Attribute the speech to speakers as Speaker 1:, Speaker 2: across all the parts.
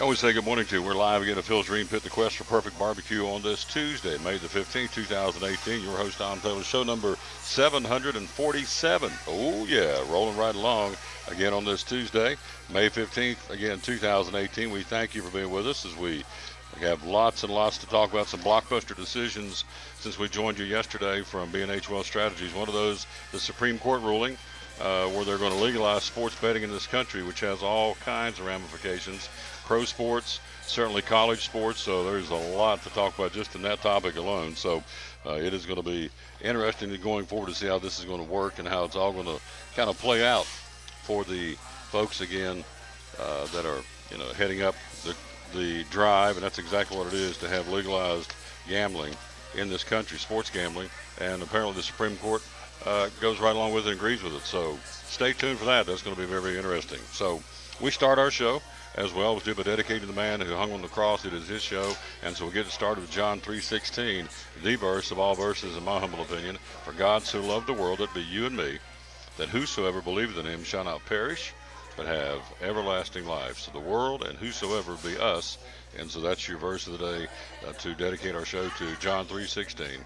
Speaker 1: I always say good morning to you. We're live again at Phil's Dream Pit, the quest for perfect barbecue on this Tuesday, May the 15th, 2018. Your host, Tom Taylor, show number 747. Oh, yeah, rolling right along again on this Tuesday, May 15th, again, 2018. We thank you for being with us as we have lots and lots to talk about, some blockbuster decisions since we joined you yesterday from B&H Wealth Strategies. One of those, the Supreme Court ruling, where they're going to legalize sports betting in this country, which has all kinds of ramifications. Pro sports, certainly college sports, so there's a lot to talk about just in that topic alone. So it is going to be interesting going forward to see how this is going to work and how it's all going to kind of play out for the folks again that are heading up the drive, and that's exactly what it is to have legalized gambling in this country, sports gambling, and apparently the Supreme Court goes right along with it and agrees with it. So stay tuned for that. That's going to be very, very interesting. So we start our show as well as do by dedicating the man who hung on the cross. It is his show, and so we'll get it started with John 3:16, the verse of all verses in my humble opinion. For God so loved the world, that be you and me, that whosoever believeth in him shall not perish, but have everlasting life. So the world and whosoever be us, and so that's your verse of the day to dedicate our show to, John 3:16.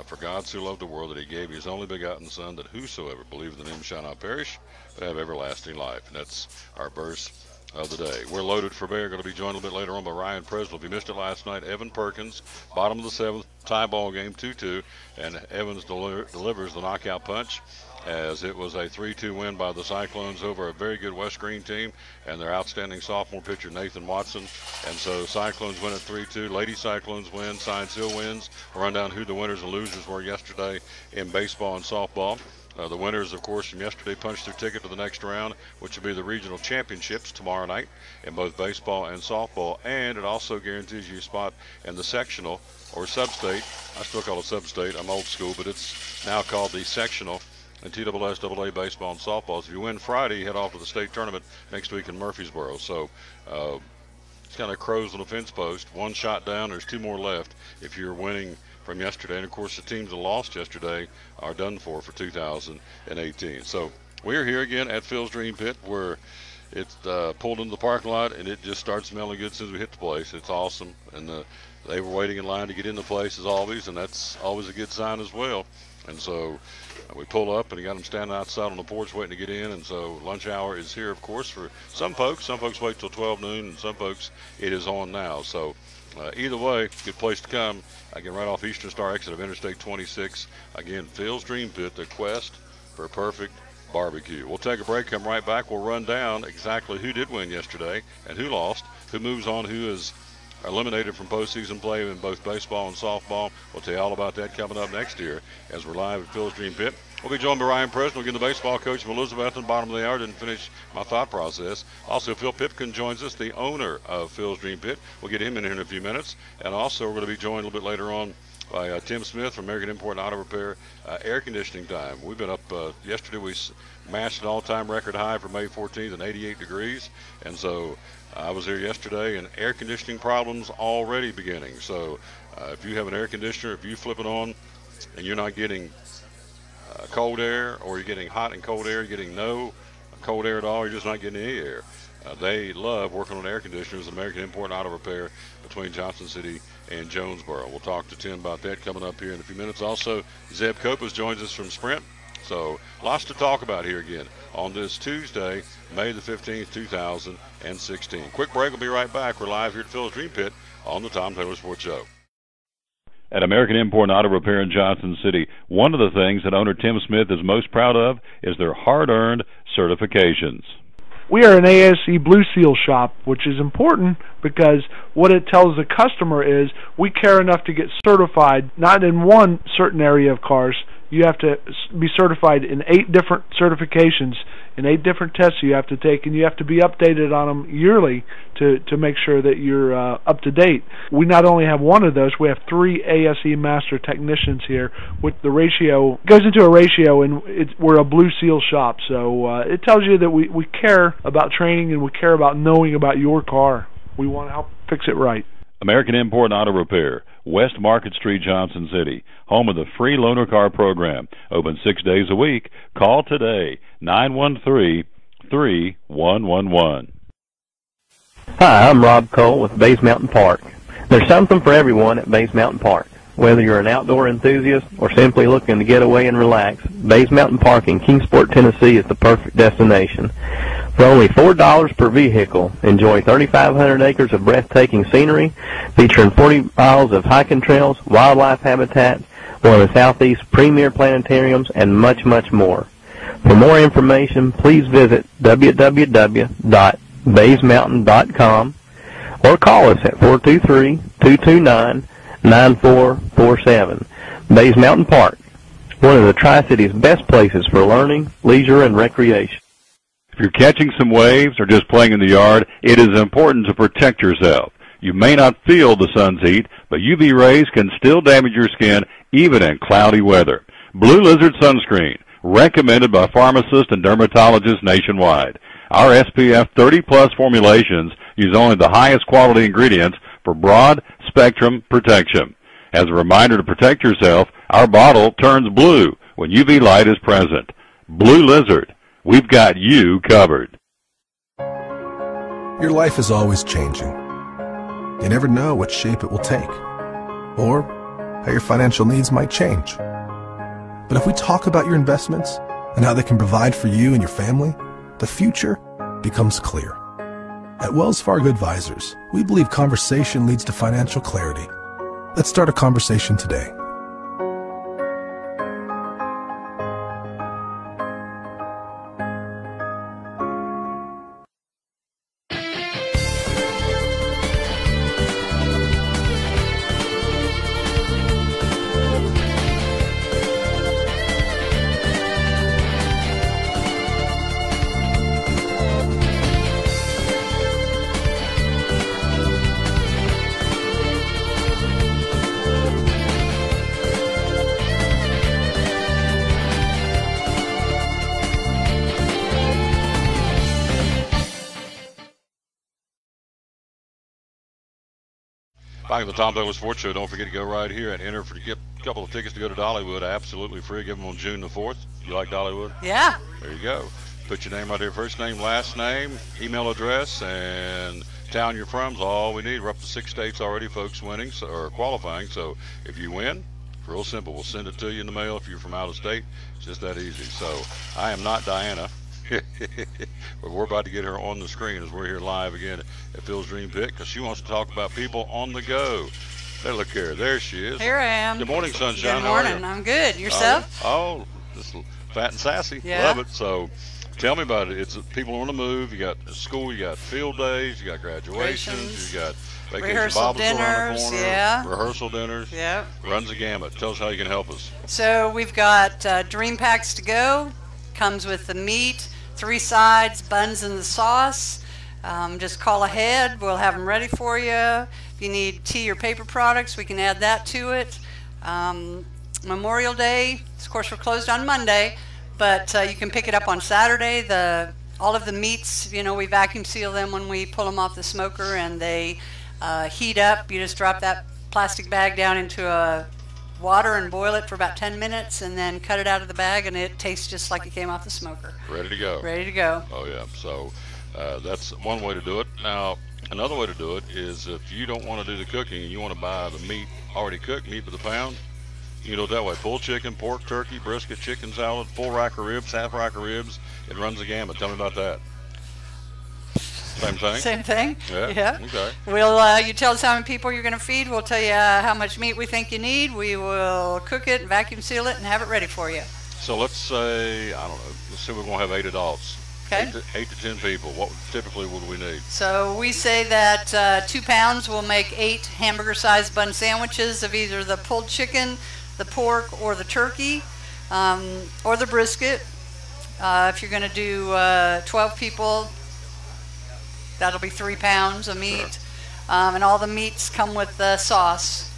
Speaker 1: For God so loved the world that he gave his only begotten Son, that whosoever believeth in him shall not perish, but have everlasting life. And that's our verse of the day. We're loaded for bear. Going to be joined a little bit later on by Ryan Preslow. If you missed it last night, Evan Perkins, bottom of the seventh, tie ball game, 2-2, and Evans delivers the knockout punch, as it was a 3-2 win by the Cyclones over a very good West Green team and their outstanding sophomore pitcher Nathan Watson. And so Cyclones win at 3-2. Lady Cyclones win. Science Hill wins. We'll run down who the winners and losers were yesterday in baseball and softball. The winners, of course, from yesterday punched their ticket to the next round, which will be the regional championships tomorrow night in both baseball and softball. And it also guarantees you a spot in the sectional or sub-state. I still call it sub-state. I'm old school, but it's now called the sectional in TSSAA baseball and softball. So if you win Friday, you head off to the state tournament next week in Murfreesboro. So it's kind of crows on a fence post. One shot down. There's two more left if you're winning from yesterday. And, of course, the teams that lost yesterday are done for 2018. So we're here again at Phil's Dream Pit, where it's pulled into the parking lot, and it just starts smelling good as soon as we hit the place. It's awesome. And they were waiting in line to get in the place, as always, and that's always a good sign as well. And so we pull up, and you got them standing outside on the porch waiting to get in. And so lunch hour is here, of course, for some folks. Some folks wait till 12 noon, and some folks it is on now. So either way, good place to come. Again, right off Eastern Star exit of Interstate 26. Again, Phil's Dream Pit, the quest for perfect barbecue. We'll take a break, come right back. We'll run down exactly who did win yesterday and who lost, who moves on, who is eliminated from postseason play in both baseball and softball. We'll tell you all about that coming up next year as we're live at Phil's Dream Pit. We'll be joined by Ryan Preslow, again, the baseball coach from Elizabethton, bottom of the hour. Didn't finish my thought process. Also, Phil Pipkin joins us, the owner of Phil's Dream Pit. We'll get him in here in a few minutes. And also, we're going to be joined a little bit later on by Tim Smith from American Import and Auto Repair. Air conditioning time. We've been up yesterday. We matched an all-time record high for May 14th at 88 degrees. And so I was here yesterday, and air conditioning problems already beginning. So if you have an air conditioner, if you flip it on and you're not getting cold air, or you're getting hot and cold air, you're getting no cold air at all, you're just not getting any air. They love working on air conditioners, American Import and Auto Repair between Johnson City and Jonesboro. We'll talk to Tim about that coming up here in a few minutes. Also, Zeb Copas joins us from Sprint. So lots to talk about here again on this Tuesday, May the 15th, 2016. Quick break. We'll be right back. We're live here at Phil's Dream Pit on the Tom Taylor Sports Show. At American Import and Auto Repair in Johnson City, one of the things that owner Tim Smith is most proud of is their hard-earned certifications.
Speaker 2: We are an ASE Blue Seal shop, which is important because what it tells the customer is we care enough to get certified, not in one certain area of cars. You have to be certified in 8 different certifications, in 8 different tests you have to take, and you have to be updated on them yearly to make sure that you're up to date. We not only have one of those, we have 3 ASE Master Technicians here. With the ratio, goes into a ratio, and we're a Blue Seal shop. So it tells you that we care about training and we care about knowing about your car. We want to help fix it right.
Speaker 1: American Import and Auto Repair, West Market Street, Johnson City, home of the free loaner car program. Open 6 days a week. Call today, 913-3111.
Speaker 3: Hi, I'm Rob Cole with Bays Mountain Park. There's something for everyone at Bays Mountain Park. Whether you're an outdoor enthusiast or simply looking to get away and relax, Bays Mountain Park in Kingsport, Tennessee is the perfect destination. For only $4 per vehicle, enjoy 3,500 acres of breathtaking scenery, featuring 40 miles of hiking trails, wildlife habitat, one of the Southeast's premier planetariums, and much, much more. For more information, please visit www.baysmountain.com or call us at 423-229-9447. Bays Mountain Park, one of the Tri-City's best places for learning, leisure, and recreation.
Speaker 1: If you're catching some waves or just playing in the yard, it is important to protect yourself. You may not feel the sun's heat, but UV rays can still damage your skin even in cloudy weather. Blue Lizard Sunscreen, recommended by pharmacists and dermatologists nationwide. Our SPF 30-plus formulations use only the highest quality ingredients for broad spectrum protection. As a reminder to protect yourself, our bottle turns blue when UV light is present. Blue Lizard, we've got you covered.
Speaker 4: Your life is always changing. You never know what shape it will take, or how your financial needs might change. But if we talk about your investments and how they can provide for you and your family, the future becomes clear. At Wells Fargo Advisors, we believe conversation leads to financial clarity. Let's start a conversation today.
Speaker 1: Back at the Tom Taylor Sports Show, don't forget to go right here and enter to get a couple of tickets to go to Dollywood. Absolutely free. Give them on June the 4th. You like Dollywood?
Speaker 5: Yeah.
Speaker 1: There you go. Put your name right there, first name, last name, email address, and town you're from is all we need. We're up to 6 states already, folks winning or qualifying. So if you win, it's real simple. We'll send it to you in the mail if you're from out of state. It's just that easy. So I am not Diana. But we're about to get her on the screen as we're here live again at Phil's Dream Pit because she wants to talk about people on the go. Hey, look here. There she is.
Speaker 5: Here I am.
Speaker 1: Good morning, Sunshine.
Speaker 5: Good morning. I'm good. Yourself?
Speaker 1: Oh, just fat and sassy.
Speaker 5: Yeah.
Speaker 1: Love it. So tell me about it. It's people on the move. You got school. You got field days. You got graduations. You got vacation
Speaker 5: rehearsal
Speaker 1: Bible school around the
Speaker 5: dinners.
Speaker 1: corner,
Speaker 5: Yeah.
Speaker 1: rehearsal dinners.
Speaker 5: Yep.
Speaker 1: Runs the gamut. Tell us how you can help us.
Speaker 5: So we've got Dream Packs to go. Comes with the meat, 3 sides, buns, and the sauce. Just call ahead. We'll have them ready for you. If you need tea or paper products, we can add that to it. Memorial Day, of course, we're closed on Monday, but you can pick it up on Saturday. All of the meats, you know, we vacuum seal them when we pull them off the smoker, and they heat up. You just drop that plastic bag down into water and boil it for about 10 minutes, and then cut it out of the bag, and it tastes just like it came off the smoker.
Speaker 1: Ready to go.
Speaker 5: Ready to go.
Speaker 1: Oh, yeah. So that's one way to do it. Now, another way to do it is if you don't want to do the cooking and you want to buy the meat already cooked, meat by the pound, you can do it that way. Pulled chicken, pork, turkey, brisket, chicken salad, full rack of ribs, half rack of ribs. It runs the gamut. Tell me about that. Same thing?
Speaker 5: Same thing.
Speaker 1: Yeah. Okay.
Speaker 5: You tell us how many people you're going to feed. We'll tell you how much meat we think you need. We will cook it, vacuum seal it, and have it ready for you.
Speaker 1: So let's say, I don't know, let's say we're going to have 8 adults.
Speaker 5: Okay.
Speaker 1: 8 to 10 people. What typically would we need?
Speaker 5: So we say that 2 pounds will make 8 hamburger-sized bun sandwiches of either the pulled chicken, the pork, or the turkey, or the brisket. If you're going to do 12 people, that'll be 3 pounds of meat.
Speaker 1: Sure.
Speaker 5: And all the meats come with the sauce.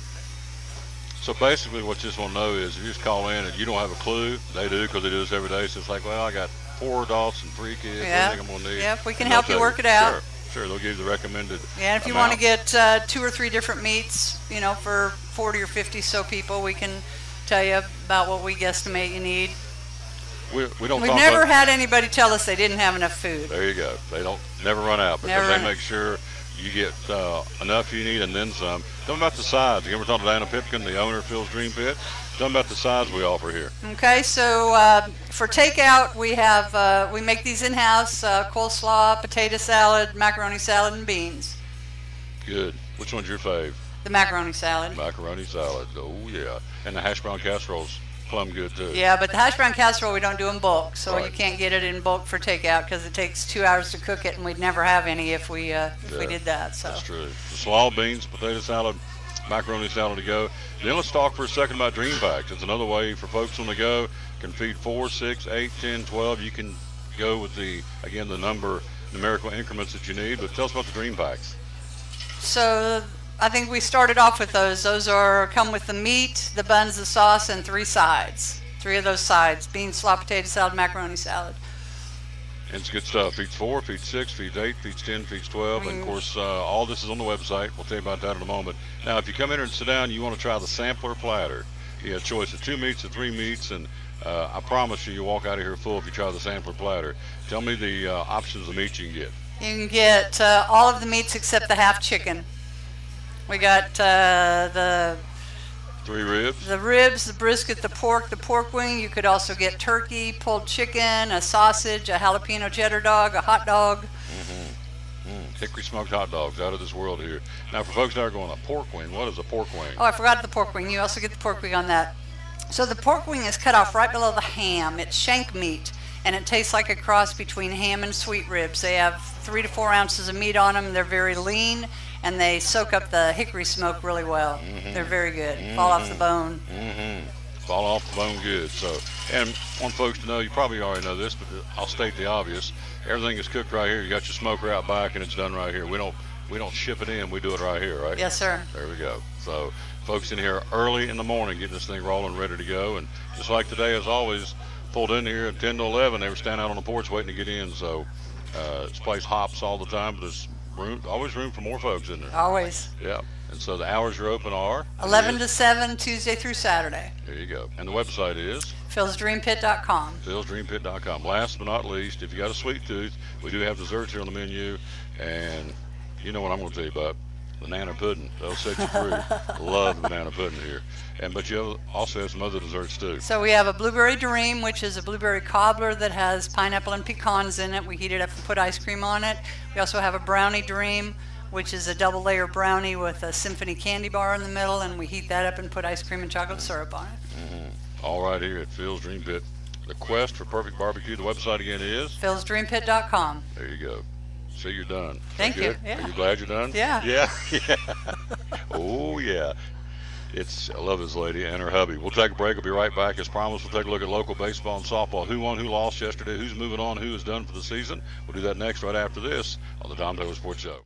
Speaker 1: So basically what you just want to know is if you just call in and you don't have a clue, they do because they do this every day. So it's like, well, I got 4 adults and 3 kids.
Speaker 5: Yeah.
Speaker 1: What do you think I'm going to need?
Speaker 5: Yep, we can
Speaker 1: And
Speaker 5: help
Speaker 1: they'll
Speaker 5: you
Speaker 1: tell
Speaker 5: work it out.
Speaker 1: Sure, they'll give you the recommended
Speaker 5: Yeah, and if you want to get 2 or 3 different meats, you know, for 40 or 50 so people, we can tell you about what we guesstimate you need.
Speaker 1: We don't
Speaker 5: We've
Speaker 1: talk
Speaker 5: never
Speaker 1: about,
Speaker 5: had anybody tell us they didn't have enough food.
Speaker 1: There you go. They don't never run out because
Speaker 5: Never
Speaker 1: they
Speaker 5: run out.
Speaker 1: make sure you get enough you need and then some. Tell me about the sides. You ever talk to Diana Pipkin, the owner of Phil's Dream Pit? Tell me about the sides we offer here.
Speaker 5: Okay, so for takeout, we have we make these in-house: coleslaw, potato salad, macaroni salad, and beans.
Speaker 1: Good. Which one's your fave?
Speaker 5: The macaroni salad.
Speaker 1: Macaroni salad. Oh yeah. And the hash brown casseroles, plumb good too.
Speaker 5: Yeah, but the hash brown casserole we don't do in bulk, so
Speaker 1: Right.
Speaker 5: you can't get it in bulk for takeout because it takes 2 hours to cook it, and we'd never have any if we did that. So.
Speaker 1: That's true. The slaw, beans, potato salad, macaroni salad to go. Then let's talk for a second about Dream Packs. It's another way for folks on the go. Can feed 4, 6, 8, 10, 12. You can go with the numerical increments that you need. But tell us about the Dream Packs.
Speaker 5: So I think we started off with those. Those come with the meat, the buns, the sauce, and 3 sides. 3 of those sides: beans, slaw, potato salad, macaroni salad.
Speaker 1: And it's good stuff. Feeds 4, feeds 6, feeds 8, feeds 10, feeds 12. And of course, all this is on the website. We'll tell you about that in a moment. Now, if you come in here and sit down, you want to try the sampler platter. You have a choice of 2 meats or 3 meats, and I promise you, you'll walk out of here full if you try the sampler platter. Tell me the options of meat you can get.
Speaker 5: You can get all of the meats except the half chicken. We got the
Speaker 1: 3 ribs.
Speaker 5: The ribs, the brisket, the pork wing. You could also get turkey, pulled chicken, a sausage, a jalapeno cheddar dog, a hot dog.
Speaker 1: Hickory smoked hot dogs, out of this world here. Now, for folks that are going, a pork wing, what is a pork wing?
Speaker 5: Oh, I forgot the pork wing. You also get the pork wing on that. So the pork wing is cut off right below the ham. It's shank meat, and it tastes like a cross between ham and sweet ribs. They have 3 to 4 ounces of meat on them. They're very lean, and they soak up the hickory smoke really well. They're very good. Fall off the bone.
Speaker 1: Fall off the bone good. So, and want folks to know, you probably already know this, but I'll state the obvious. Everything is cooked right here. You got your smoker out back, and it's done right here. We don't ship it in. We do it right here, right?
Speaker 5: Yes, sir.
Speaker 1: There we go. So, folks in here early in the morning getting this thing rolling, ready to go. And just like today, as always, pulled in here at 10 to 11. They were standing out on the porch waiting to get in. So, this place hops all the time, but there's always room for more folks in there.
Speaker 5: Always.
Speaker 1: Yeah. And so the hours you're open are?
Speaker 5: 11 to 7, Tuesday through Saturday.
Speaker 1: There you go. And the website is?
Speaker 5: philsdreampit.com.
Speaker 1: philsdreampit.com. Last but not least, if you got a sweet tooth, we do have desserts here on the menu. And you know what I'm going to tell you about. Banana pudding. That'll set you free. Love the banana pudding here. But you also have some other desserts too.
Speaker 5: So we have a blueberry dream, which is a blueberry cobbler that has pineapple and pecans in it. We heat it up and put ice cream on it. We also have a brownie dream, which is a double layer brownie with a symphony candy bar in the middle, and we heat that up and put ice cream and chocolate syrup on it.
Speaker 1: All right, here at Phil's Dream Pit. The quest for perfect barbecue. The website again is?
Speaker 5: philsdreampit.com.
Speaker 1: There you go. See, you're done.
Speaker 5: Thank you.
Speaker 1: Are you glad you're done?
Speaker 5: Yeah.
Speaker 1: Yeah. Oh, yeah. I love this lady and her hubby. We'll take a break. We'll be right back. As promised, we'll take a look at local baseball and softball. Who won, who lost yesterday, who's moving on, who is done for the season. We'll do that next right after this on the Tom Taylor Sports Show.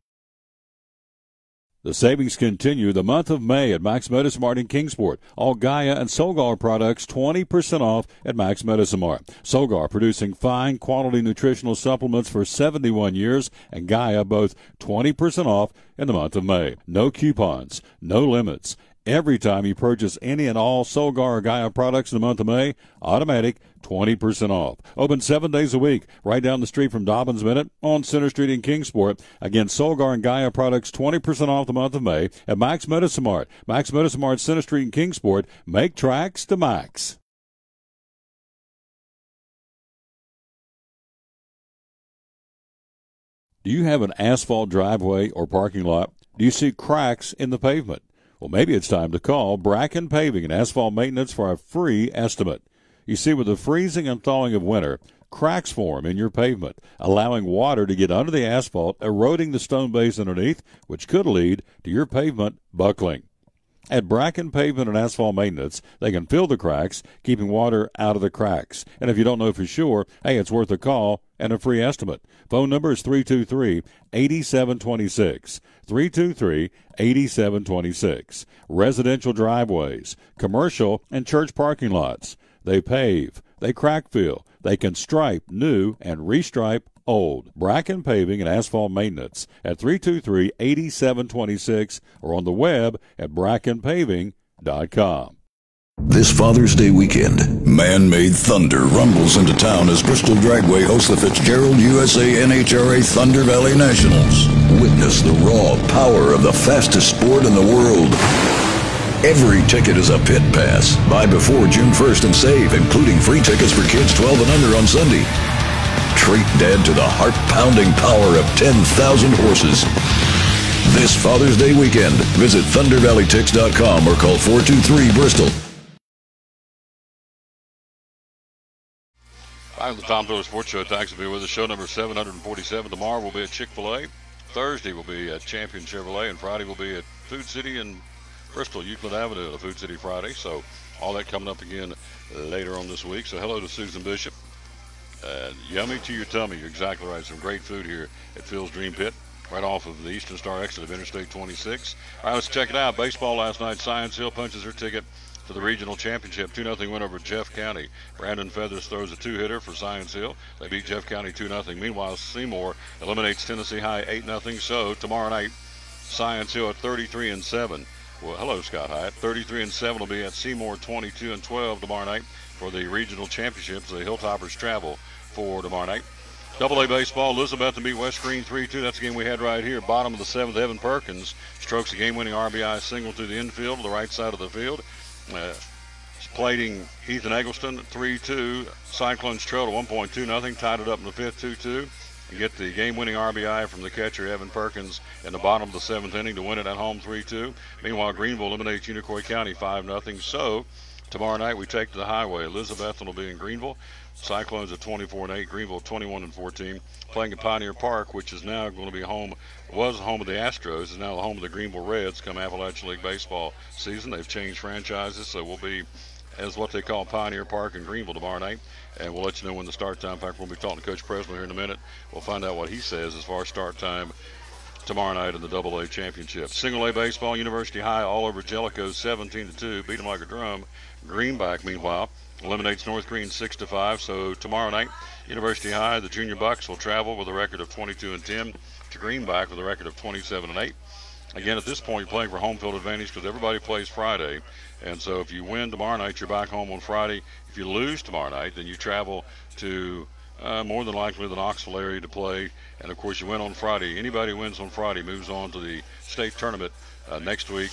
Speaker 6: The savings continue the month of May at Max Medicine Mart in Kingsport. All Gaia and Solgar products 20% off at Max Medicine Mart. Solgar producing fine quality nutritional supplements for 71 years, and Gaia both 20% off in the month of May. No coupons, no limits. Every time you purchase any and all Solgar or Gaia products in the month of May, automatic 20% off. Open 7 days a week, right down the street from Dobbins Minute on Center Street in Kingsport. Again, Solgar and Gaia products 20% off the month of May at Max Medicine Mart. Max Medicine Mart, Center Street in Kingsport. Make tracks to Max. Do you have an asphalt driveway or parking lot? Do you see cracks in the pavement? Well, maybe it's time to call Bracken Paving and Asphalt Maintenance for a free estimate. You see, with the freezing and thawing of winter, cracks form in your pavement, allowing water to get under the asphalt, eroding the stone base underneath, which could lead to your pavement buckling. At Bracken Pavement and Asphalt Maintenance, they can fill the cracks, keeping water out of the cracks. And if you don't know for sure, hey, it's worth a call and a free estimate. Phone number is 323-8726. 323-8726. Residential driveways, commercial and church parking lots. They pave, they crack fill, they can stripe new and restripe old. Bracken Paving and Asphalt Maintenance at 323-8726 or on the web at brackenpaving.com.
Speaker 7: This Father's Day weekend, man-made thunder rumbles into town as Bristol Dragway hosts the Fitzgerald USA NHRA Thunder Valley Nationals. Witness the raw power of the fastest sport in the world. Every ticket is a pit pass. Buy before June 1st and save, including free tickets for kids 12 and under on Sunday. Treat Dad to the heart-pounding power of 10,000 horses. This Father's Day weekend, visit ThunderValleyTix.com or call 423-BRISTOL.
Speaker 1: Back on the Tom Tiller Sports Show. Thanks for being with us. Show number 747. Tomorrow we'll be at Chick-fil-A. Thursday we'll be at Champion Chevrolet. And Friday we'll be at Food City in Bristol, Euclid Avenue, the Food City Friday. So all that coming up again later on this week. So hello to Susan Bishop. Yummy to your tummy. You're exactly right. Some great food here at Phil's Dream Pit, right off of the Eastern Star exit of Interstate 26. All right, let's check it out. Baseball last night. Science Hill punches her ticket to the regional championship. 2-0 win over Jeff County. Brandon Feathers throws a two-hitter for Science Hill. They beat Jeff County 2-0. Meanwhile, Seymour eliminates Tennessee High 8-0. So tomorrow night, Science Hill at 33-7. Well, hello, Scott Hyatt. 33-7 will be at Seymour 22-12 tomorrow night for the regional championships. The Hilltoppers travel for tomorrow night. Double-A baseball, Elizabeth beat West Green 3-2. That's the game we had right here. Bottom of the seventh, Evan Perkins strokes a game-winning RBI single through the infield to the right side of the field. Plating Ethan Eggleston 3-2. Cyclones trailed at 1.2-0. Tied it up in the fifth 2-2. And get the game-winning RBI from the catcher Evan Perkins in the bottom of the seventh inning to win it at home 3-2. Meanwhile, Greenville eliminates Unicoi County 5-0. So tomorrow night we take to the highway. Elizabethton will be in Greenville. Cyclones at 24-8. Greenville 21-14. Playing at Pioneer Park, which is now going to be was home of the Astros, is now the home of the Greenville Reds come Appalachian League baseball season. They've changed franchises, so we'll be as what they call Pioneer Park in Greenville tomorrow night. And we'll let you know when the start time. In fact, we'll be talking to Coach Presnell here in a minute. We'll find out what he says as far as start time tomorrow night in the Double-A championship. Single-A baseball, University High all over Jellicoe 17-2. Beat them like a drum. Greenback, meanwhile, eliminates North Green 6-5. So tomorrow night, University High, the Junior Bucks will travel with a record of 22-10 to Greenback with a record of 27-8. Again, at this point, you're playing for home field advantage because everybody plays Friday. And so if you win tomorrow night, you're back home on Friday. If you lose tomorrow night, then you travel to more than likely the Knoxville area to play. And, of course, you win on Friday. Anybody who wins on Friday moves on to the state tournament next week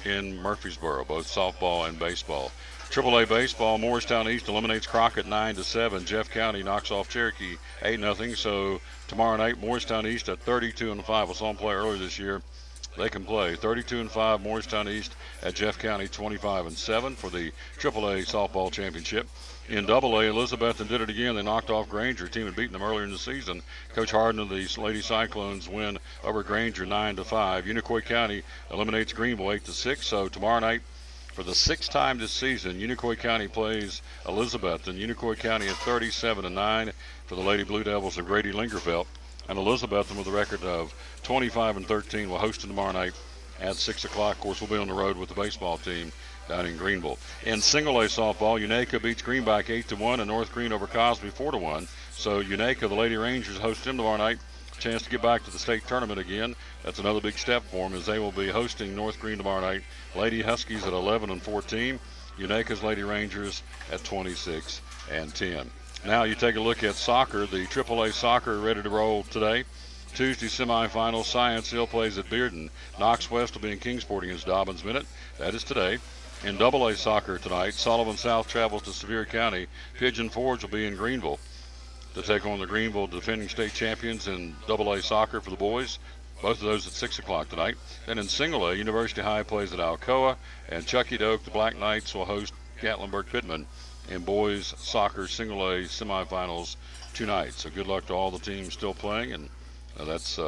Speaker 1: in Murfreesboro, both softball and baseball. Triple-A baseball, Morristown East eliminates Crockett 9-7. Jeff County knocks off Cherokee 8-0. So tomorrow night, Morristown East at 32-5. I saw them play earlier this year. They can play 32-5. Morristown East at Jeff County 25-7 for the Triple-A softball championship. In Double-A, Elizabethton did it again. They knocked off Granger. The team had beaten them earlier in the season. Coach Harden of the Lady Cyclones win over Granger 9-5. Unicoi County eliminates Greenville 8-6. So tomorrow night, for the sixth time this season, Unicoi County plays Elizabethton. Unicoi County at 37-9 for the Lady Blue Devils of Grady Lingerfeld. And Elizabethton with a record of 25-13 will host them tomorrow night at 6 o'clock. Of course, we'll be on the road with the baseball team down in Greenville. In single-A softball, Unaka beats Greenback 8-1 and North Green over Cosby 4-1. So Unaka, the Lady Rangers, host them tomorrow night. Chance to get back to the state tournament again. That's another big step for them as they will be hosting North Green tomorrow night. Lady Huskies at 11-14. Unaka's Lady Rangers at 26-10. Now you take a look at soccer. The AAA soccer ready to roll today. Tuesday semifinals, Science Hill plays at Bearden. Knox West will be in Kingsport against Dobbins Minute. That is today. In AA soccer tonight, Sullivan South travels to Sevier County. Pigeon Forge will be in Greenville to take on the Greenville defending state champions in AA soccer for the boys. Both of those at 6 o'clock tonight. Then in single A, University High plays at Alcoa, and Chucky Doak, the Black Knights, will host Gatlinburg-Pittman in boys soccer single A semifinals tonight. So good luck to all the teams still playing, and that's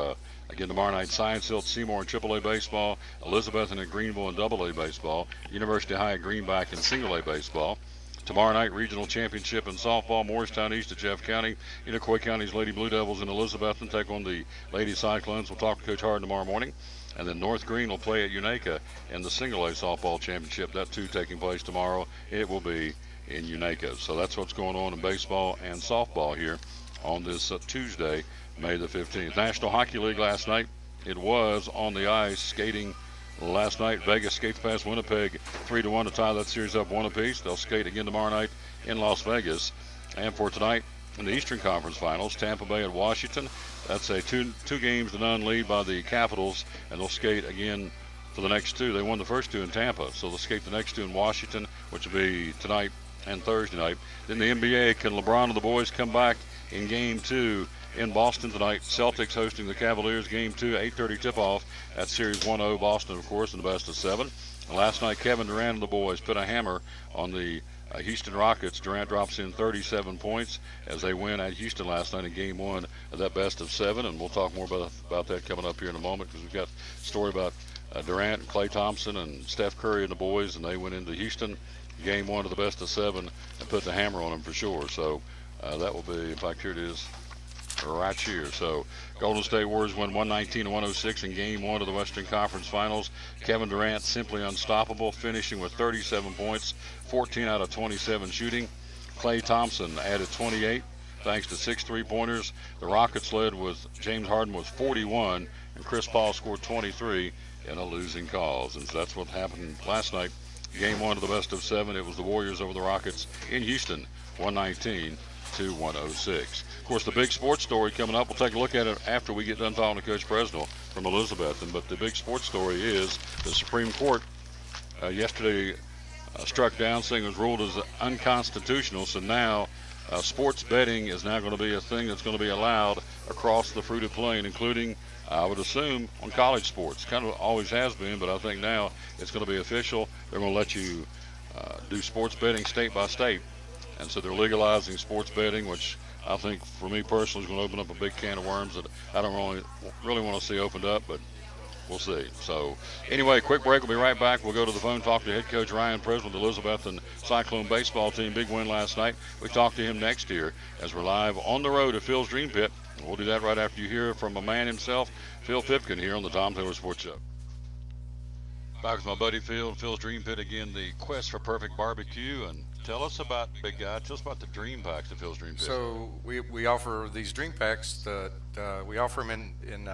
Speaker 1: again tomorrow night. Science Hill, Seymour in AAA baseball, Elizabethton and Greenville in AA baseball, University High at Greenback in single A baseball. Tomorrow night, regional championship in softball, Morristown East at Jeff County. Unicoi County's Lady Blue Devils in Elizabethton take on the Lady Cyclones. We'll talk to Coach Harden tomorrow morning. And then North Green will play at Unaka in the single A softball championship. That too taking place tomorrow. It will be in Unaka. So that's what's going on in baseball and softball here on this Tuesday, May the 15th. National Hockey League last night. It was on the ice, skating last night. Vegas skates past Winnipeg 3-1 to tie that series up one apiece. They'll skate again tomorrow night in Las Vegas. And for tonight in the Eastern Conference Finals, Tampa Bay at Washington. That's a two games to none lead by the Capitals, and they'll skate again for the next two. They won the first two in Tampa, so they'll skate the next two in Washington, which will be tonight and Thursday night. Then the NBA, can LeBron and the boys come back in Game 2 in Boston tonight? Celtics hosting the Cavaliers, Game 2, 8:30 tip-off. That's Series 1-0, Boston, of course, in the best of 7. Last night, Kevin Durant and the boys put a hammer on the Houston Rockets. Durant drops in 37 points as they win at Houston last night in Game 1 of that best of 7, and we'll talk more about that coming up here in a moment, because we've got a story about Durant and Klay Thompson and Steph Curry and the boys, and they went into Houston Game 1 of the best of 7 and put the hammer on them for sure. So that will be, in fact, here it is right here. So Golden State Warriors win 119-106 in Game 1 of the Western Conference Finals. Kevin Durant simply unstoppable, finishing with 37 points, 14 out of 27 shooting. Klay Thompson added 28 thanks to 6 3-pointers. The Rockets led with James Harden with 41, and Chris Paul scored 23 in a losing cause. And so that's what happened last night. Game 1 of the best of 7. It was the Warriors over the Rockets in Houston, 119-106. Of course, the big sports story coming up, we'll take a look at it after we get done talking to Coach Presnell from Elizabethton. But the big sports story is the Supreme Court yesterday struck down, saying it was ruled as unconstitutional. So now sports betting is now going to be a thing that's going to be allowed across the Fruited Plain, including, I would assume, on college sports. Kind of always has been, but I think now it's going to be official. They're going to let you do sports betting state by state. And so they're legalizing sports betting, which I think, for me personally, is going to open up a big can of worms that I don't really want to see opened up, but we'll see. So anyway, quick break. We'll be right back. We'll go to the phone, talk to head coach Ryan Presnell of the Elizabethton Cyclone baseball team. Big win last night. We talk to him next year as we're live on the road at Phil's Dream Pit. We'll do that right after you hear from a man himself, Phil Pipkin, here on the Tom Taylor Sports Show. Back with my buddy Phil, Phil's Dream Pit again, the quest for perfect barbecue. And tell us about, big guy, tell us about the Dream Packs at Phil's Dream Pit.
Speaker 8: So we offer these Dream Packs that we offer them in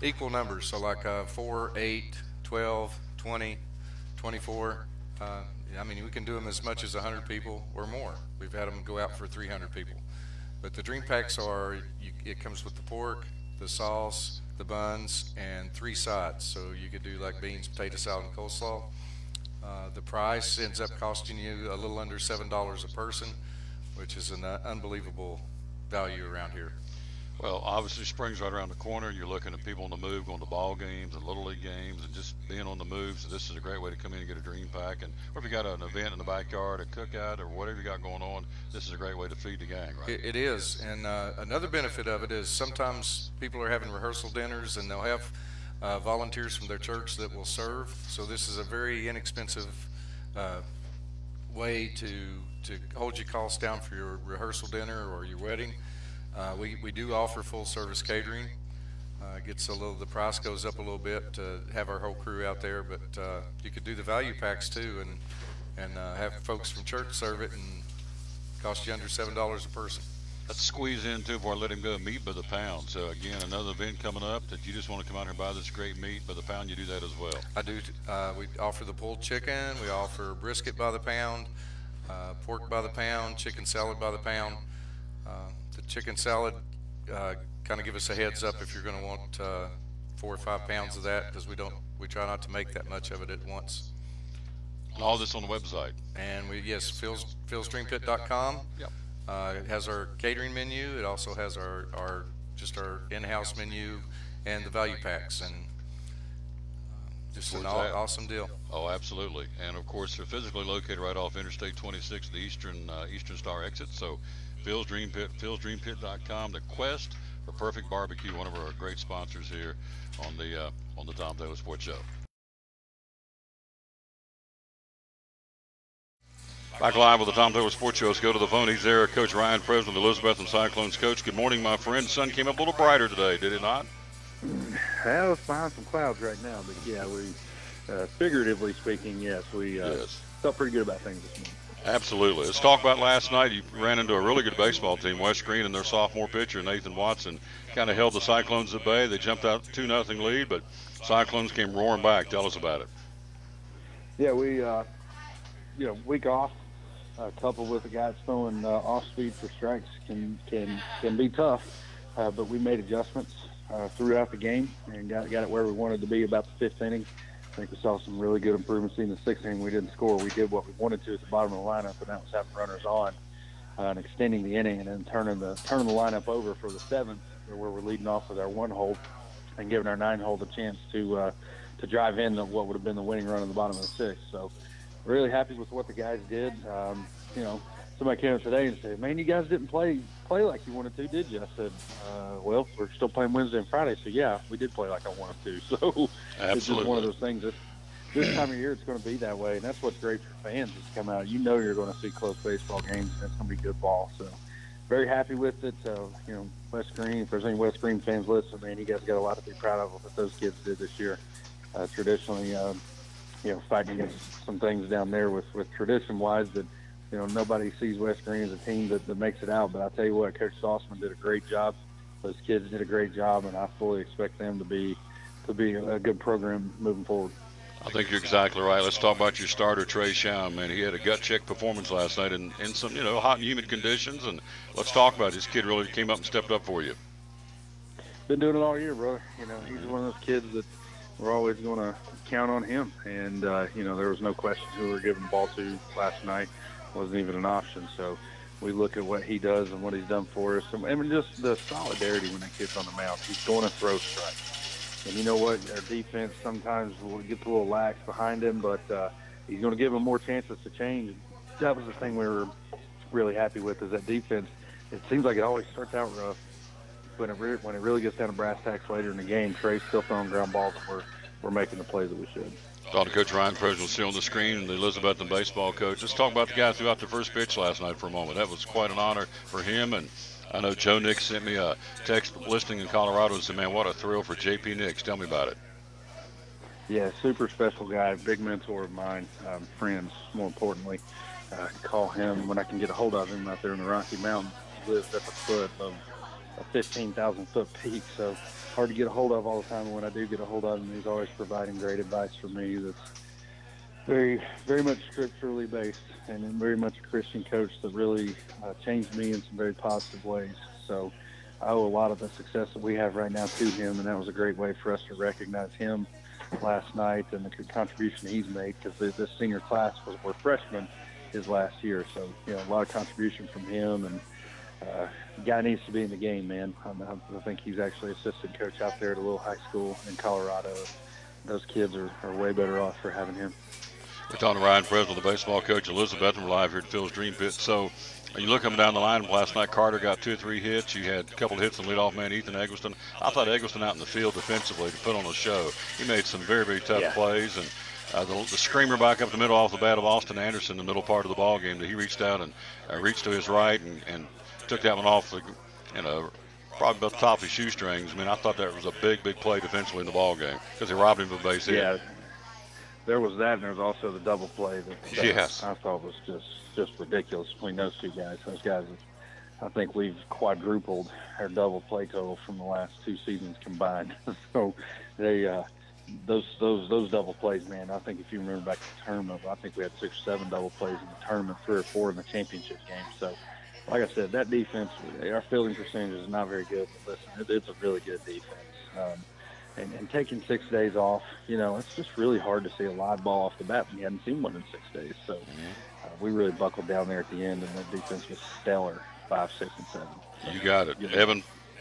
Speaker 8: equal numbers. So like 4, 8, 12, 20, 24. I mean, we can do them as much as 100 people or more. We've had them go out for 300 people. But the Dream Packs are, it comes with the pork, the sauce, the buns, and 3 sides. So you could do like beans, potato salad, and coleslaw. The price ends up costing you a little under $7 a person, which is an unbelievable value around here.
Speaker 1: Well, obviously spring's right around the corner. You're looking at people on the move, going to ball games and Little League games and just being on the move. So this is a great way to come in and get a Dream Pack. And or if you got an event in the backyard, a cookout, or whatever you got going on, this is a great way to feed the gang, right?
Speaker 8: It is. And another benefit of it is sometimes people are having rehearsal dinners and they'll have volunteers from their church that will serve. So this is a very inexpensive way to hold your costs down for your rehearsal dinner or your wedding. We do offer full service catering. The price goes up a little bit to have our whole crew out there, but you could do the value packs too and have folks from church serve it and cost you under $7 a person.
Speaker 1: Let's squeeze in too before I let him go. Meat by the pound. So again, another event coming up that you just want to come out here and buy this great meat by the pound. You do that as well.
Speaker 8: I do. We offer the pulled chicken. We offer brisket by the pound, pork by the pound, chicken salad by the pound. The chicken salad, kind of give us a heads up if you're going to want 4 or 5 pounds of that, because we try not to make that much of it at once.
Speaker 1: And all this on the website.
Speaker 8: And philsdreampit.com.
Speaker 1: Yep.
Speaker 8: It has our catering menu. It also has our in-house menu and the value packs, and just an awesome deal.
Speaker 1: Oh, absolutely. And of course, they're physically located right off Interstate 26, the Eastern Star exit. So Phil's Dream Pit, philsdreampit.com. The quest for perfect barbecue, one of our great sponsors here on the Tom Taylor Sports Show. Back live with the Tom Taylor Sports Show. Let's go to the phone. He's there, Coach Ryan Presnell, the Elizabethton Cyclones coach. Good morning, my friend. The sun came up a little brighter today, did it not?
Speaker 9: Well, it's behind some clouds right now, but yeah, we, figuratively speaking, yes, we felt pretty good about things this morning.
Speaker 1: Absolutely. Let's talk about last night. You ran into a really good baseball team. West Green and their sophomore pitcher, Nathan Watson, kind of held the Cyclones at bay. They jumped out 2-0 lead, but Cyclones came roaring back. Tell us about it.
Speaker 9: Yeah, we, week off, coupled with the guys throwing off speed for strikes can be tough. But we made adjustments throughout the game and got it where we wanted to be about the fifth inning. I think we saw some really good improvements in the sixth inning. We didn't score. We did what we wanted to at the bottom of the lineup, and that was having runners on and extending the inning and then turning the lineup over for the seventh, where we're leading off with our one hold and giving our nine hold a chance to drive in what would have been the winning run at the bottom of the sixth. So really happy with what the guys did. Somebody came up today and said, "Man, you guys didn't play like you wanted to, did you?" I said, "Well, we're still playing Wednesday and Friday, so yeah, we did play like I wanted to." So
Speaker 1: absolutely.
Speaker 9: It's just one of those things. This time of year, it's going to be that way, and that's what's great for fans is to come out. You know you're going to see close baseball games, and it's going to be good ball. So very happy with it. West Green, if there's any West Green fans listening, man, you guys got a lot to be proud of what those kids did this year. Traditionally, fighting against some things down there with tradition-wise that, nobody sees West Green as a team that makes it out. But I tell you what, Coach Sauceman did a great job. Those kids did a great job, and I fully expect them to be a good program moving forward.
Speaker 1: I think you're exactly right. Let's talk about your starter, Trey Schaum. Man, he had a gut-check performance last night in some, hot and humid conditions. And let's talk about it. This kid really came up and stepped up for you.
Speaker 9: Been doing it all year, brother. He's one of those kids that we're always going to count on him. And, there was no question who we were giving the ball to last night. Wasn't even an option. So we look at what he does and what he's done for us. And just the solidarity when that kid's on the mound. He's going to throw strikes. And you know what? Our defense sometimes will get a little lax behind him, but he's going to give them more chances to change. That was the thing we were really happy with is that defense. It seems like it always starts out rough. When it really gets down to brass tacks later in the game, Trey's still throwing ground balls, and we're making the plays that we should.
Speaker 1: Talking to Coach Ryan President still on the screen, and the Elizabethton baseball coach. Let's talk about the guy who threw out the first pitch last night for a moment. That was quite an honor for him, and I know Joe Nix sent me a text listing in Colorado and said, "Man, what a thrill for J.P. Nix." Tell me about it.
Speaker 9: Yeah, super special guy, big mentor of mine, friends, more importantly. Call him when I can get a hold of him out there in the Rocky Mountains. He lives at the foot of a 15,000-foot peak, so hard to get a hold of all the time. And when I do get a hold of him, he's always providing great advice for me that's very, very much scripturally based and very much a Christian coach that really changed me in some very positive ways. So I owe a lot of the success that we have right now to him, and that was a great way for us to recognize him last night and the contribution he's made, because this senior class were freshmen his last year. So, a lot of contribution from him, and the guy needs to be in the game, man. I think he's actually assistant coach out there at a little high school in Colorado. Those kids are way better off for having him.
Speaker 1: We're talking to Ryan Presley, the baseball coach at Elizabethton. We're live here at Phil's Dream Pit. So you look coming down the line last night, Carter got 2 or 3 hits. You had a couple of hits from leadoff man Ethan Eggleston. I thought Eggleston out in the field defensively to put on a show. He made some very, very tough plays. And the screamer back up the middle off the bat of Austin Anderson in the middle part of the ball game, that he reached out and reached to his right and took that one off the, probably about the top of his shoestrings. I mean, I thought that was a big, big play defensively in the ball game because he robbed him of a base hit.
Speaker 9: Yeah, there was that, and there was also the double play that
Speaker 1: yes.
Speaker 9: I thought was just ridiculous between those two guys. Those guys, I think we've quadrupled our double play total from the last 2 seasons combined. So they those double plays, man. I think if you remember back to the tournament, I think we had 6 or 7 double plays in the tournament, 3 or 4 in the championship game. So, like I said, that defense, our fielding percentage is not very good. But listen, it's a really good defense. And taking 6 days off, it's just really hard to see a live ball off the bat when you hadn't seen one in 6 days. So we really buckled down there at the end, and that defense was stellar, 5, 6, and 7.
Speaker 1: You got it.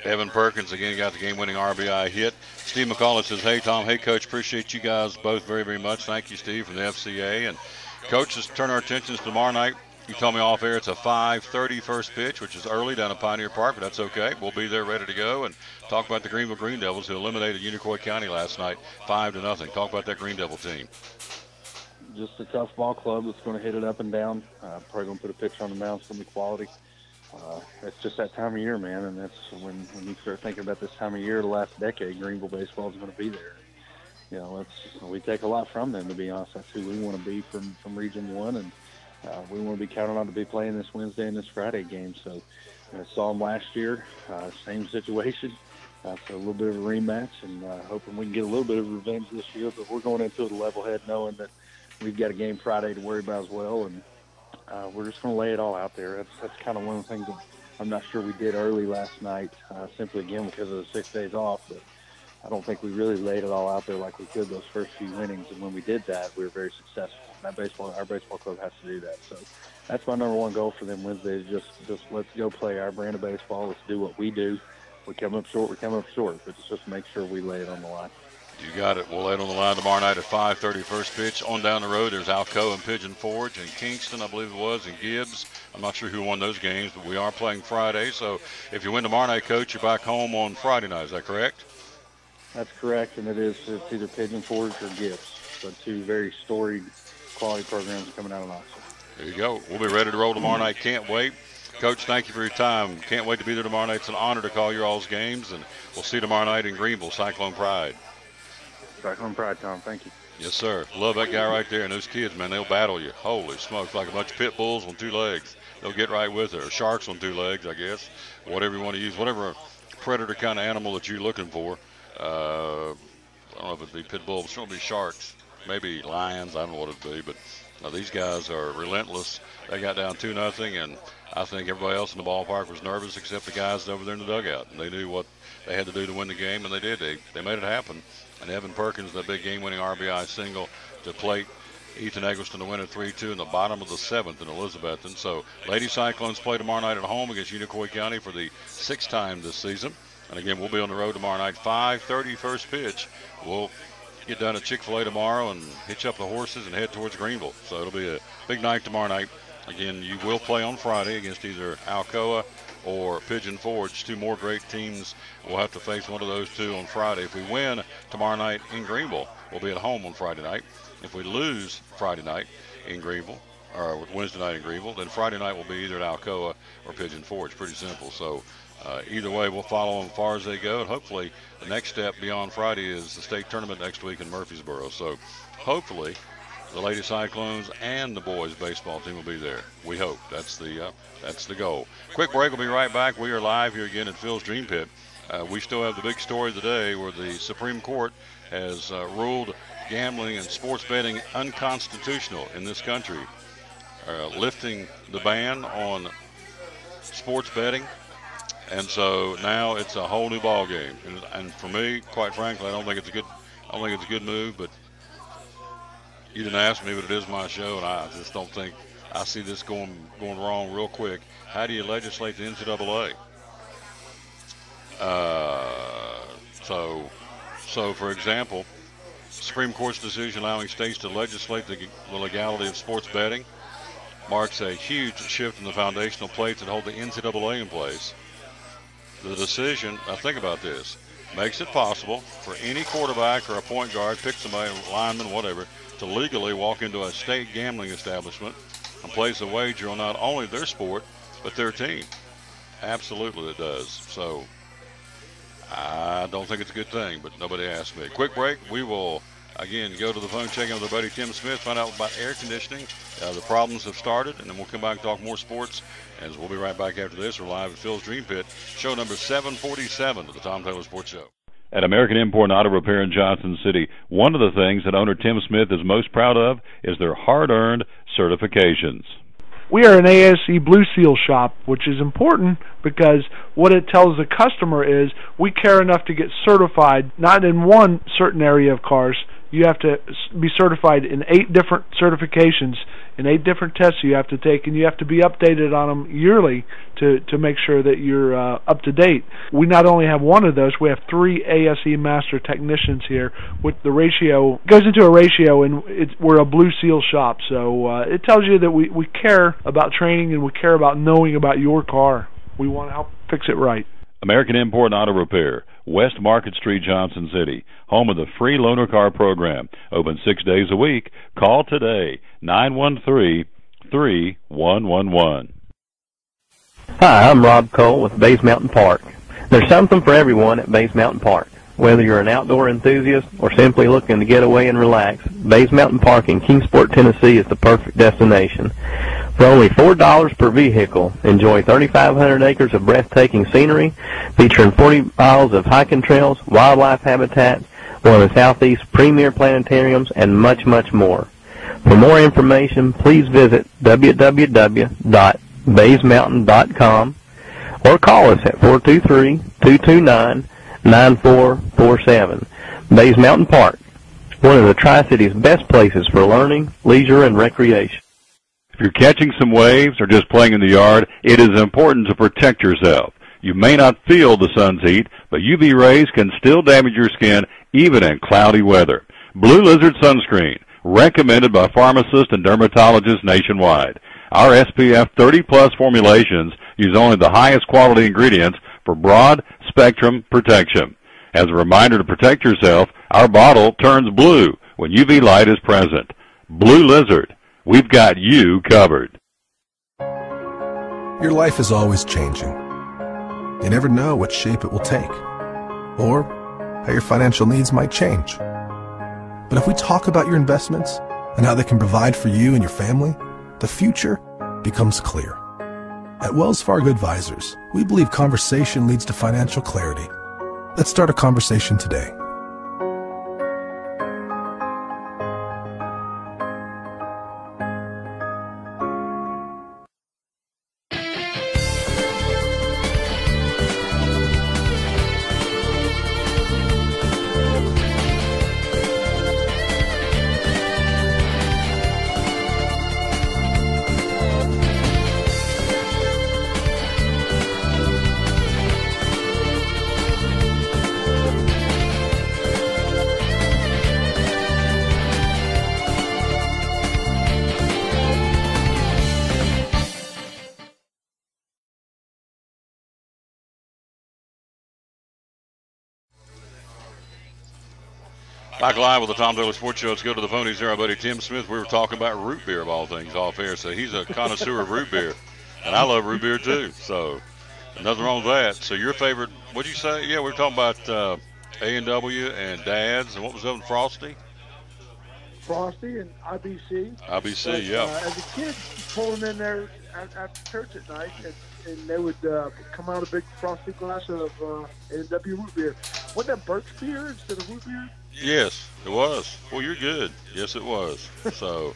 Speaker 1: Evan Perkins, again, got the game-winning RBI hit. Steve McCullough says, "Hey, Tom. Hey, Coach. Appreciate you guys both very, very much. Thank you, Steve, from the FCA. And, Coach, let's turn our attentions to tomorrow night. You told me off air it's a 5:30 first pitch, which is early down at Pioneer Park, but that's okay. We'll be there ready to go and talk about the Greenville Green Devils, who eliminated Unicoi County last night 5-0. Talk about that Green Devil team.
Speaker 9: Just a tough ball club that's going to hit it up and down. Probably going to put a pitcher on the mound, some quality. It's just that time of year, man, and that's when you start thinking about this time of year, the last decade, Greenville baseball is going to be there. We take a lot from them, to be honest. That's who we want to be from Region 1, and we want to be counted on to be playing this Wednesday and this Friday game. So saw them last year, same situation. So a little bit of a rematch, and hoping we can get a little bit of revenge this year. But we're going into it a level head, knowing that we've got a game Friday to worry about as well, and we're just going to lay it all out there. That's kind of one of the things that I'm not sure we did early last night, simply again because of the 6 days off. But I don't think we really laid it all out there like we could those first few innings. And when we did that, we were very successful. And our baseball club has to do that. So that's my number one goal for them Wednesday, is just let's go play our brand of baseball. Let's do what we do. We come up short, but it's just make sure we lay it on the line.
Speaker 1: You got it. We'll lay it on the line tomorrow night at 5:30 first pitch. On down the road, there's Alcoa and Pigeon Forge and Kingston, I believe it was, and Gibbs. I'm not sure who won those games, but we are playing Friday. So if you win tomorrow night, Coach, you're back home on Friday night. Is that correct?
Speaker 9: That's correct, and it's either Pigeon Forge or Gibbs. So two very storied quality programs coming out of Knoxville.
Speaker 1: There you go. We'll be ready to roll tomorrow night. Can't wait. Coach, thank you for your time. Can't wait to be there tomorrow night. It's an honor to call your all's games, and we'll see you tomorrow night in Greenville, Cyclone Pride.
Speaker 9: Cyclone Pride, Tom. Thank you.
Speaker 1: Yes, sir. Love that guy right there. And those kids, man, they'll battle you. Holy smokes, like a bunch of pit bulls on two legs. They'll get right with it. Or sharks on two legs, I guess. Whatever you want to use. Whatever predator kind of animal that you're looking for. I don't know if it'd be pit bulls. It's going to be sharks. Maybe lions. I don't know what it'd be. But these guys are relentless. They got down 2-0, and I think everybody else in the ballpark was nervous except the guys over there in the dugout. And they knew what they had to do to win the game, and they did. They made it happen. And Evan Perkins, that big game-winning RBI single to plate Ethan Eggleston to win at 3-2 in the bottom of the 7th in Elizabethton. So Lady Cyclones play tomorrow night at home against Unicoi County for the 6th time this season. And again, we'll be on the road tomorrow night, 5:30 first pitch. We'll get done at Chick-fil-A tomorrow and hitch up the horses and head towards Greenville. So it'll be a big night tomorrow night. Again, you will play on Friday against either Alcoa or Pigeon Forge. Two more great teams. We'll have to face one of those two on Friday. If we win tomorrow night in Greenville, we'll be at home on Friday night. If we lose Friday night in Greenville, or Wednesday night in Greenville, then Friday night will be either at Alcoa or Pigeon Forge. Pretty simple. So either way, we'll follow them as far as they go. And hopefully the next step beyond Friday is the state tournament next week in Murfreesboro. So hopefully the Lady Cyclones and the boys baseball team will be there. We hope. That's the goal. Quick break. We'll be right back. We are live here again at Phil's Dream Pit. We still have the big story of the day where the Supreme Court has ruled gambling and sports betting unconstitutional in this country, lifting the ban on sports betting. And so now it's a whole new ball game. And for me, quite frankly, I don't think it's a good move, but you didn't ask me, but it is my show, and I just don't think I see this going wrong real quick. How do you legislate the NCAA? So for example, Supreme Court's decision allowing states to legislate the legality of sports betting marks a huge shift in the foundational plates that hold the NCAA in place. The decision, now think about this, makes it possible for any quarterback or a point guard, pick somebody, lineman, whatever, to legally walk into a state gambling establishment and place a wager on not only their sport, but their team. Absolutely it does. So I don't think it's a good thing, but nobody asked me. Quick break. We will, again, go to the phone, check in with our buddy Tim Smith, find out about air conditioning. The problems have started, and then we'll come back and talk more sports. And we'll be right back after this. We're live at Phil's Dream Pit, show number 747 of the Tom Taylor Sports Show. At American Import and Auto Repair in Johnson City, one of the things that owner Tim Smith is most proud of is their hard-earned certifications.
Speaker 2: We are an ASE Blue Seal shop, which is important because what it tells the customer is we care enough to get certified, not in one certain area of cars. You have to be certified in 8 different certifications, in 8 different tests you have to take, and you have to be updated on them yearly to make sure that you're up to date. We not only have one of those, we have 3 ASE master technicians here. With the ratio, goes into a ratio, and we're a Blue Seal shop. So it tells you that we care about training and we care about knowing about your car. We want to help fix it right.
Speaker 1: American Import and Auto Repair, West Market Street, Johnson City, home of the free loaner car program. Open 6 days a week. Call today, 913-3111.
Speaker 3: Hi, I'm Rob Cole with Bays Mountain Park. There's something for everyone at Bays Mountain Park. Whether you're an outdoor enthusiast or simply looking to get away and relax, Bays Mountain Park in Kingsport, Tennessee is the perfect destination. For only $4 per vehicle, enjoy 3,500 acres of breathtaking scenery, featuring 40 miles of hiking trails, wildlife habitats, one of the Southeast's premier planetariums, and much, much more. For more information, please visit www.baysmountain.com or call us at 423-229-9447. Bays Mountain Park, one of the Tri-City's best places for learning, leisure, and recreation.
Speaker 6: If you're catching some waves or just playing in the yard, it is important to protect yourself. You may not feel the sun's heat, but UV rays can still damage your skin even in cloudy weather. Blue Lizard Sunscreen, recommended by pharmacists and dermatologists nationwide. Our SPF 30-plus formulations use only the highest quality ingredients for broad spectrum protection. As a reminder to protect yourself, our bottle turns blue when UV light is present. Blue Lizard, we've got you covered.
Speaker 4: Your life is always changing. You never know what shape it will take, or how your financial needs might change. But if we talk about your investments and how they can provide for you and your family, the future becomes clear. At Wells Fargo Advisors, we believe conversation leads to financial clarity. Let's start a conversation today.
Speaker 1: Back live with the Tom Taylor Sports Show. Let's go to the phone. He's there, our buddy Tim Smith. We were talking about root beer of all things off air, so he's a connoisseur of root beer. And I love root beer too, so nothing wrong with that. So your favorite, what'd you say? Yeah, we were talking about A&W and Dad's, and what was the other, Frosty?
Speaker 2: Frosty and IBC.
Speaker 1: IBC,
Speaker 2: but,
Speaker 1: yeah.
Speaker 2: As a kid, pull them in there after church at night, and they would come out a big frosty glass of A&W root beer. Wasn't that birch beer instead of root beer?
Speaker 1: Yes, it was. Well, you're good. Yes, it was. So,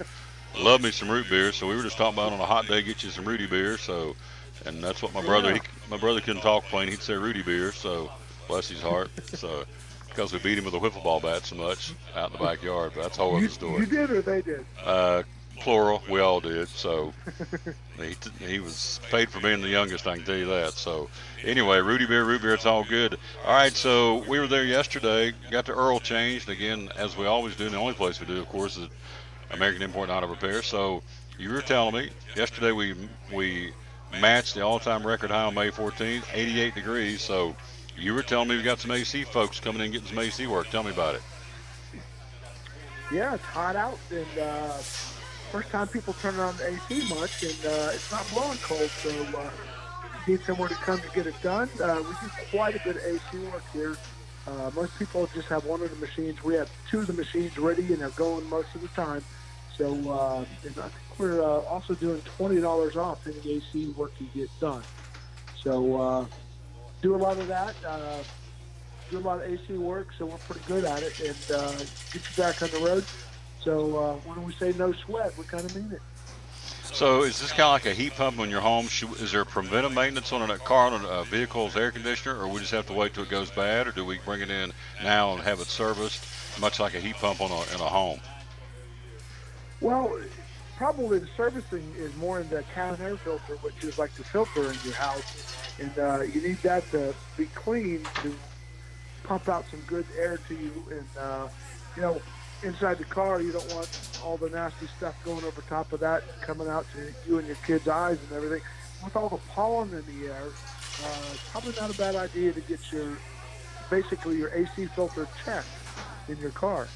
Speaker 1: love me some root beer. So we were just talking about on a hot day, get you some Rudy beer. So, and that's what my brother. My brother couldn't talk plain. He'd say Rudy beer. So, bless his heart. So, because we beat him with a wiffle ball bat so much out in the backyard. But that's a whole other story.
Speaker 2: You did or they did?
Speaker 1: Plural. We all did. So, he was paid for being the youngest. I can tell you that. So, anyway, Rudy beer, root beer, it's all good. All right, so we were there yesterday, got the Earl changed. Again, as we always do, and the only place we do, of course, is American Import and Auto Repair. So you were telling me, yesterday we matched the all-time record high on May 14th, 88 degrees. So you were telling me we got some AC folks coming in getting some AC work. Tell me about it.
Speaker 2: Yeah, it's hot out, and first time people turn on the AC much, and it's not blowing cold, so need somewhere to come to get it done. We do quite a bit of AC work here. Most people just have one of the machines. We have two of the machines ready, and they're going most of the time. So and I think we're also doing $20 off any AC work you get done. So do a lot of that. Do a lot of AC work, so we're pretty good at it, and get you back on the road. So when we say no sweat, we kind of mean it.
Speaker 1: So is this kind of like a heat pump on your home? Is there preventive maintenance on a car, on a vehicle's air conditioner, or we just have to wait till it goes bad, or do we bring it in now and have it serviced, much like a heat pump in a home?
Speaker 2: Well, probably the servicing is more in the cabin air filter, which is like the filter in your house, and you need that to be clean to pump out some good air to you, and inside the car, you don't want all the nasty stuff going over top of that, coming out to you and your kids' eyes and everything. With all the pollen in the air, probably not a bad idea to get your AC filter checked in your car.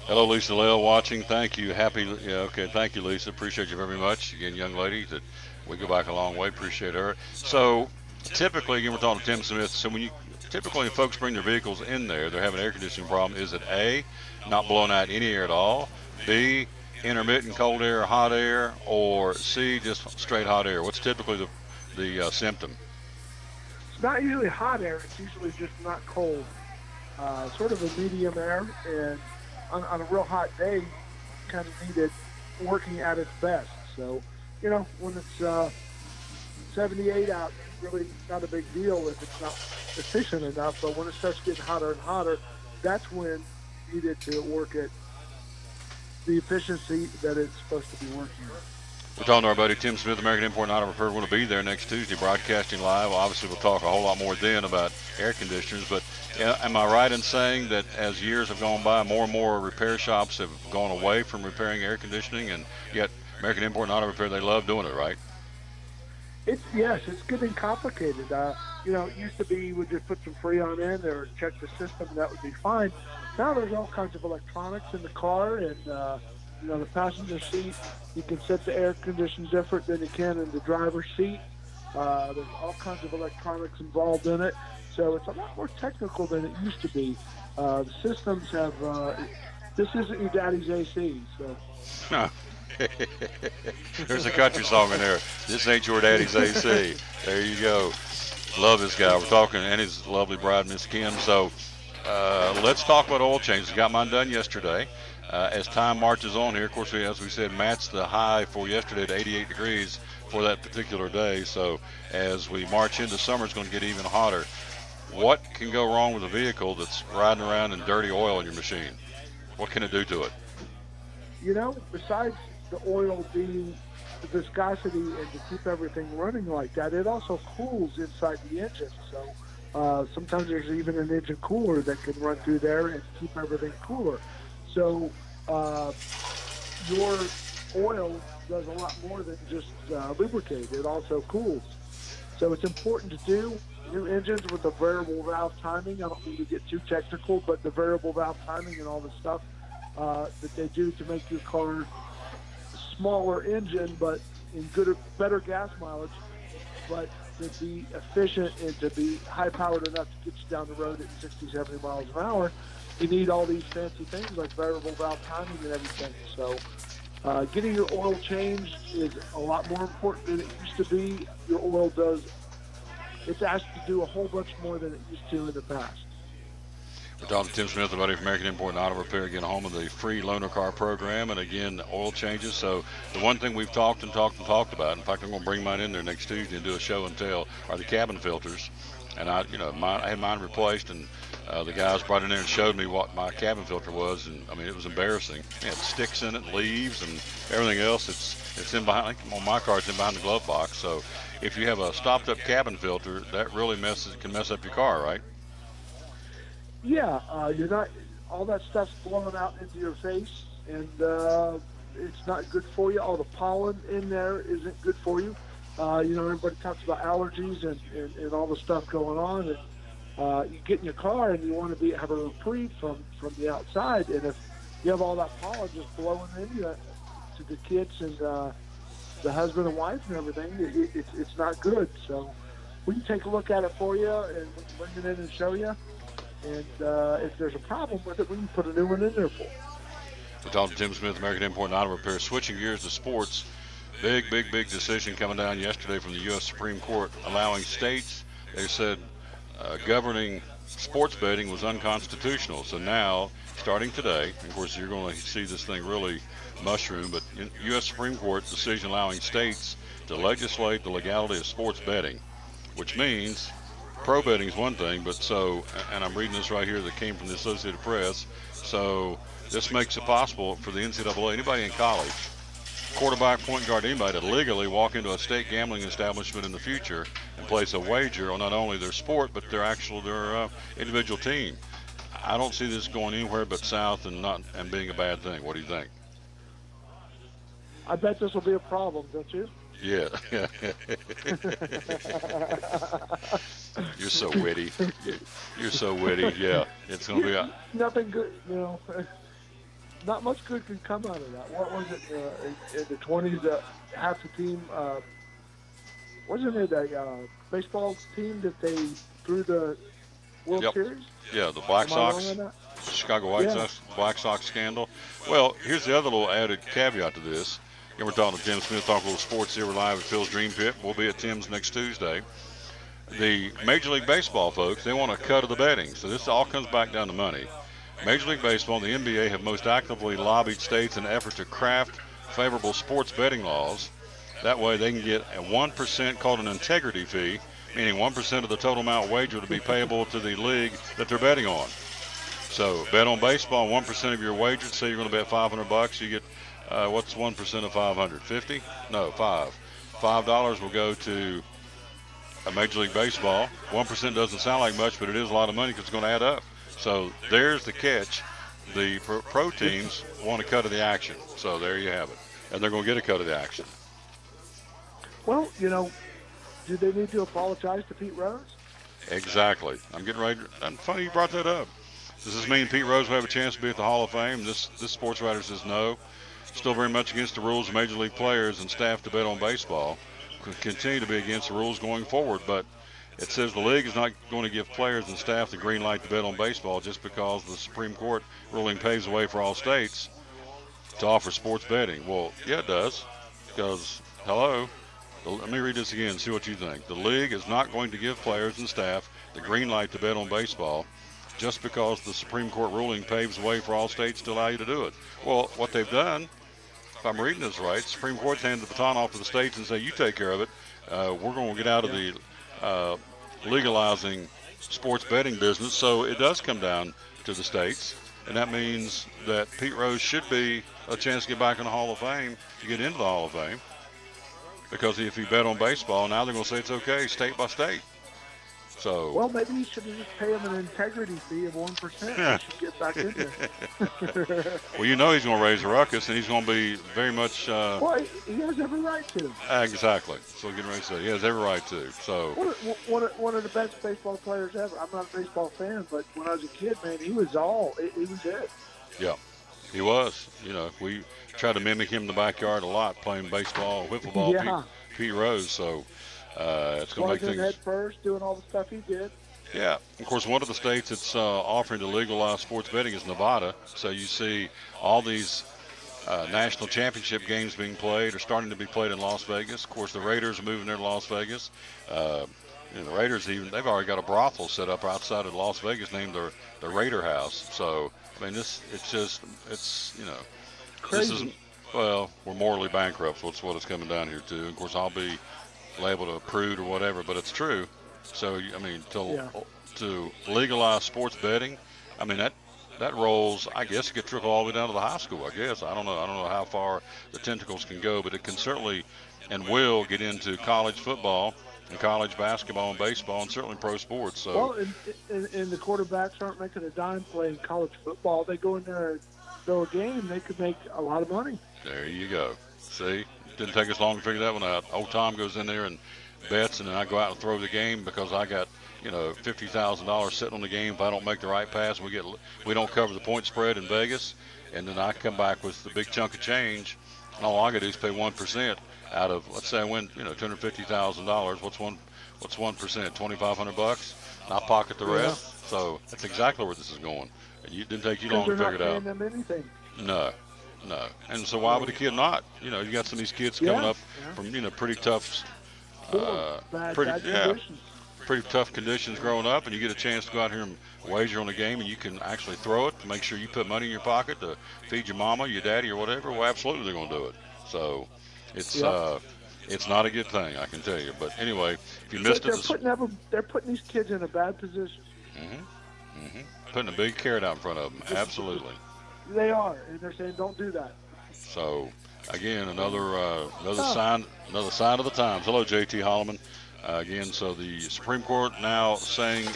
Speaker 1: Hello, Lisa Lale watching. Thank you. Thank you, Lisa. Appreciate you very much. Again, young lady, that we go back a long way. Appreciate her. So, typically, again, we're talking to Tim Smith. So when you typically when folks bring their vehicles in there, they're having an air conditioning problem. Is it A, not blowing out any air at all, B, intermittent cold air or hot air, or C, just straight hot air? What's typically the symptom?
Speaker 2: It's not usually hot air. It's usually just not cold. Sort of a medium air, and on a real hot day, you kind of need it working at its best. So, you know, when it's 78 out, really not a big deal if it's not efficient enough, but when it starts getting hotter and hotter, that's when you need it to work at the efficiency that it's supposed to be working at.
Speaker 1: We're talking to our buddy Tim Smith, American Import and Auto Repair. We're going to be there next Tuesday, broadcasting live. Obviously, we'll talk a whole lot more then about air conditioners. But am I right in saying that as years have gone by, more and more repair shops have gone away from repairing air conditioning, and yet American Import and Auto Repair, they love doing it, right?
Speaker 2: Yes, it's getting complicated. You know, it used to be you would just put some Freon in or check the system, and that would be fine. Now there's all kinds of electronics in the car, and you know, the passenger seat, you can set the air condition different than you can in the driver's seat. There's all kinds of electronics involved in it, so it's a lot more technical than it used to be. The systems have, this isn't your daddy's AC, so.
Speaker 1: There's a country song in there. This ain't your daddy's AC. There you go. Love this guy. We're talking, and his lovely bride, Miss Kim. So let's talk about oil changes. Got mine done yesterday. As time marches on here, of course, as we said, matched the high for yesterday at 88 degrees for that particular day. So as we march into summer, it's going to get even hotter. What can go wrong with a vehicle that's riding around in dirty oil in your machine? What can it do to it?
Speaker 2: You know, besides the oil being the viscosity and to keep everything running like that, it also cools inside the engine. So sometimes there's even an engine cooler that can run through there and keep everything cooler. So your oil does a lot more than just lubricate. It also cools. So it's important to do. New engines with the variable valve timing, I don't mean to get too technical, but the variable valve timing and all the stuff that they do to make your car a smaller engine, but in better gas mileage, but to be efficient and to be high-powered enough to get you down the road at 60, 70 miles an hour, you need all these fancy things like variable valve timing and everything. So getting your oil changed is a lot more important than it used to be. Your oil it's asked to do a whole bunch more than it used to in the past.
Speaker 1: We're talking to Tim Smith, the buddy from American Import and Auto Repair, again, home of the free loaner car program, and again, oil changes. So the one thing we've talked about, in fact, I'm going to bring mine in there next Tuesday and do a show and tell, are the cabin filters. And I had mine replaced, and the guys brought in there and showed me what my cabin filter was, and I mean, it was embarrassing. It had sticks in it, leaves, and everything else. It's in behind. On my car, it's in behind the glove box. So if you have a stopped-up cabin filter, that really can mess up your car, right?
Speaker 2: Yeah, you're not. All that stuff's blowing out into your face, and it's not good for you. All the pollen in there isn't good for you. You know, everybody talks about allergies and all the stuff going on, and you get in your car and you want to have a reprieve from the outside, and if you have all that pollen just blowing in you to the kids and the husband and wife and everything, it's not good. So we can take a look at it for you and bring it in and show you. And if there's a problem with it, we can put a new one in there for you.
Speaker 1: We're talking to Tim Smith, American Import and Auto Repair. Switching gears to sports, big decision coming down yesterday from the U.S. Supreme Court, allowing states, they said, governing sports betting was unconstitutional. So now, starting today, of course, you're going to see this thing really mushroom, but U.S. Supreme Court decision allowing states to legislate the legality of sports betting, which means pro betting is one thing, but and I'm reading this right here that came from the Associated Press, so this makes it possible for the NCAA, anybody in college, quarterback, point guard, anybody to legally walk into a state gambling establishment in the future and place a wager on not only their sport, but their individual team. I don't see this going anywhere but south and being a bad thing. What do you think?
Speaker 2: I bet this will be a problem, don't you?
Speaker 1: Yeah. You're so witty. You're so witty. Yeah, it's going to be
Speaker 2: nothing good. You know, not much good can come out of that. What was it in the 20s? Half the team wasn't it a baseball team that they threw the
Speaker 10: World
Speaker 1: Yep.
Speaker 10: Series?
Speaker 1: Yeah, the Black
Speaker 10: Am I wrong
Speaker 1: Sox,
Speaker 10: on that?
Speaker 1: Chicago White
Speaker 10: Yeah.
Speaker 1: Sox, Black Sox scandal. Well, here's the other little added caveat to this. Again, we're talking to Tim Smith, talking a little sports here. We're live at Phil's Dream Pit. We'll be at Tim's next Tuesday. The Major League Baseball folks, they want a cut of the betting. So this all comes back down to money. Major League Baseball and the NBA have most actively lobbied states in an effort to craft favorable sports betting laws. That way they can get a 1% called an integrity fee, meaning 1% of the total amount wagered to be payable to the league that they're betting on. So bet on baseball, 1% of your wager. Say you're going to bet $500, you get what's 1% of 500? 50? No, 5. $5 will go to a Major League Baseball. 1% doesn't sound like much, but it is a lot of money because it's going to add up. So there's the catch. The pro teams want a cut of the action. So there you have it. And they're going to get a cut of the action.
Speaker 10: Well, you know, do they need to apologize to Pete Rose?
Speaker 1: Exactly. I'm getting ready. And funny you brought that up. Does this mean Pete Rose will have a chance to be at the Hall of Fame? This sports writer says no. Still very much against the rules of Major League players and staff to bet on baseball. Could continue to be against the rules going forward, but it says the league is not going to give players and staff the green light to bet on baseball just because the Supreme Court ruling paves the way for all states to offer sports betting. Well, yeah, it does, because, hello, let me read this again, see what you think. The league is not going to give players and staff the green light to bet on baseball just because the Supreme Court ruling paves the way for all states to allow you to do it. Well, what they've done, if I'm reading this right, Supreme Court's handed the baton off to the states and say, you take care of it. We're going to get out of the legalizing sports betting business. So it does come down to the states. And that means that Pete Rose should be a chance to get back in the Hall of Fame, to get into the Hall of Fame. Because if he bet on baseball, now they're going to say it's okay, state by state. So,
Speaker 10: well, maybe you should just pay him an integrity fee of 1%. Yeah. Should get back in there.
Speaker 1: Well, you know he's going to raise a ruckus, and he's going to be very much.
Speaker 10: Well, he has every right to.
Speaker 1: Exactly. So getting ready to say he has every right to. So
Speaker 10: one of the best baseball players ever. I'm not a baseball fan, but when I was a kid, man, he was it.
Speaker 1: Yeah, he was. You know, we tried to mimic him in the backyard a lot, playing baseball, wiffle ball.
Speaker 10: Yeah.
Speaker 1: Pete Rose. So. It's going to make things
Speaker 10: head first, doing all the stuff he did.
Speaker 1: Yeah, of course, one of the states that's offering to legalize sports betting is Nevada. So you see all these national championship games being played or starting to be played in Las Vegas. Of course, the Raiders are moving there to Las Vegas. The Raiders they've already got a brothel set up outside of Las Vegas named the Raider House. So I mean, it's
Speaker 10: crazy.
Speaker 1: This is we're morally bankrupt. That's what it's coming down here to. Of course, I'll be labeled a prude or whatever, but it's true. So I mean, to legalize sports betting, I mean that rolls. I guess it could trickle all the way down to the high school. I guess I don't know how far the tentacles can go, but it can certainly and will get into college football and college basketball and baseball and certainly pro sports. So
Speaker 10: well, and the quarterbacks aren't making a dime playing college football. They go in there and throw a game. They could make a lot of money.
Speaker 1: There you go. See. Didn't take us long to figure that one out. Old Tom goes in there and bets, and then I go out and throw the game because I got, $50,000 sitting on the game. If I don't make the right pass, we don't cover the point spread in Vegas, and then I come back with the big chunk of change. And all I got to do is pay 1% out of, let's say I win, $250,000. What's 1%? $2,500. And I pocket the rest. Yeah. So that's exactly where this is going. And it didn't take you long to figure it out.
Speaker 10: Them anything.
Speaker 1: No. And so why would a kid not? You got some of these kids coming up from, pretty tough, pretty tough conditions growing up, and you get a chance to go out here and wager on a game, and you can actually throw it to make sure you put money in your pocket to feed your mama, your daddy, or whatever. Well, absolutely they're going to do it. So it's not a good thing, I can tell you. But anyway, if you missed it,
Speaker 10: they're putting these kids in a bad position.
Speaker 1: Putting a big carrot out in front of them. Absolutely.
Speaker 10: They are, and they're saying don't do that.
Speaker 1: So, again, another sign of the times. Hello, J.T. Holloman. Again, so the Supreme Court now saying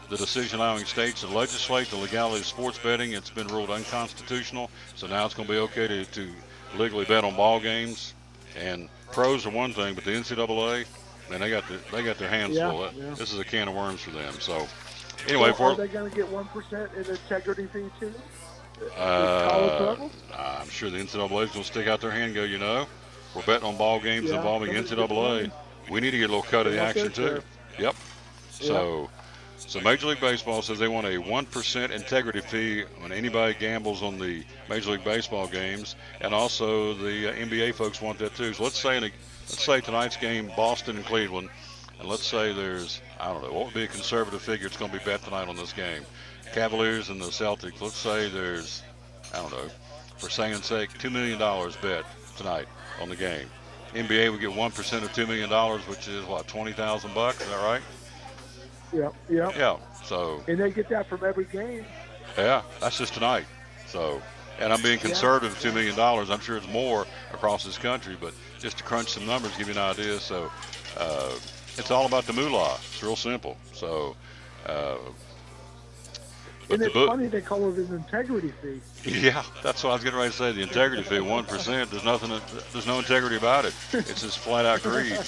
Speaker 1: the decision allowing states to legislate the legality of sports betting. It's been ruled unconstitutional. So now it's going to be okay to legally bet on ball games. And pros are one thing, but the NCAA, man, they got their hands full. Yeah. This is a can of worms for them. So, anyway,
Speaker 10: are they going to get 1% in integrity fee too?
Speaker 1: I'm sure the NCAA is going to stick out their hand and go, we're betting on ball games involving NCAA. We need to get a little cut of the action too. Yep. So So Major League Baseball says they want a 1% integrity fee when anybody gambles on the Major League Baseball games, and also the NBA folks want that too. So let's say tonight's game, Boston and Cleveland, and let's say there's, I don't know, what would be a conservative figure it's going to be bet tonight on this game? Cavaliers and the Celtics, let's say there's, I don't know, for saying's sake, $2 million bet tonight on the game. NBA would get 1% of $2 million, which is what, $20,000? Is that right?
Speaker 10: Yep.
Speaker 1: Yeah. So.
Speaker 10: And they get that from every game.
Speaker 1: Yeah, that's just tonight. So, and I'm being conservative, $2 million. I'm sure it's more across this country, but just to crunch some numbers, give you an idea. So, it's all about the moolah. It's real simple. So.
Speaker 10: And it's funny they call it an integrity fee.
Speaker 1: Yeah, that's what I was getting ready to say. The integrity fee, 1%. There's no integrity about it. It's just flat out greed.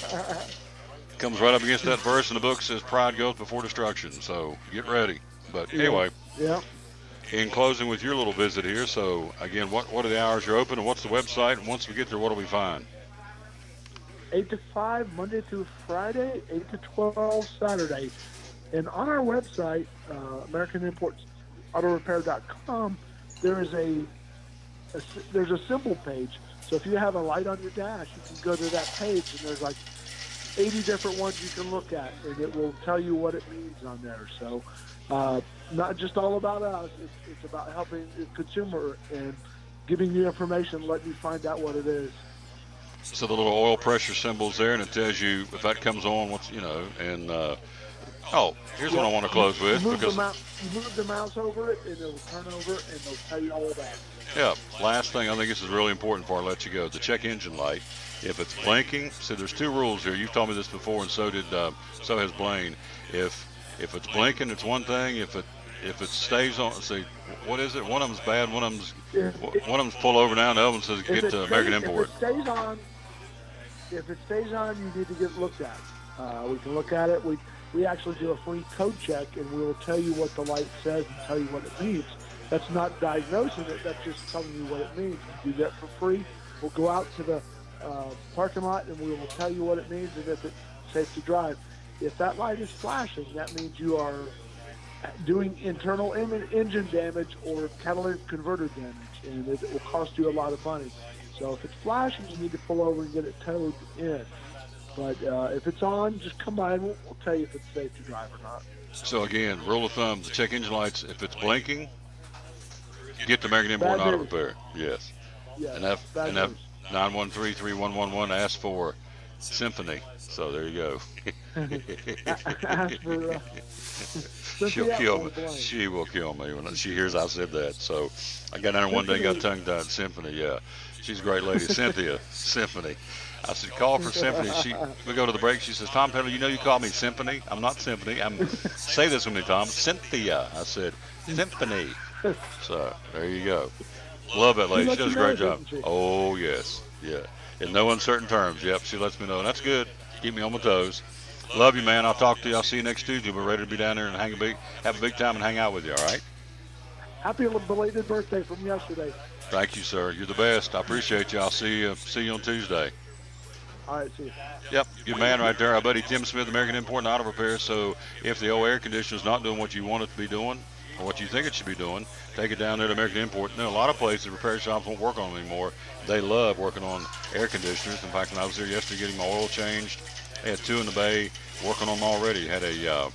Speaker 1: Comes right up against that verse in the book that says pride goes before destruction. So get ready. But anyway, in closing with your little visit here. So again, what are the hours you're open, and what's the website? And once we get there, what do we find?
Speaker 10: 8 to 5 Monday through Friday, 8 to 12 Saturday. And on our website, AmericanImportsAutoRepair.com, there's a symbol page. So if you have a light on your dash, you can go to that page, and there's like 80 different ones you can look at, and it will tell you what it means on there. So not just all about us, it's about helping the consumer and giving you information, letting you find out what it is.
Speaker 1: So the little oil pressure symbol's there, and it tells you if that comes on, what's, and here's what I want to close with.
Speaker 10: You move the mouse over it, and it'll turn over, and it'll tell you all about it.
Speaker 1: Yeah, last thing, I think this is really important before I let you go. The check engine light, if it's blinking, so there's two rules here. You've told me this before, and so has Blaine. If it's blinking, it's one thing. If it stays on, see, what is it? One of them's bad, one of them's pull over now, and the other one says get to American Import.
Speaker 10: If it stays on, you need to get looked at. We can look at it. We actually do a free code check, and we will tell you what the light says and tell you what it means. That's not diagnosing it. That's just telling you what it means. We do that for free. We'll go out to the parking lot, and we will tell you what it means and if it's safe to drive. If that light is flashing, that means you are doing internal engine damage or catalytic converter damage, and it will cost you a lot of money. So if it's flashing, you need to pull over and get it towed in. But if it's on, just come by and we'll tell you if it's safe to drive or not.
Speaker 1: So again, rule of thumb, the check engine lights, if it's blinking, get to American Import Auto Repair. Yes. And F 913-3111, ask for Symphony. So there you go.
Speaker 10: Ask for
Speaker 1: she'll kill me. She will kill me when she hears I said that. So I got down there one day and got tongue-tied. Symphony, yeah. She's a great lady. Cynthia, Symphony. I said, call for Symphony. We go to the break. She says, Tom Peddler, you call me Symphony. I'm not Symphony. Say this with me, Tom. Cynthia. I said, Symphony. So there you go. Love that lady. She does a great job. Oh, yes. Yeah. In no uncertain terms. Yep. She lets me know. And that's good. Keep me on my toes. Love you, man. I'll talk to you. I'll see you next Tuesday. We're ready to be down there and have a big time and hang out with you. All right?
Speaker 10: Happy belated birthday from yesterday.
Speaker 1: Thank you, sir. You're the best. I appreciate you. I'll see you on Tuesday.
Speaker 10: All right, see you.
Speaker 1: Yep, good man right there. Our buddy Tim Smith, American Import and Auto Repair. So if the old air conditioner is not doing what you want it to be doing or what you think it should be doing, take it down there to American Import. There are a lot of places repair shops won't work on them anymore. They love working on air conditioners. In fact, when I was there yesterday getting my oil changed, they had two in the bay working on them already. Had a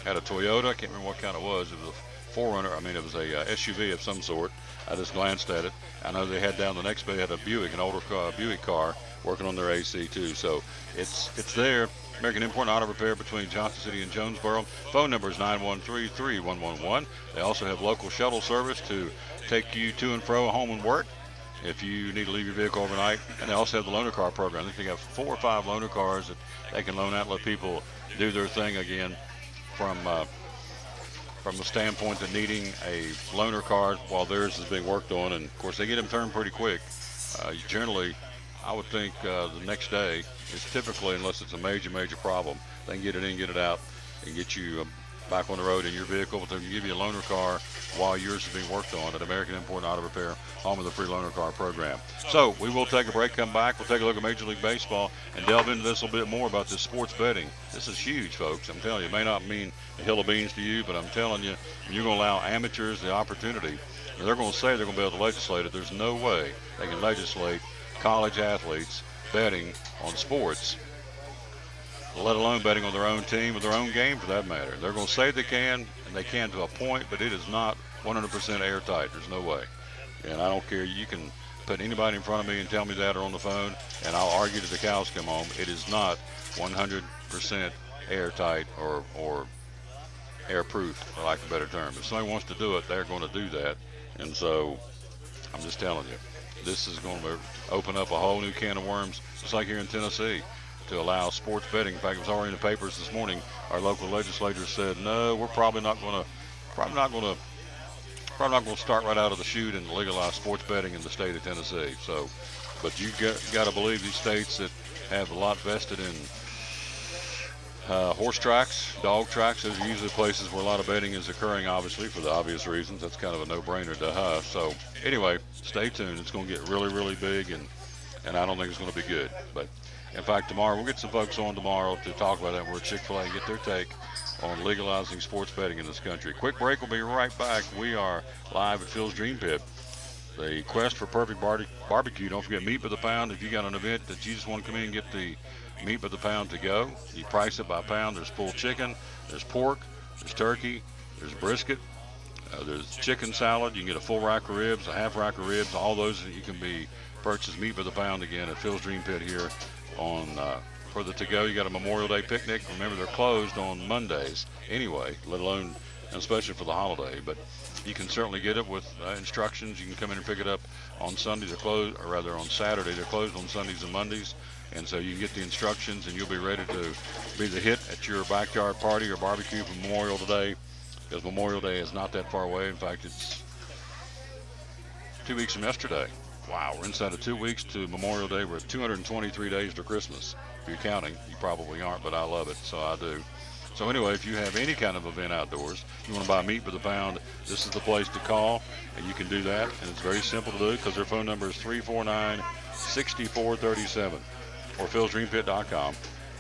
Speaker 1: Toyota. I can't remember what kind it was. It was a 4Runner. I mean, it was a SUV of some sort. I just glanced at it. I know they had down the next bay had a Buick, an older Buick car, working on their AC too. So it's there. American Import and Auto Repair between Johnson City and Jonesboro. Phone number is 913-3111. They also have local shuttle service to take you to and fro home and work if you need to leave your vehicle overnight. And they also have the loaner car program. I think they have 4 or 5 loaner cars that they can loan out and let people do their thing again from the standpoint of needing a loaner car while theirs is being worked on. And of course they get them turned pretty quick. Generally, I would think the next day is typically, unless it's a major problem, they can get it in, get it out, and get you back on the road in your vehicle. They'll give you a loaner car while yours is being worked on at American Import and Auto Repair, home of the free loaner car program. So we will take a break, come back. We'll take a look at Major League Baseball and delve into this a little bit more about this sports betting. This is huge, folks. I'm telling you, it may not mean a hill of beans to you, but I'm telling you, you're going to allow amateurs the opportunity. They're going to say they're going to be able to legislate it. There's no way they can legislate college athletes betting on sports, let alone betting on their own team or their own game for that matter. They're going to say they can, and they can to a point, but it is not 100% airtight. There's no way. And I don't care. You can put anybody in front of me and tell me that or on the phone, and I'll argue till the cows come home. It is not 100% airtight or airproof, for lack of a better term. If somebody wants to do it, they're going to do that. And so I'm just telling you, this is going to open up a whole new can of worms, just like here in Tennessee, to allow sports betting. In fact, it was already in the papers this morning. Our local legislators said, no, we're probably not going to start right out of the chute and legalize sports betting in the state of Tennessee. So, but you got to believe these states that have a lot vested in horse tracks, dog tracks. Those are usually places where a lot of betting is occurring, obviously, for the obvious reasons. That's kind of a no-brainer to us. So anyway, stay tuned. It's going to get really, really big, and I don't think it's going to be good. But in fact, tomorrow, we'll get some folks on tomorrow to talk about that. We're at Chick-fil-A and get their take on legalizing sports betting in this country. Quick break. We'll be right back. We are live at Phil's Dream Pit. The quest for perfect barbecue. Don't forget, meat by the pound. If you got an event that you just want to come in and get the meat by the pound to go, you price it by pound. There's pulled chicken, there's pork, there's turkey, there's brisket, there's chicken salad. You can get a full rack of ribs, a half rack of ribs. All those that you can be purchased meat by the pound again at Phil's Dream Pit here on for the to-go. You got a Memorial Day picnic. Remember, they're closed on Mondays anyway, let alone especially for the holiday. But you can certainly get it with instructions. You can come in and pick it up on Sunday. They're closed, or rather on Saturday. They're closed on Sundays and Mondays. And so you can get the instructions, and you'll be ready to be the hit at your backyard party or barbecue for Memorial Day, because Memorial Day is not that far away. In fact, it's 2 weeks from yesterday. Wow, we're inside of 2 weeks to Memorial Day. We're at 223 days to Christmas. If you're counting, you probably aren't, but I love it, so I do. So anyway, if you have any kind of event outdoors, you want to buy meat by the pound, this is the place to call, and you can do that. And it's very simple to do because their phone number is 349-6437 or philsdreampit.com.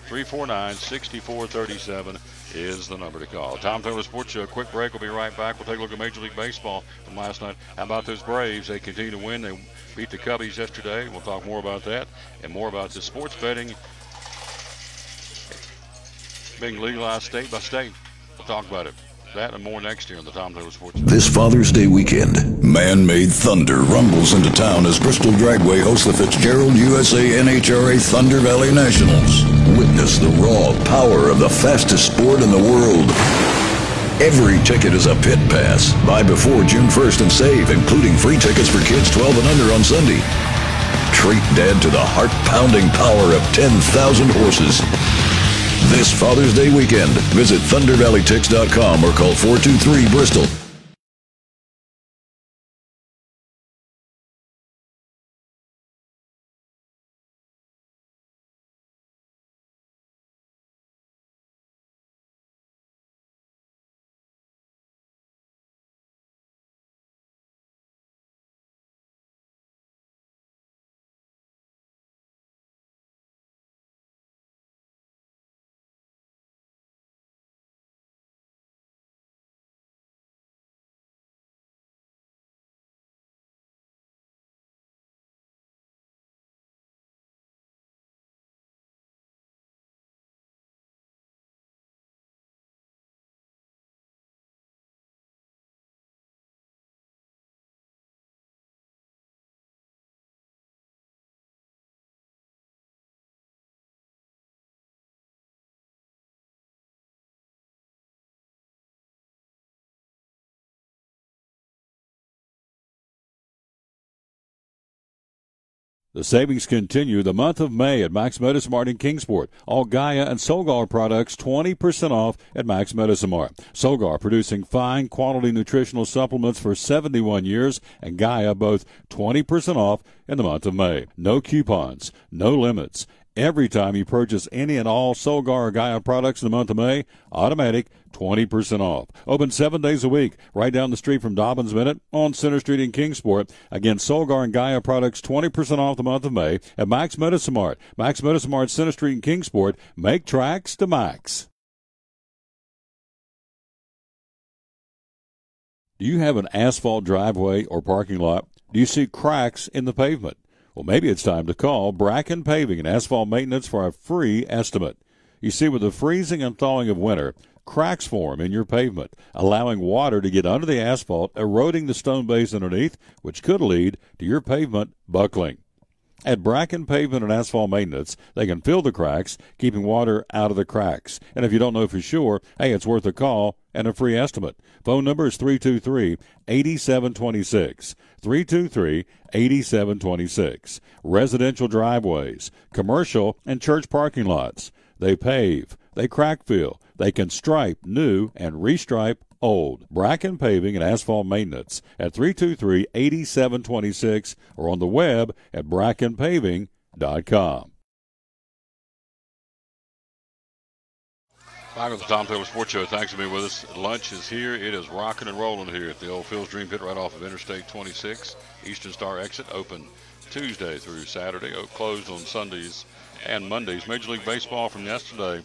Speaker 1: 349-6437 is the number to call. Tom Taylor Sports Show. Quick break. We'll be right back. We'll take a look at Major League Baseball from last night. How about those Braves? They continue to win. They beat the Cubbies yesterday. We'll talk more about that and more about the sports betting being legalized state by state. We'll talk about it. That and more next year on the Tom Taylor Sports Show.
Speaker 7: This Father's Day weekend, man-made thunder rumbles into town as Bristol Dragway hosts the Fitzgerald USA NHRA Thunder Valley Nationals. Witness the raw power of the fastest sport in the world. Every ticket is a pit pass. Buy before June 1st and save, including free tickets for kids 12 and under on Sunday. Treat Dad to the heart-pounding power of 10,000 horses. This Father's Day weekend, visit ThunderValleyTix.com or call 423-BRISTOL.
Speaker 6: The savings continue the month of May at Max Medicine Mart in Kingsport. All Gaia and Solgar products 20% off at Max Medicine Mart. Solgar producing fine quality nutritional supplements for 71 years, and Gaia both 20% off in the month of May. No coupons, no limits. Every time you purchase any and all Solgar or Gaia products in the month of May, automatic 20% off. Open 7 days a week, right down the street from Dobbins Minute on Center Street in Kingsport. Again, Solgar and Gaia products 20% off the month of May at Max Medicine Mart. Max Medicine Mart, Center Street in Kingsport. Make tracks to max. Do you have an asphalt driveway or parking lot? Do you see cracks in the pavement? Well, maybe it's time to call Bracken Paving and Asphalt Maintenance for a free estimate. You see, with the freezing and thawing of winter, cracks form in your pavement, allowing water to get under the asphalt, eroding the stone base underneath, which could lead to your pavement buckling. At Bracken Pavement and Asphalt Maintenance, they can fill the cracks, keeping water out of the cracks. And if you don't know for sure, hey, it's worth a call and a free estimate. Phone number is 323-8726. 323-8726. Residential driveways, commercial and church parking lots. They pave, they crack fill, they can stripe new and restripe old. Bracken Paving and Asphalt Maintenance at 323-8726 or on the web at brackenpaving.com.
Speaker 1: Back with the Tom Taylor Sports Show. Thanks for being with us. Lunch is here. It is rocking and rolling here at the old Phil's Dream Pit right off of Interstate 26. Eastern Star exit open Tuesday through Saturday. Closed on Sundays and Mondays. Major League Baseball from yesterday.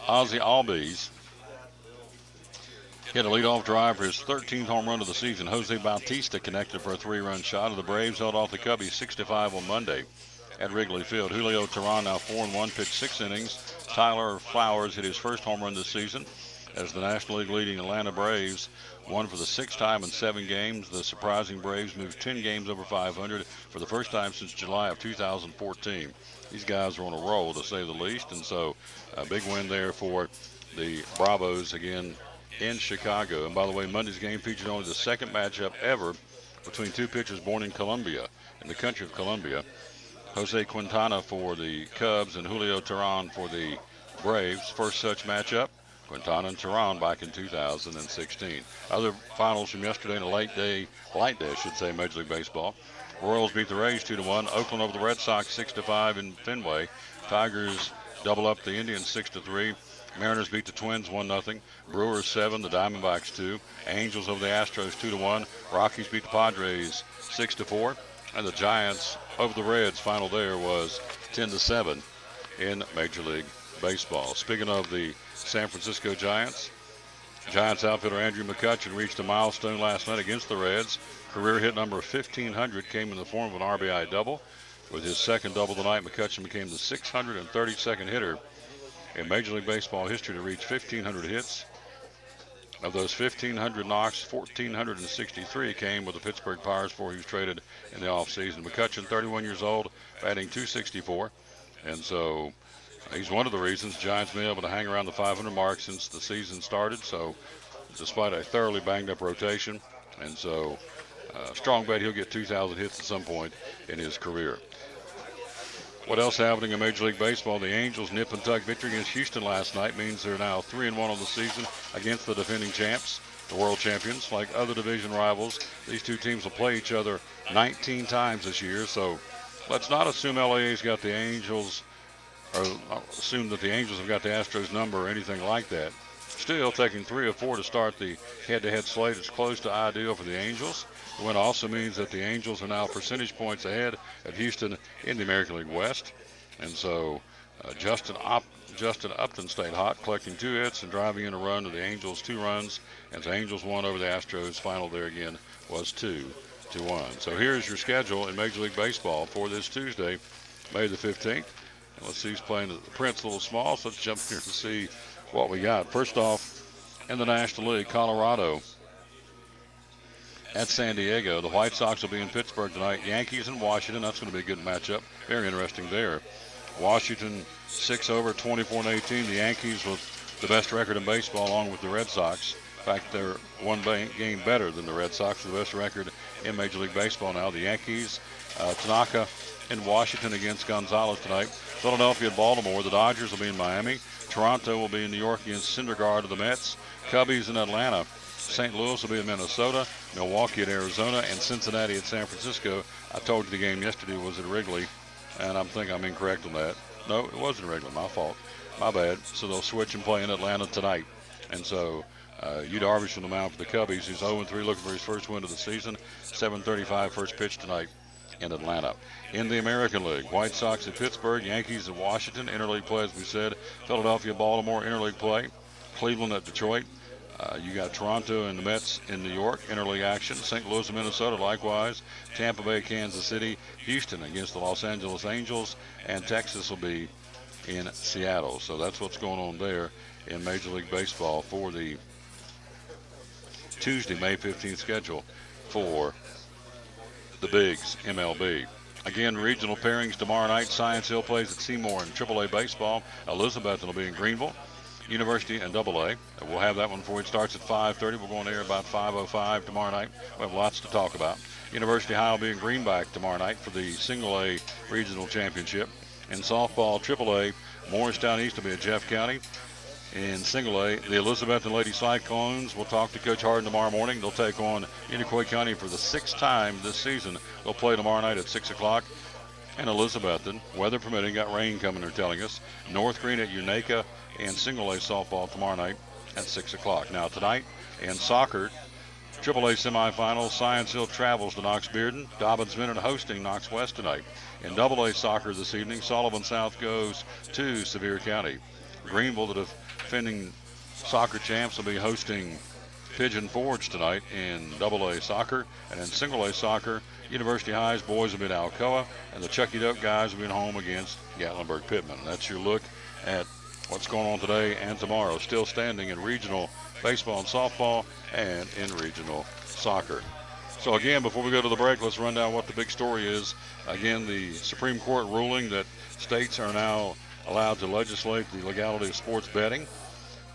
Speaker 1: Ozzie Albies hit a leadoff drive for his 13th home run of the season. Jose Bautista connected for a 3-run shot, and the Braves held off the Cubbies 6-5 on Monday at Wrigley Field. Julio Teheran now 4-1, pitched 6 innings. Tyler Flowers hit his first home run this season as the National League leading Atlanta Braves won for the 6th time in 7 games. The surprising Braves moved 10 games over 500 for the first time since July of 2014. These guys are on a roll, to say the least, and so a big win there for the Bravos again in Chicago. And by the way, Monday's game featured only the second matchup ever between two pitchers born in Colombia, in the country of Colombia. Jose Quintana for the Cubs and Julio Teheran for the Braves. First such matchup, Quintana and Teheran back in 2016. Other finals from yesterday in a light day, I should say, Major League Baseball. Royals beat the Rays 2-1. Oakland over the Red Sox 6-5 in Fenway. Tigers double up the Indians 6-3. Mariners beat the Twins 1-0. Brewers 7, the Diamondbacks 2. Angels over the Astros 2-1. Rockies beat the Padres 6-4. And the Giants over the Reds. Final there was 10-7 in Major League Baseball. Speaking of the San Francisco Giants outfielder Andrew McCutchen reached a milestone last night against the Reds. Career hit number 1,500 came in the form of an RBI double. With his second double tonight, McCutchen became the 632nd hitter in Major League Baseball history to reach 1,500 hits. Of those 1,500 knocks, 1,463 came with the Pittsburgh Pirates before he was traded in the offseason. McCutchen, 31 years old, batting .264. And so he's one of the reasons Giants been able to hang around the 500 mark since the season started. So despite a thoroughly banged-up rotation. And so strong bet he'll get 2,000 hits at some point in his career. What else happening in Major League Baseball? The Angels' nip and tuck victory against Houston last night means they're now 3-1 on the season against the defending champs, the world champions. Like other division rivals, these two teams will play each other 19 times this year. So let's not assume LA's got the Angels, or assume that the Angels have got the Astros number or anything like that. Still, taking 3 or 4 to start the head-to-head slate is close to ideal for the Angels. The win also means that the Angels are now percentage points ahead of Houston in the American League West. And so Justin Upton stayed hot, collecting 2 hits and driving in a run to the Angels' 2 runs. As the Angels won over the Astros, final there again was 2-1. So here's your schedule in Major League Baseball for this Tuesday, May the 15th. And let's see who's playing the Prince a little small, so let's jump here to see what we got. First off, in the National League, Colorado at San Diego. The White Sox will be in Pittsburgh tonight. Yankees and Washington. That's going to be a good matchup. Very interesting there. Washington 6-over, 24-18. The Yankees with the best record in baseball along with the Red Sox. In fact, they're one game better than the Red Sox, the best record in Major League Baseball now. The Yankees, Tanaka in Washington against Gonzalez tonight. Philadelphia and Baltimore. The Dodgers will be in Miami. Toronto will be in New York against Syndergaard of the Mets. Cubbies in Atlanta. St. Louis will be in Minnesota. Milwaukee at Arizona. And Cincinnati at San Francisco. I told you the game yesterday was at Wrigley, and I think I'm incorrect on that. No, it wasn't regular. My fault. My bad. So they'll switch and play in Atlanta tonight. And so Yu Darvish on the mound for the Cubbies. He's 0-3 looking for his first win of the season. 7:35 first pitch tonight in Atlanta. In the American League, White Sox at Pittsburgh, Yankees at Washington. Interleague play, as we said. Philadelphia, Baltimore, interleague play. Cleveland at Detroit. You got Toronto and the Mets in New York, interleague action. St. Louis and Minnesota, likewise. Tampa Bay, Kansas City. Houston against the Los Angeles Angels. And Texas will be in Seattle. So that's what's going on there in Major League Baseball for the Tuesday, May 15th schedule for the Bigs MLB. Again, regional pairings tomorrow night. Science Hill plays at Seymour in AAA baseball. Elizabeth will be in Greenville. University and AA. We'll have that one for you. It starts at 5:30. We're going to air about 5:05 tomorrow night. We have lots to talk about. University High will be in Greenback tomorrow night for the Single A Regional Championship. In softball, AAA, Morristown East will be at Jeff County. In Single A, the Elizabethton Lady Cyclones will talk to Coach Harden tomorrow morning. They'll take on Unicoi County for the 6th time this season. They'll play tomorrow night at 6 o'clock. And Elizabethton, weather permitting, got rain coming, they're telling us. North Green at Unaka and Single A softball tomorrow night at 6 o'clock. Now tonight in soccer, AAA semifinals, Science Hill travels to Knox Bearden. Dobbins Minute hosting Knox West tonight. In AA soccer this evening, Sullivan South goes to Sevier County. Greenville, the defending soccer champs, will be hosting Pigeon Forge tonight in AA soccer. And in Single A soccer, University High's boys will be at Alcoa, and the Chucky Doak guys will be at home against Gatlinburg Pittman. That's your look at what's going on today and tomorrow. Still standing in regional baseball and softball and in regional soccer. So again, before we go to the break, let's run down what the big story is. Again, the Supreme Court ruling that states are now allowed to legislate the legality of sports betting.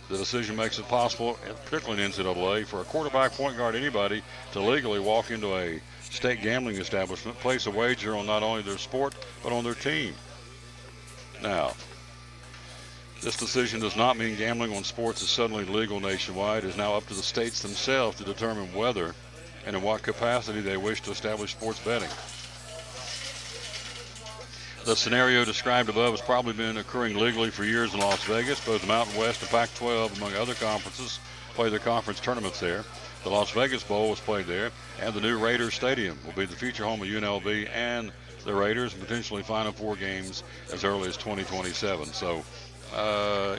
Speaker 1: The decision makes it possible, particularly in NCAA, for a quarterback, point guard, anybody to legally walk into a state gambling establishment, place a wager on not only their sport, but on their team. Now, this decision does not mean gambling on sports is suddenly legal nationwide. It is now up to the states themselves to determine whether and in what capacity they wish to establish sports betting. The scenario described above has probably been occurring legally for years in Las Vegas. Both the Mountain West and Pac-12, among other conferences, play their conference tournaments there. The Las Vegas Bowl was played there, and the new Raiders Stadium will be the future home of UNLV and the Raiders, and potentially Final Four games as early as 2027. So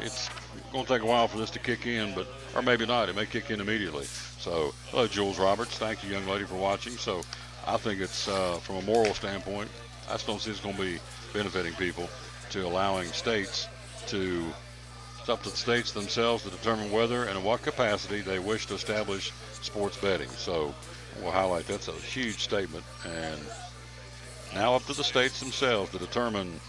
Speaker 1: it's going to take a while for this to kick in, or maybe not. It may kick in immediately. So, hello, Jules Roberts. Thank you, young lady, for watching. So, I think it's, from a moral standpoint, I just don't see it's going to be benefiting people to allowing states to, it's up to the states themselves to determine whether and in what capacity they wish to establish sports betting. So, we'll highlight that's a huge statement. And now up to the states themselves to determine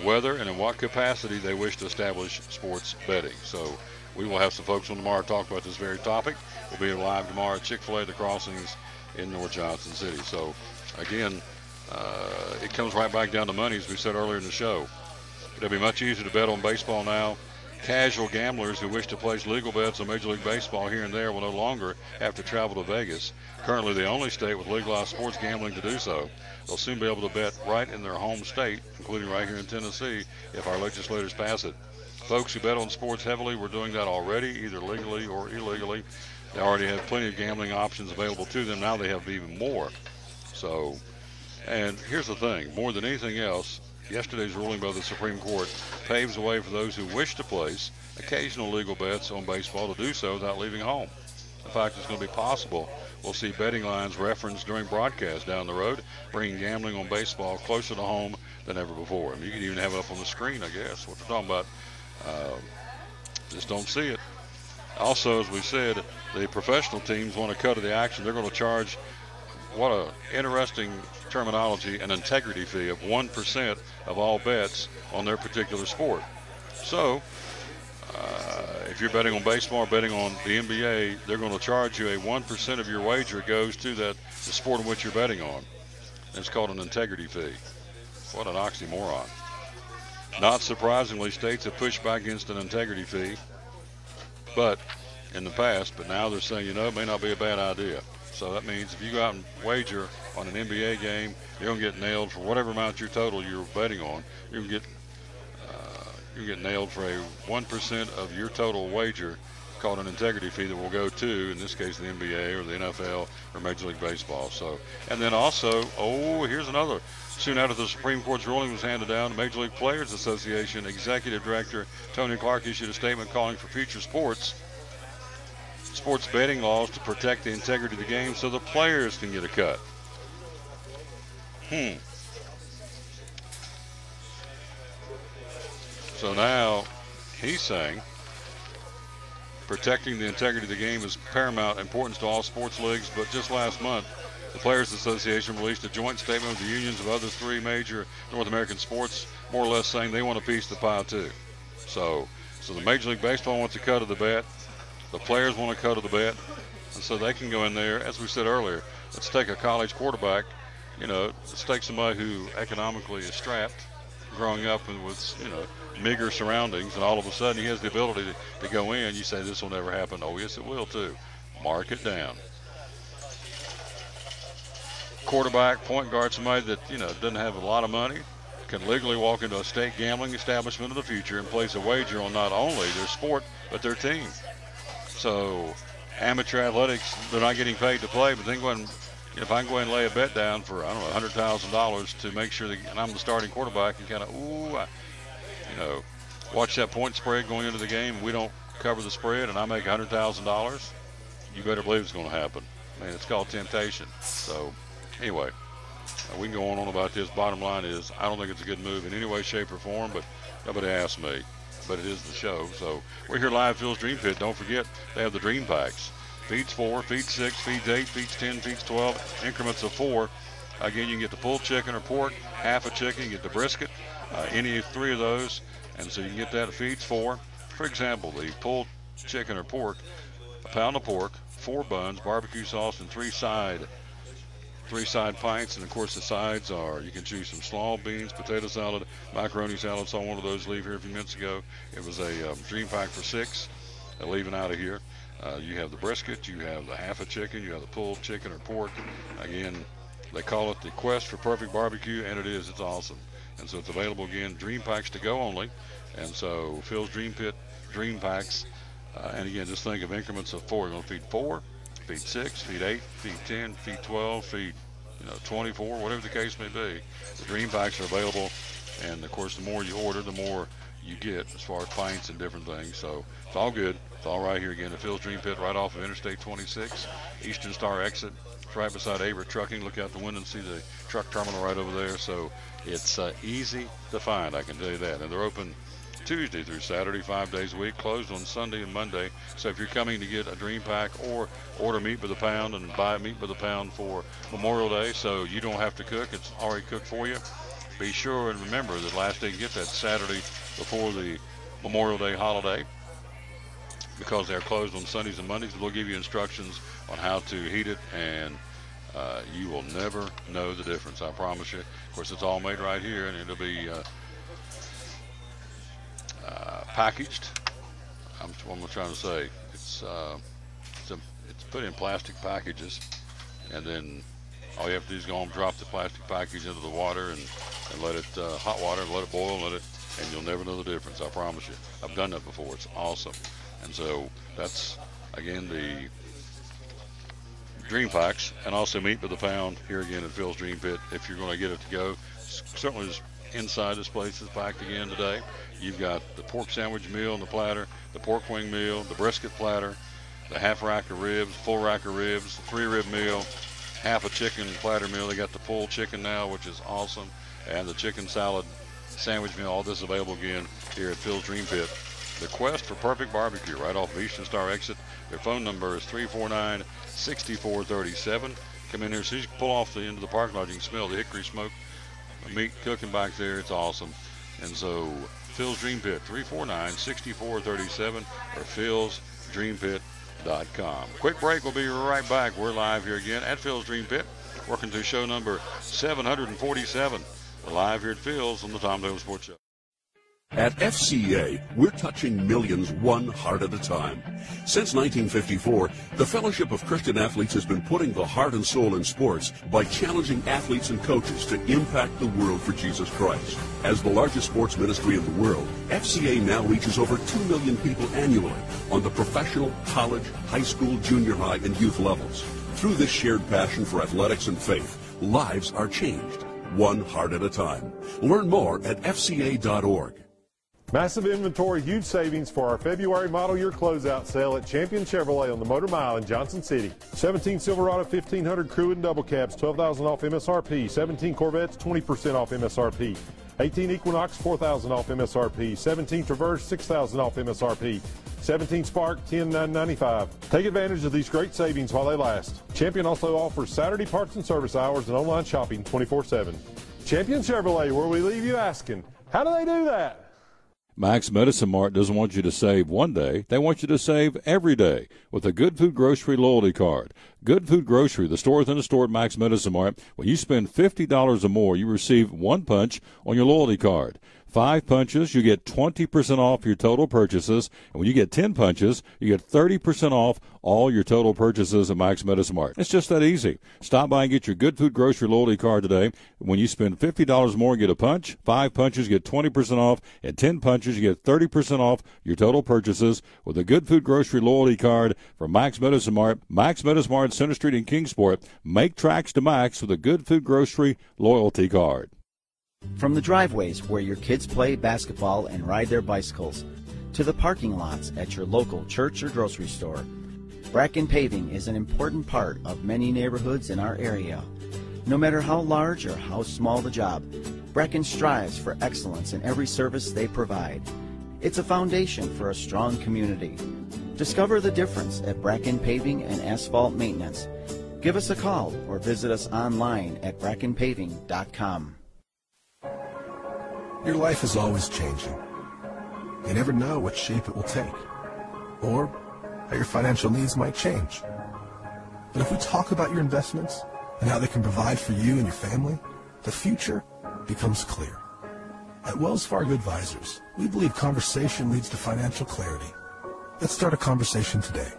Speaker 1: whether and in what capacity they wish to establish sports betting. So we will have some folks on tomorrow talk about this very topic. We'll be live tomorrow at Chick-fil-A, the Crossings in North Johnson City. So again, it comes right back down to money, as we said earlier in the show. It'll be much easier to bet on baseball now. Casual gamblers who wish to place legal bets on Major League Baseball here and there will no longer have to travel to Vegas. Currently the only state with legalized sports gambling to do so. They'll soon be able to bet right in their home state, including right here in Tennessee, if our legislators pass it. Folks who bet on sports heavily were doing that already, either legally or illegally. They already have plenty of gambling options available to them. Now they have even more. So, and here's the thing, more than anything else, yesterday's ruling by the Supreme Court paves the way for those who wish to place occasional legal bets on baseball to do so without leaving home. In fact, it's going to be possible. We'll see betting lines referenced during broadcast down the road, bringing gambling on baseball closer to home than ever before. And you can even have it up on the screen, I guess, what they're talking about. Just don't see it. Also, as we said, the professional teams want a cut of the action. They're going to charge, what a interesting terminology, an integrity fee of 1% of all bets on their particular sport. So, if you're betting on baseball or betting on the NBA, they're going to charge you a 1% of your wager goes to the sport in which you're betting on. And it's called an integrity fee. What an oxymoron. Not surprisingly, states have pushed back against an integrity fee, but in the past, but now they're saying, it may not be a bad idea. So that means if you go out and wager on an NBA game, you're going to get nailed for whatever amount your total you're betting on. You're going to get can get nailed for a 1% of your total wager called an integrity fee that will go to, in this case, the NBA or the NFL or Major League Baseball. So, and then also, here's another. Soon after the Supreme Court's ruling was handed down, the Major League Players Association Executive Director Tony Clark issued a statement calling for future sports betting laws to protect the integrity of the game so the players can get a cut. So now he's saying protecting the integrity of the game is paramount importance to all sports leagues, but just last month, the Players Association released a joint statement with the unions of other 3 major North American sports, more or less saying they want a piece of the pie too. So the Major League Baseball wants a cut of the bet. The players want a cut of the bet. And so they can go in there, as we said earlier, let's take a college quarterback, let's take somebody who economically is strapped, growing up with, meager surroundings, and all of a sudden he has the ability to go in. You say this will never happen. Oh, yes, it will too. Mark it down. Quarterback, point guard, somebody that, doesn't have a lot of money, can legally walk into a state gambling establishment of the future and place a wager on not only their sport, but their team. So amateur athletics, they're not getting paid to play, but then if I can go ahead and lay a bet down for, I don't know, $100,000 to make sure that and I'm the starting quarterback and kind of, watch that point spread going into the game, and we don't cover the spread, and I make $100,000, you better believe it's going to happen. Man, it's called temptation. So anyway, we can go on about this. Bottom line is, I don't think it's a good move in any way, shape, or form, but nobody asked me. But it is the show. So we're here live, Phil's Dream Pit. Don't forget, they have the Dream Packs. Feeds 4, feeds 6, feeds 8, feeds 10, feeds 12, increments of 4. Again, you can get the pulled chicken or pork, half a chicken, you get the brisket, any of 3 of those. And so you can get that at feeds 4. For example, the pulled chicken or pork, a pound of pork, 4 buns, barbecue sauce, and 3 side pints. And of course the sides are, you can choose some slaw, beans, potato salad, macaroni salad. Saw one of those leave here a few minutes ago. It was a Dream Pack for 6, leaving out of here. You have the brisket, you have the half a chicken, you have the pulled chicken or pork. Again, they call it the Quest for Perfect Barbecue, and it is. It's awesome. And so it's available again, Dream Packs to go only. And so Phil's Dream Pit Dream Packs. And again, just think of increments of 4. You're going to feed 4, feed 6, feed 8, feed 10, feed 12, feed 24, whatever the case may be. The Dream Packs are available, and of course the more you order, the more you get as far as pints and different things. So it's all good. It's all right here again at Phil's Dream Pit, right off of Interstate 26, Eastern Star exit. It's right beside Averitt Trucking. Look out the window and see the truck terminal right over there. So it's easy to find, I can tell you that. And they're open Tuesday through Saturday, 5 days a week, closed on Sunday and Monday. So if you're coming to get a Dream Pack or order meat by the pound and buy meat by the pound for Memorial Day, so you don't have to cook, it's already cooked for you, be sure and remember that last day you get that Saturday before the Memorial Day holiday, because they're closed on Sundays and Mondays. They'll give you instructions on how to heat it, and you will never know the difference, I promise you. Of course, it's all made right here, and it'll be packaged. What am I trying to say? It's put in plastic packages, and then all you have to do is go home, drop the plastic package into the water, and let it hot water, let it boil, and you'll never know the difference, I promise you. I've done that before. It's awesome. And so that's, again, the Dream Packs, and also meat by the pound here again at Phil's Dream Pit. If you're going to get it to go, certainly just inside this place is packed again today. You've got the pork sandwich meal on the platter, the pork wing meal, the brisket platter, the half rack of ribs, full rack of ribs, the 3-rib meal, half a chicken platter meal. They got the pulled chicken now, which is awesome, and the chicken salad sandwich meal. All this available again here at Phil's Dream Pit. The Quest for Perfect Barbecue, right off of Eastern Star exit. Their phone number is 349-6437. Come in here, as soon as you pull off the end of the parking lot, you can smell the hickory smoke, the meat cooking back there. It's awesome. And so Phil's Dream Pit, 349-6437, or philsdreampit.com. Quick break. We'll be right back. We're live here again at Phil's Dream Pit, working through show number 747. We're live here at Phil's on the Tom Dillon Sports Show.
Speaker 11: At FCA, we're touching millions one heart at a time. Since 1954, the Fellowship of Christian Athletes has been putting the heart and soul in sports by challenging athletes and coaches to impact the world for Jesus Christ. As the largest sports ministry in the world, FCA now reaches over 2 million people annually on the professional, college, high school, junior high, and youth levels. Through this shared passion for athletics and faith, lives are changed, one heart at a time. Learn more at fca.org.
Speaker 12: Massive inventory, huge savings for our February model year closeout sale at Champion Chevrolet on the Motor Mile in Johnson City. 17 Silverado 1500 crew and double cabs, $12,000 off MSRP. 17 Corvettes, 20% off MSRP. 18 Equinox, $4,000 off MSRP. 17 Traverse, $6,000 off MSRP. 17 Spark, $10,995. Take advantage of these great savings while they last. Champion also offers Saturday parts and service hours and online shopping 24/7. Champion Chevrolet, where we leave you asking, how do they do that?
Speaker 6: Max Medicine Mart doesn't want you to save one day. They want you to save every day with a Good Food Grocery loyalty card. Good Food Grocery, the store within a store at Max Medicine Mart. When you spend $50 or more, you receive one punch on your loyalty card. 5 punches, you get 20% off your total purchases. And when you get 10 punches, you get 30% off all your total purchases at Max Medicine Mart. It's just that easy. Stop by and get your Good Food Grocery loyalty card today. When you spend $50 more, get a punch. 5 punches, get 20% off. And 10 punches, you get 30% off your total purchases with a Good Food Grocery loyalty card from Max Medicine Mart. Max Medicine Mart, Center Street in Kingsport. Make tracks to Max with a Good Food Grocery loyalty card.
Speaker 13: From the driveways where your kids play basketball and ride their bicycles, to the parking lots at your local church or grocery store, Bracken Paving is an important part of many neighborhoods in our area. No matter how large or how small the job, Bracken strives for excellence in every service they provide. It's a foundation for a strong community. Discover the difference at Bracken Paving and Asphalt Maintenance. Give us a call or visit us online at brackenpaving.com.
Speaker 4: Your life is always changing. You never know what shape it will take, or how your financial needs might change. But if we talk about your investments and how they can provide for you and your family, the future becomes clear. At Wells Fargo Advisors, we believe conversation leads to financial clarity. Let's start a conversation today.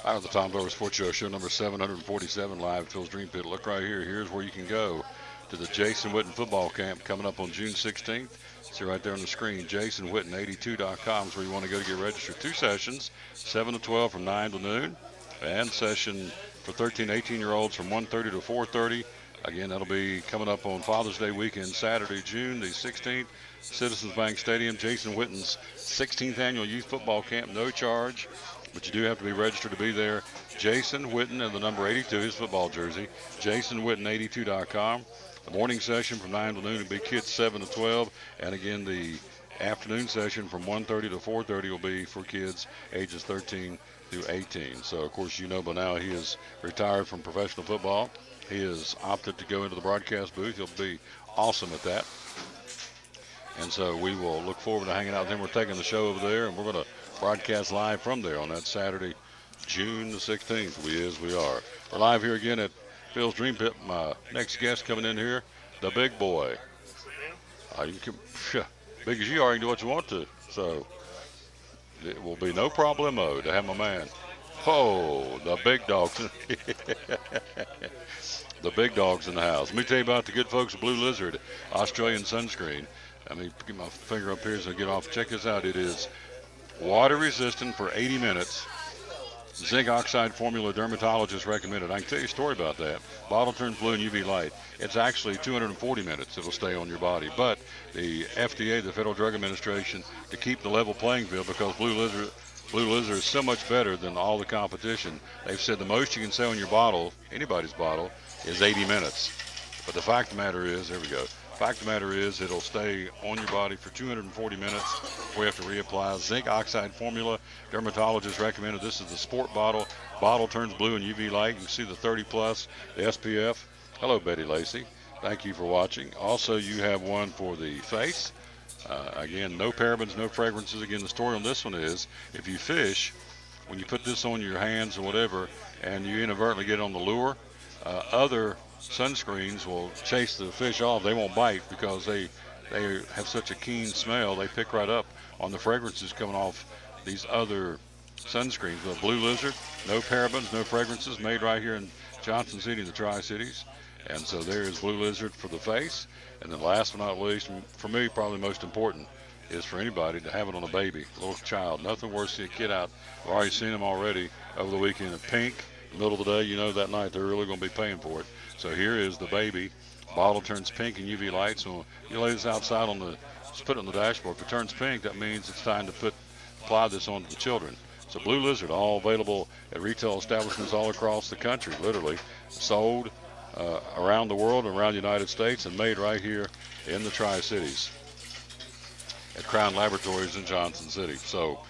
Speaker 1: Out of the Tom Dover Sports Show number 747, live at Phil's Dream Pit. Look right here. Here's where you can go to the Jason Witten football camp coming up on June 16th. See right there on the screen, JasonWitten82.com is where you want to go to get registered. 2 sessions, 7 to 12 from 9 to noon, and session for 13, 18-year-olds from 1:30 to 4:30. Again, that'll be coming up on Father's Day weekend, Saturday, June the 16th, Citizens Bank Stadium. Jason Witten's 16th annual youth football camp, no charge. But you do have to be registered to be there. Jason Witten and the number 82, his football jersey. JasonWitten82.com. The morning session from 9 to noon will be kids 7 to 12. And again, the afternoon session from 1:30 to 4:30 will be for kids ages 13 through 18. So, of course, you know by now he is retired from professional football. He has opted to go into the broadcast booth. He'll be awesome at that. And so we will look forward to hanging out with him. We're taking the show over there, and we're going to broadcast live from there on that Saturday, June the 16th. We are. We're live here again at Phil's Dream Pit. My next guest coming in here, the big boy. You can, big as you are, you can do what you want to. So it will be no problemo to have my man, Oh, the big dogs. The big dogs in the house. Let me tell you about the good folks at Blue Lizard Australian sunscreen. Let me get my finger up here so I get off. Check this out. It is water resistant for 80 minutes. Zinc oxide formula, dermatologist recommended. I can tell you a story about that. Bottle turns blue in UV light. It's actually 240 minutes it'll stay on your body. But the FDA, the Federal Drug Administration, to keep the level playing field, because Blue Lizard is so much better than all the competition, they've said the most you can say on your bottle, anybody's bottle, is 80 minutes. But the fact of the matter is, there we go. Fact of the matter is, it'll stay on your body for 240 minutes before you have to reapply. Zinc oxide formula, dermatologist recommended. This is the sport bottle. Bottle turns blue in UV light. You can see the 30 plus, the SPF. Hello, Betty Lacey. Thank you for watching. Also, you have one for the face. Again, no parabens, no fragrances. Again, the story on this one is, if you fish, when you put this on your hands or whatever, and you inadvertently get on the lure, other sunscreens will chase the fish off. They won't bite because they have such a keen smell. They pick right up on the fragrances coming off these other sunscreens. The Blue Lizard, no parabens, no fragrances, made right here in Johnson City, the Tri-Cities. And so there is Blue Lizard for the face. And then last but not least, for me, probably most important, is for anybody to have it on a baby, a little child. Nothing worse than a kid out. We've already seen them already over the weekend in pink. Middle of the day, you know that night they're really going to be paying for it. So here is the baby. Bottle turns pink in UV light. So you lay this outside on just put it on the dashboard. If it turns pink, that means it's time to apply this on to the children. So Blue Lizard, all available at retail establishments all across the country, literally sold around the world, around the United States, and made right here in the Tri-Cities at Crown Laboratories in Johnson City. So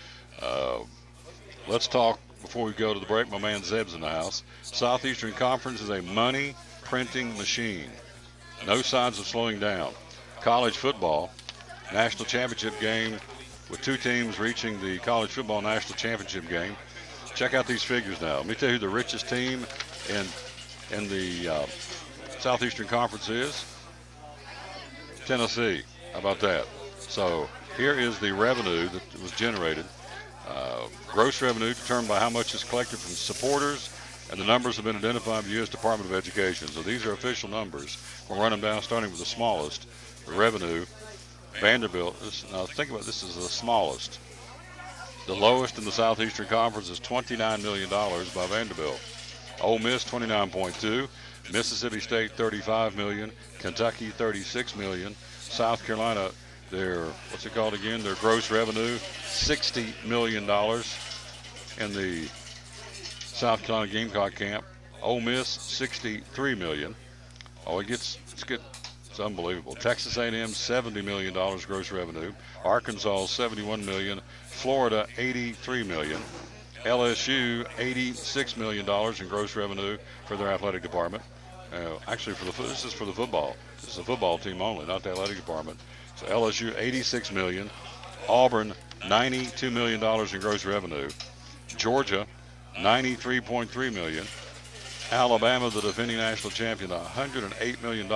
Speaker 1: let's talk. Before we go to the break, my man Zeb's in the house. Southeastern Conference is a money printing machine. No signs of slowing down. College football, national championship game with two teams reaching the college football national championship game. Check out these figures now. Let me tell you who the richest team in the Southeastern Conference is. Tennessee. How about that? So here is the revenue that was generated. Gross revenue determined by how much is collected from supporters, and the numbers have been identified by the U.S. Department of Education. So these are official numbers. We'll run them down, starting with the smallest. The revenue, Vanderbilt. Now think about this is the smallest. The lowest in the Southeastern Conference is $29 million by Vanderbilt. Ole Miss, $29.2. Mississippi State, $35 million. Kentucky, $36 million. South Carolina, their gross revenue, $60 million in the South Carolina Gamecock camp. Ole Miss, $63 million. Oh, it's unbelievable. Texas A&M, $70 million gross revenue. Arkansas, $71 million. Florida, $83 million. LSU, $86 million in gross revenue for their athletic department. Actually, this is for the football. This is a football team only, not the athletic department. So LSU, $86 million. Auburn, $92 million in gross revenue. Georgia, $93.3 million. Alabama, the defending national champion, $108 million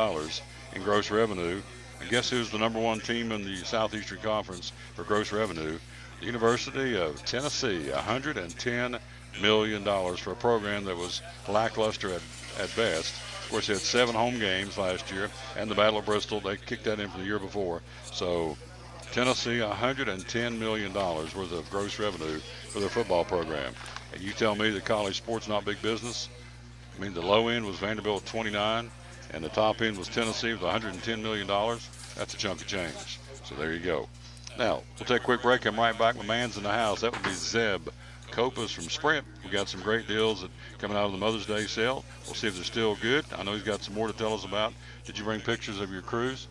Speaker 1: in gross revenue. And guess who's the number one team in the Southeastern Conference for gross revenue? The University of Tennessee, $110 million for a program that was lackluster at best. Of course, they had 7 home games last year, and the Battle of Bristol, they kicked that in from the year before. So Tennessee, $110 million worth of gross revenue for their football program. And you tell me that college sports not big business? I mean, the low end was Vanderbilt, 29, and the top end was Tennessee with $110 million. That's a chunk of change. So there you go. Now, we'll take a quick break. I'm right back. My man's in the house. That would be Zeb Copas from Sprint. We got some great deals coming out of the Mother's Day sale. We'll see if they're still good. I know he's got some more to tell us about. Did you bring pictures of your cruise?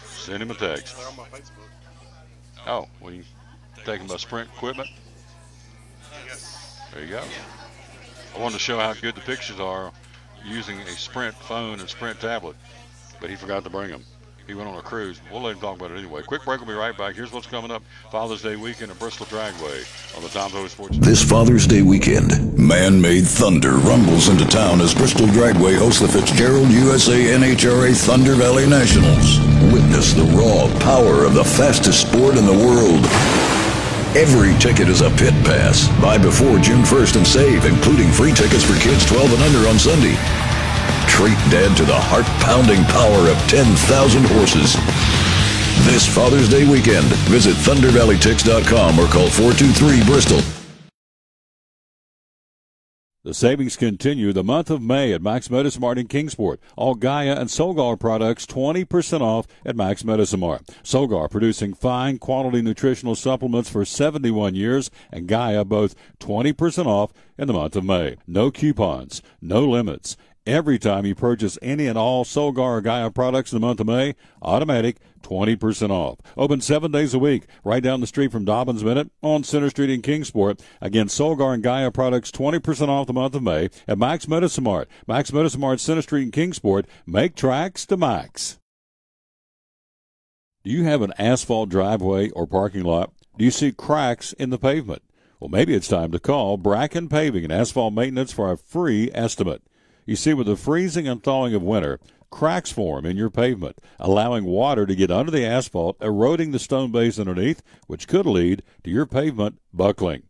Speaker 1: Send him a text.
Speaker 14: They're on my Facebook.
Speaker 1: Oh, well, you take them by Sprint equipment?
Speaker 14: Yes.
Speaker 1: There you go. I wanted to show how good the pictures are using a Sprint phone and Sprint tablet, but he forgot to bring them. He went on a cruise. We'll let him talk about it anyway. Quick break. We'll be right back. Here's what's coming up. Father's Day weekend at Bristol Dragway on the Tom Hood Sports.
Speaker 7: This Father's Day weekend, man-made thunder rumbles into town as Bristol Dragway hosts the Fitzgerald USA NHRA Thunder Valley Nationals. Witness the raw power of the fastest sport in the world. Every ticket is a pit pass. Buy before June 1st and save, including free tickets for kids 12 and under on Sunday. Treat Dad to the heart-pounding power of 10,000 horses. This Father's Day weekend, visit ThunderValleyTix.com or call 423-BRISTOL.
Speaker 6: The savings continue the month of May at Max Medicine Mart in Kingsport. All Gaia and Solgar products 20% off at Max Medicine Mart. Solgar producing fine quality nutritional supplements for 71 years, and Gaia both 20% off in the month of May. No coupons, no limits. Every time you purchase any and all Solgar or Gaia products in the month of May, automatic 20% off. Open 7 days a week, right down the street from Dobbins Minute on Center Street in Kingsport. Again, Solgar and Gaia products 20% off the month of May at Max Medicine Mart. Max Medicine Mart, Center Street in Kingsport. Make tracks to Max. Do you have an asphalt driveway or parking lot? Do you see cracks in the pavement? Well, maybe it's time to call Bracken Paving and Asphalt Maintenance for a free estimate. You see, with the freezing and thawing of winter, cracks form in your pavement, allowing water to get under the asphalt, eroding the stone base underneath, which could lead to your pavement buckling.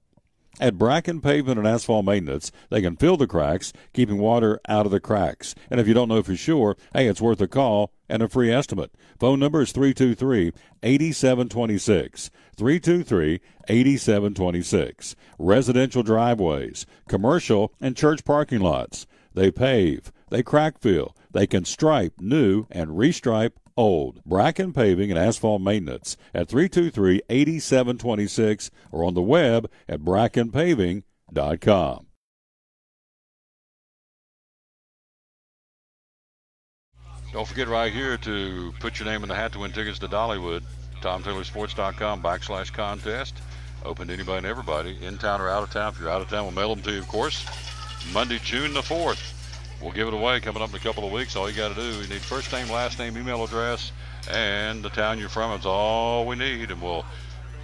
Speaker 6: At Bracken Pavement and Asphalt Maintenance, they can fill the cracks, keeping water out of the cracks. And if you don't know for sure, hey, it's worth a call and a free estimate. Phone number is 323-8726. 323-8726. Residential driveways, commercial and church parking lots. They pave, they crack fill, they can stripe new and restripe old. Bracken Paving and Asphalt Maintenance at 323-8726 or on the web at brackenpaving.com.
Speaker 1: Don't forget right here to put your name in the hat to win tickets to Dollywood. TomTaylorSports.com/contest. Open to anybody and everybody, in town or out of town. If you're out of town, we'll mail them to you, of course. Monday, June the 4th. We'll give it away coming up in a couple of weeks. All you got to do, you need first name, last name, email address, and the town you're from. It's all we need. And we'll,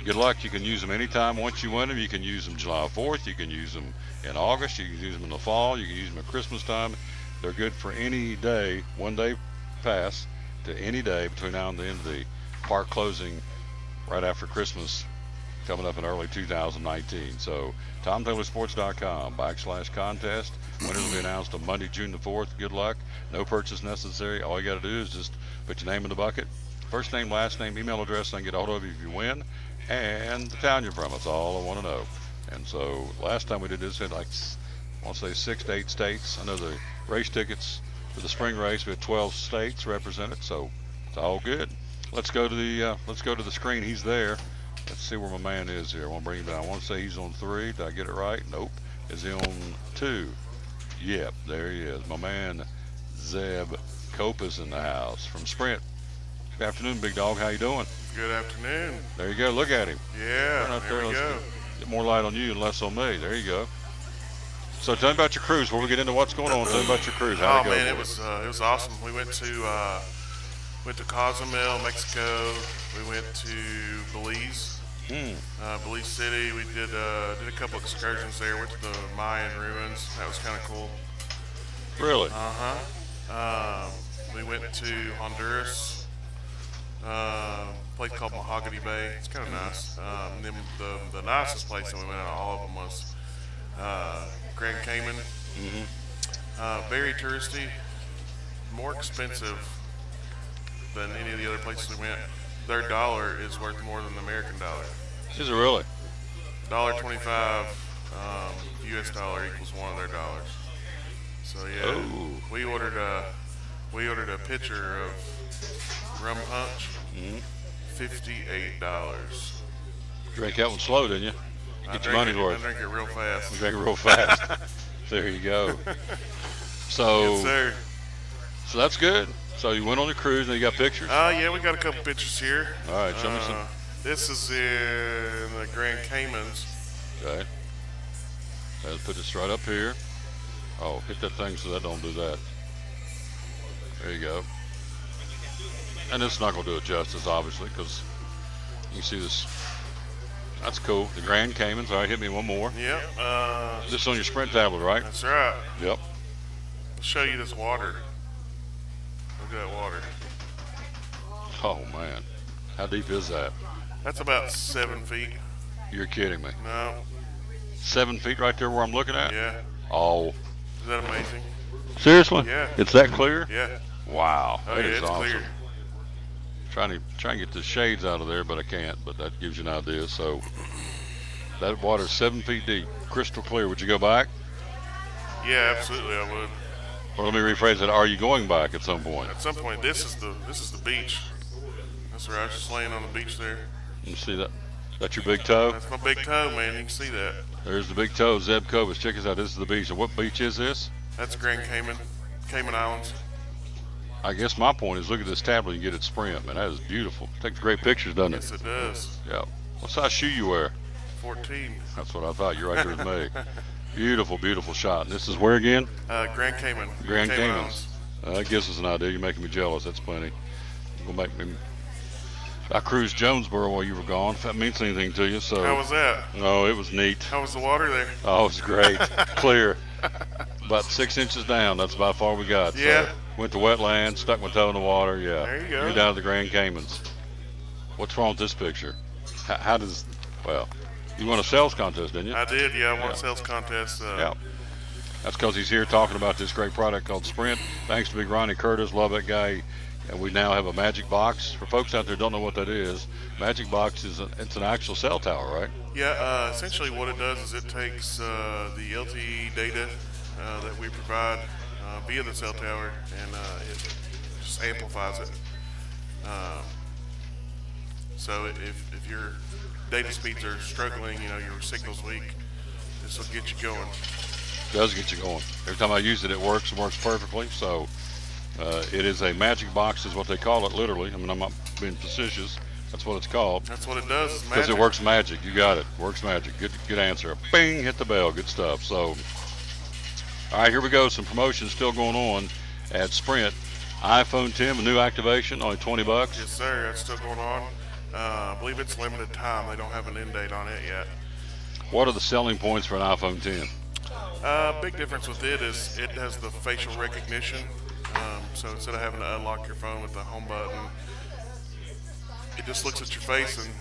Speaker 1: good luck. You can use them anytime once you win them. You can use them July 4th. You can use them in August. You can use them in the fall. You can use them at Christmas time. They're good for any day, one day pass to any day between now and the end of the park closing right after Christmas, coming up in early 2019. So TomTaylorSports.com/contest. Winners will be announced on Monday, June the 4th. Good luck. No purchase necessary. All you got to do is just put your name in the bucket. First name, last name, email address, and I can get a hold of you if you win. And the town you're from. That's all I want to know. And so last time we did this, had like, I want to say 6 to 8 states. I know the race tickets for the spring race, we had 12 states represented. So it's all good. Let's go to the screen. He's there. Let's see where my man is here. I want to bring him down. I want to say he's on 3. Did I get it right? Nope. Is he on 2? Yep, there he is. My man Zeb Cope is in the house from Sprint. Good afternoon, big dog. How you doing?
Speaker 14: Good afternoon.
Speaker 1: There you go. Look at him.
Speaker 14: Yeah, there we go.
Speaker 1: Get more light on you and less on me. There you go. So tell me about your cruise. Before we get into what's going on, tell me about your cruise. How'd it go?
Speaker 14: Man, it was awesome. We went to Cozumel, Mexico. We went to Belize. Belize City. We did a couple excursions there. Went to the Mayan ruins. That was kind of cool.
Speaker 1: Really?
Speaker 14: We went to Honduras. Place called Mahogany Bay. It's kind of nice. And then the nicest place that we went out of all of them was Grand Cayman. Very touristy. More expensive than any of the other places we went. Their dollar is worth more than the American dollar.
Speaker 1: Is it really?
Speaker 14: $1.25 US dollar equals one of their dollars. So yeah, we ordered a pitcher of rum punch, $58.
Speaker 1: Drink that one slow, didn't you? Get your money's worth.
Speaker 14: I drink it real fast.
Speaker 1: You drink it real fast. There you go. So,
Speaker 14: yes, sir.
Speaker 1: So that's good. So you went on the cruise and you got pictures?
Speaker 14: Yeah, we got a couple pictures here.
Speaker 1: All right, show me some.
Speaker 14: This is in the Grand Caymans.
Speaker 1: Okay. Let's put this right up here. Oh, hit that thing so that don't do that. There you go. And it's not going to do it justice, obviously, because you can see this. That's cool. The Grand Caymans. All right, hit me one more.
Speaker 14: Yep.
Speaker 1: This is on your Sprint tablet, right?
Speaker 14: That's right.
Speaker 1: Yep.
Speaker 14: I'll show you this water. Look at that water.
Speaker 1: Oh, man. How deep is that?
Speaker 14: That's about 7 feet.
Speaker 1: You're kidding me.
Speaker 14: No.
Speaker 1: 7 feet right there where I'm looking at?
Speaker 14: Yeah.
Speaker 1: Oh.
Speaker 14: Is that amazing?
Speaker 1: Seriously?
Speaker 14: Yeah.
Speaker 1: It's that clear?
Speaker 14: Yeah.
Speaker 1: Wow.
Speaker 14: Oh,
Speaker 1: That
Speaker 14: yeah,
Speaker 1: is
Speaker 14: it's
Speaker 1: awesome.
Speaker 14: clear.
Speaker 1: Trying to get the shades out of there, but I can't. But that gives you an idea. So that water's 7 feet deep, crystal clear. Would you go back?
Speaker 14: Yeah, absolutely, I would.
Speaker 1: Or let me rephrase it. Are you going back at some point?
Speaker 14: At some point, this is the beach. That's where I was just laying on the beach there.
Speaker 1: You see that? That's your big toe?
Speaker 14: That's my big toe, man. You can see that.
Speaker 1: There's the big toe, Zeb Kovas. Check us out. This is the beach. And what beach is this?
Speaker 14: That's Grand Cayman Islands.
Speaker 1: I guess my point is look at this tablet you get at Sprint. Man, that is beautiful. Takes great pictures, doesn't it?
Speaker 14: Yes, it does.
Speaker 1: Yeah. What size shoe you wear?
Speaker 14: 14.
Speaker 1: That's what I thought. You're right there with me. Beautiful, beautiful shot. And this is where again?
Speaker 14: Grand Cayman.
Speaker 1: Grand
Speaker 14: Cayman
Speaker 1: Caymans. That gives us an idea. You're making me jealous. That's plenty. You're gonna make me. I cruised Jonesboro while you were gone. If that means anything to you, so.
Speaker 14: How was that?
Speaker 1: Oh, it was neat.
Speaker 14: How was the water there?
Speaker 1: Oh, it was great. Clear. About 6 inches down. That's about far we got.
Speaker 14: Yeah.
Speaker 1: So went to wetlands, stuck my toe in the water. Yeah.
Speaker 14: There you go.
Speaker 1: You're down to the Grand Caymans. What's wrong with this picture? How does? Well, you won a sales contest, didn't you?
Speaker 14: I did. Yeah, I won a sales contest.
Speaker 1: Yeah. That's because he's here talking about this great product called Sprint. Thanks to Big Ronnie Curtis. Love that guy. And we now have a Magic Box. For folks out there who don't know what that is, Magic Box is it's an actual cell tower, right?
Speaker 14: Yeah, essentially what it does is it takes the LTE data that we provide via the cell tower, and it just amplifies it. So if your data speeds are struggling, your signal's weak, this will get you going.
Speaker 1: It does get you going. Every time I use it, it works perfectly. So it is a Magic Box is what they call it, literally. I mean, I'm not being facetious. That's what it's called.
Speaker 14: That's what it does. It's
Speaker 1: because it works magic. You got it. Works magic. Good answer. Bing, hit the bell. Good stuff. So, all right, here we go. Some promotions still going on at Sprint. iPhone 10, a new activation, only $20.
Speaker 14: Yes, sir. That's still going on. I believe it's limited time. They don't have an end date on it yet.
Speaker 1: What are the selling points for an iPhone 10?
Speaker 14: Big difference with it is it has the facial recognition. So instead of having to unlock your phone with the home button, it just looks at your face and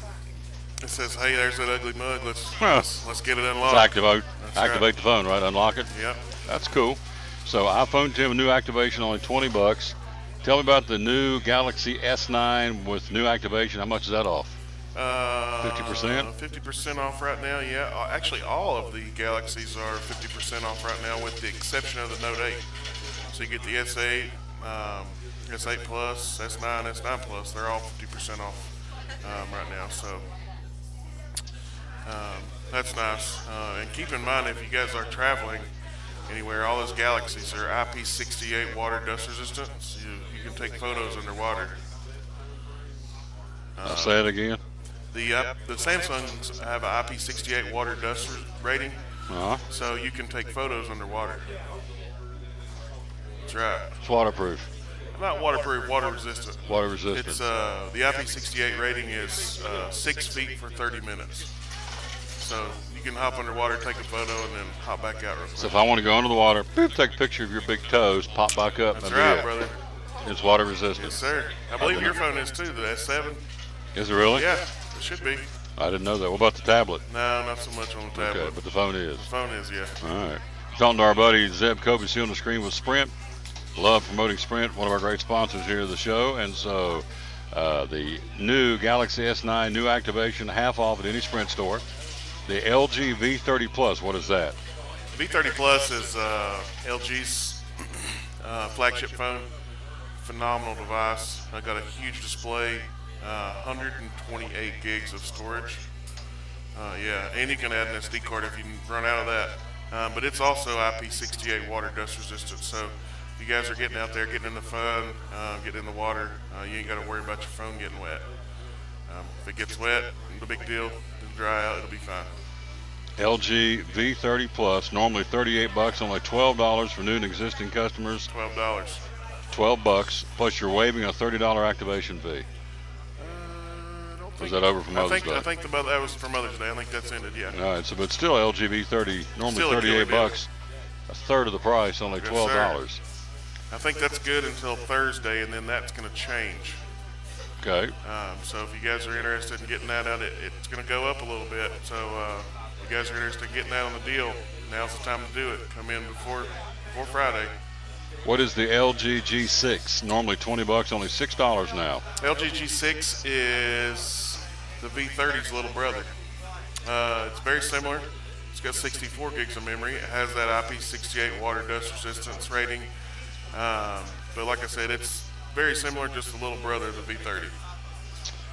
Speaker 14: it says, "Hey, there's that ugly mug. Let's get it unlocked."
Speaker 1: Let's activate the phone, right? Unlock it.
Speaker 14: Yep.
Speaker 1: That's cool. So iPhone 10 with new activation, only $20. Tell me about the new Galaxy S9 with new activation. How much is that off? 50%?
Speaker 14: 50% off right now, yeah. Actually, all of the Galaxies are 50% off right now with the exception of the Note 8. So you get the S8, S8 Plus, S9, S9 Plus. They're all 50% off right now. So that's nice. And keep in mind, if you guys are traveling anywhere, all those Galaxies are IP68 water dust resistant. So you can take photos underwater.
Speaker 1: Say it again.
Speaker 14: The Samsungs have an IP68 water dust rating, so you can take photos underwater. That's right.
Speaker 1: It's waterproof.
Speaker 14: Not waterproof, water resistant.
Speaker 1: Water resistant.
Speaker 14: It's the IP68 rating is 6 feet for 30 minutes. So you can hop underwater, take a photo, and then hop back out real quick.
Speaker 1: So if I want to go under the water, boop, take a picture of your big toes, pop back up.
Speaker 14: That's right, brother.
Speaker 1: It's water resistant.
Speaker 14: Yes, sir. I believe your phone is too, the S7.
Speaker 1: Is it really?
Speaker 14: Yeah, it should be.
Speaker 1: I didn't know that. What about the tablet?
Speaker 14: No, not so much on the tablet.
Speaker 1: Okay, but the phone is.
Speaker 14: The phone is, yeah.
Speaker 1: All right. Talking to our buddy Zeb Kovas here on the screen with Sprint. Love promoting Sprint, one of our great sponsors here of the show. And so the new Galaxy S9, new activation, half off at any Sprint store. The LG V30 Plus, what is that?
Speaker 14: V30 Plus is LG's flagship phone. Phenomenal device. I got a huge display, 128 gigs of storage. Yeah, and you can add an SD card if you run out of that. But it's also IP68 water dust resistant. So if you guys are getting out there, getting in the fun, getting in the water, you ain't got to worry about your phone getting wet. If it gets wet, no big deal. It'll dry out. It'll be fine.
Speaker 1: LG V30 Plus, normally $38, only $12 for new and existing customers.
Speaker 14: $12.
Speaker 1: $12 plus you're waiving a $30 activation fee. Was that over for Mother's Day?
Speaker 14: I think that was for Mother's Day. I think that's ended. Yeah.
Speaker 1: All right, so but still LG V30 normally
Speaker 14: Still
Speaker 1: $38, a third of the price, only $12.
Speaker 14: I think that's good until Thursday, and then that's going to change.
Speaker 1: Okay.
Speaker 14: So if you guys are interested in getting that out, it's going to go up a little bit. So if you guys are interested in getting that on the deal, now's the time to do it. Come in before Friday.
Speaker 1: What is the LG G6? Normally $20, only $6 now.
Speaker 14: LG G6 is the V30's little brother. It's very similar. It's got 64 gigs of memory. It has that IP68 water dust resistance rating. But like I said, it's very similar, just a little brother of the V30.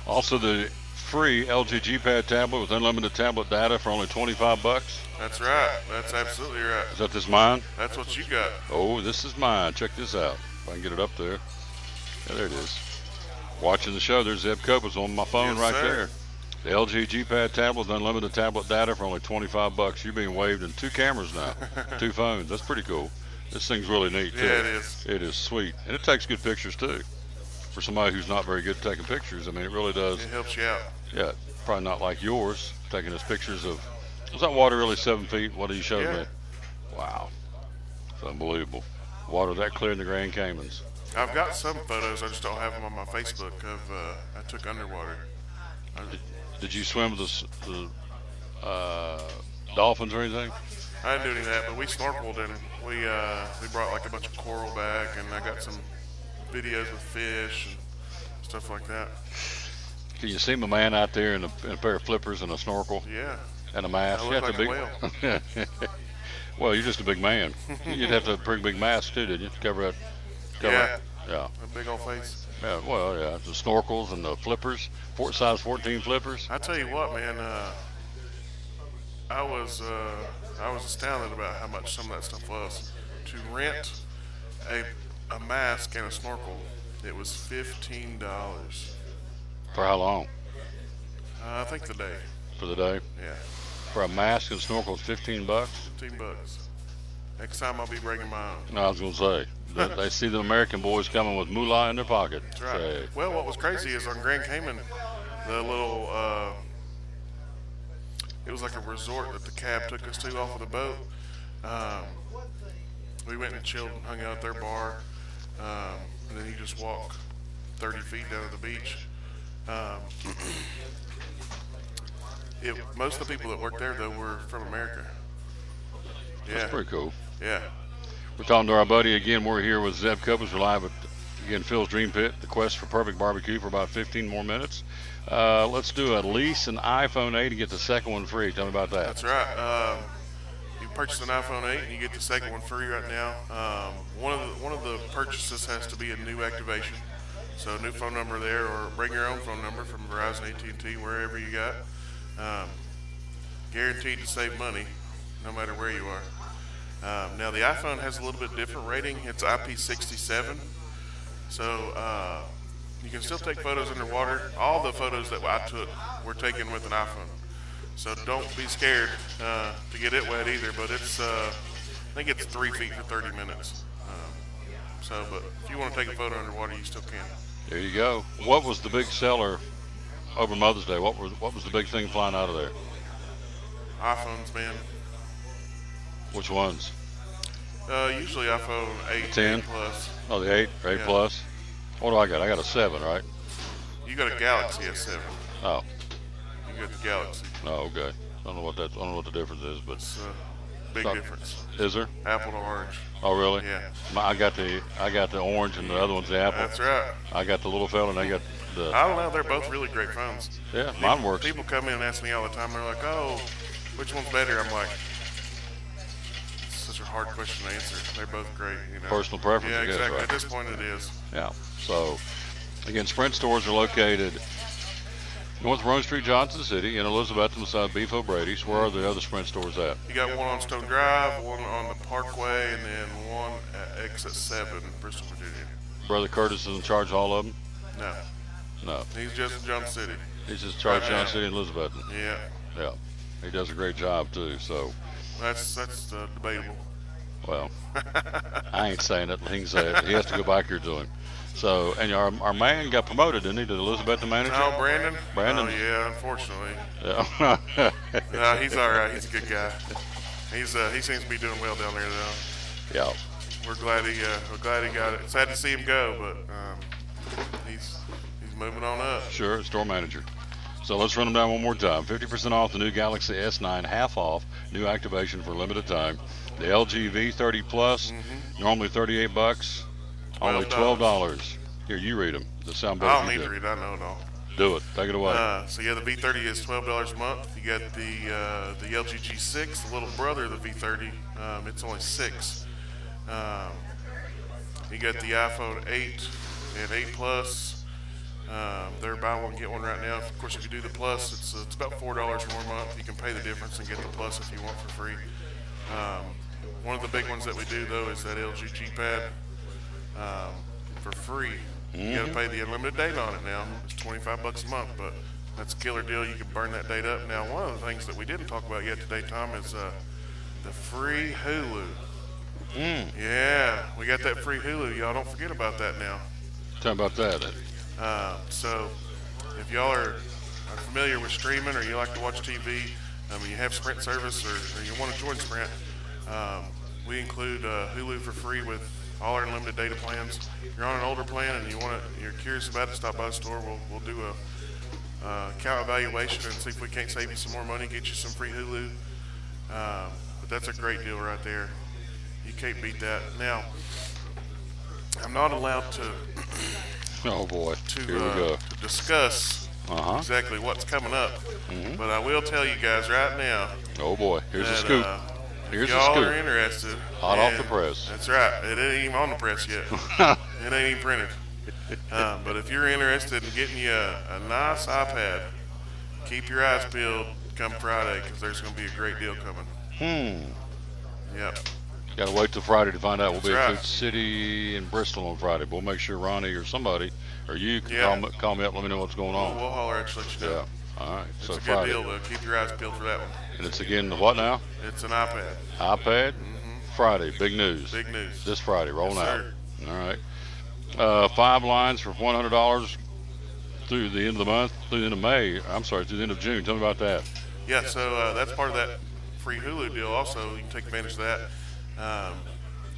Speaker 1: Also, the free LG G-Pad tablet with unlimited tablet data for only $25.
Speaker 14: That's right. That's absolutely right.
Speaker 1: Is that this mine?
Speaker 14: That's what you got.
Speaker 1: Oh, this is mine. Check this out. If I can get it up there. Yeah, there it is. Watching the show, there's Zeb Copas on my phone right there. The LG G-Pad tablet with unlimited tablet data for only $25. You're being waved in 2 cameras now, 2 phones. That's pretty cool. This thing's really neat, too.
Speaker 14: Yeah, it is.
Speaker 1: It is sweet. And it takes good pictures, too. For somebody who's not very good at taking pictures, I mean, it really does.
Speaker 14: It helps you out.
Speaker 1: Yeah, probably not like yours, taking us pictures of, was that water really 7 feet? What did you show me? Wow. It's unbelievable. Water that clear in the Grand Caymans.
Speaker 14: I've got some photos, I just don't have them on my Facebook of, I took underwater.
Speaker 1: Did you swim with the dolphins or anything?
Speaker 14: I didn't do any of that, but we snorkeled and we brought like a bunch of coral back, and I got some videos with fish and stuff like that.
Speaker 1: Can you see my man out there in a pair of flippers and a snorkel?
Speaker 14: Yeah.
Speaker 1: And a mask.
Speaker 14: I look like a whale.
Speaker 1: Well, you're just a big man. You'd have to have a pretty big mask too, didn't you? To cover it.
Speaker 14: Yeah.
Speaker 1: Yeah.
Speaker 14: A big old face.
Speaker 1: Yeah. Well, yeah. The snorkels and the flippers, size 14 flippers.
Speaker 14: I tell you what, man. I was astounded about how much some of that stuff was. To rent a mask and a snorkel, it was $15.
Speaker 1: For how long?
Speaker 14: I think the day.
Speaker 1: For the day?
Speaker 14: Yeah.
Speaker 1: For a mask and snorkel, it's $15.
Speaker 14: $15. Next time I'll be bringing my own.
Speaker 1: No, I was gonna say they see the American boys coming with moolah in their pocket.
Speaker 14: That's right. Well, what was crazy is on Grand Cayman, the little it was like a resort that the cab took us to off of the boat. We went and chilled and hung out at their bar, and then you just walk 30 feet down to the beach. Most of the people that worked there, though, were from America. Yeah.
Speaker 1: That's pretty cool.
Speaker 14: Yeah.
Speaker 1: We're talking to our buddy again. We're here with Zeb Copas. We're live at, again, Phil's Dream Pit, the quest for perfect barbecue for about 15 more minutes. Let's do at least an iPhone 8 and get the second one free. Tell me about that.
Speaker 14: That's right. You purchase an iPhone 8 and you get the second one free right now. One of the purchases has to be a new activation. So new phone number there, or bring your own phone number from Verizon, AT&T, wherever you got. Guaranteed to save money, no matter where you are. Now the iPhone has a little bit different rating. It's IP67, so you can still take photos underwater. All the photos that I took were taken with an iPhone, so don't be scared to get it wet either. But it's I think it's 3 feet for 30 minutes. But if you want to take a photo underwater, you still can.
Speaker 1: There you go. What was the big seller over Mother's Day? What was the big thing flying out of there?
Speaker 14: iPhones, man.
Speaker 1: Which ones?
Speaker 14: Usually iPhone 8,
Speaker 1: 10
Speaker 14: 8 Plus.
Speaker 1: Oh, the 8 or 8
Speaker 14: Yeah.
Speaker 1: Plus. What do I got? I got a 7, right?
Speaker 14: You got a Galaxy S7.
Speaker 1: Oh.
Speaker 14: You got the Galaxy.
Speaker 1: Oh, okay. I don't know what the difference is, but
Speaker 14: it's big difference.
Speaker 1: Is there?
Speaker 14: Apple to orange.
Speaker 1: Oh, really?
Speaker 14: Yeah.
Speaker 1: I got the orange, and the other one's the apple.
Speaker 14: That's right.
Speaker 1: I got the little fella, and I got the.
Speaker 14: I don't know. They're both really great phones.
Speaker 1: Yeah, mine works.
Speaker 14: People come in and ask me all the time. They're like, "Oh, which one's better?" I'm like, it's such a hard question to answer. They're both great. You know.
Speaker 1: Personal preference,
Speaker 14: Yeah,
Speaker 1: I guess,
Speaker 14: exactly.
Speaker 1: right?
Speaker 14: At this point, it is.
Speaker 1: Yeah. So, again, Sprint stores are located North Rome Street, Johnson City, in Elizabeth, beside Beef O'Brady's. Where are the other Sprint stores at?
Speaker 14: You got one on Stone Drive, one on the Parkway, and then one at Exit 7, Bristol, Virginia.
Speaker 1: Brother Curtis is in charge of all of them?
Speaker 14: No.
Speaker 1: No.
Speaker 14: He's just in Johnson City.
Speaker 1: He's just in charge of
Speaker 14: Right
Speaker 1: Johnson
Speaker 14: now.
Speaker 1: City and Elizabeth.
Speaker 14: Yeah.
Speaker 1: Yeah. He does a great job, too, so.
Speaker 14: That's debatable.
Speaker 1: Well, I ain't saying it. He can say it. He has to go back here to him. So, and our man got promoted, didn't he, to the Elizabeth manager?
Speaker 14: Oh, Brandon?
Speaker 1: Brandon?
Speaker 14: Oh, yeah, unfortunately.
Speaker 1: Yeah.
Speaker 14: No, he's all right. He's a good guy. He seems to be doing well down there, though.
Speaker 1: Yeah.
Speaker 14: We're glad he got it. Sad to see him go, but he's moving on up.
Speaker 1: Sure, store manager. So let's run them down one more time. 50% off the new Galaxy S9, half off, new activation for limited time. The LG V30 Plus, normally $38, only $12. Here, you read them. They sound better.
Speaker 14: I don't need to read. I know it all.
Speaker 1: Do it. Take it away.
Speaker 14: So yeah, the V30 is $12 a month. You got the LG G6, the little brother of the V30. It's only $6. You got the iPhone 8 and 8 Plus. They're buy one get one right now. Of course, if you do the Plus, it's about $4 more a month. You can pay the difference and get the Plus if you want for free. One of the big ones that we do though is that LG G Pad for free. You got to pay the unlimited data on it now. It's $25 a month, but that's a killer deal. You can burn that data up. Now, one of the things that we didn't talk about yet today, Tom, is the free Hulu. Yeah, we got that free Hulu. Y'all don't forget about that now.
Speaker 1: Tell me about that.
Speaker 14: So, if y'all are familiar with streaming or you like to watch TV, you have Sprint service or you want to join Sprint, we include Hulu for free with all our unlimited data plans. If you're on an older plan and you're curious about it, stop by the store. We'll do a account evaluation and see if we can't save you some more money, get you some free Hulu. But that's a great deal right there. You can't beat that. Now, I'm not allowed to.
Speaker 1: Oh boy! Here we go.
Speaker 14: To discuss exactly what's coming up, but I will tell you guys right now.
Speaker 1: Oh boy! Here's the scoop. Here's the
Speaker 14: y'all
Speaker 1: scoop.
Speaker 14: Are interested.
Speaker 1: Hot off the press.
Speaker 14: That's right. It ain't even on the press yet. It ain't even printed. But if you're interested in getting you a nice iPad, keep your eyes peeled come Friday because there's going to be a great deal coming. Yep.
Speaker 1: Got to wait till Friday to find out. We'll be
Speaker 14: That's
Speaker 1: at
Speaker 14: right.
Speaker 1: Food City in Bristol on Friday. We'll make sure Ronnie or somebody or you can call me up. Let me know what's going on.
Speaker 14: We'll holler at you, let you know.
Speaker 1: Yeah. All right.
Speaker 14: It's
Speaker 1: So
Speaker 14: a good
Speaker 1: Friday.
Speaker 14: deal though. Keep your eyes peeled for that one.
Speaker 1: And it's again the what now?
Speaker 14: It's an iPad.
Speaker 1: iPad. Friday. Big news.
Speaker 14: Big news.
Speaker 1: This Friday. Rolling
Speaker 14: Yes,
Speaker 1: out.
Speaker 14: sir.
Speaker 1: All right. 5 lines for $100 through the end of the month, through the end of May. I'm sorry, through the end of June. Tell me about that.
Speaker 14: Yeah, so that's part of that free Hulu deal also. You can take advantage of that.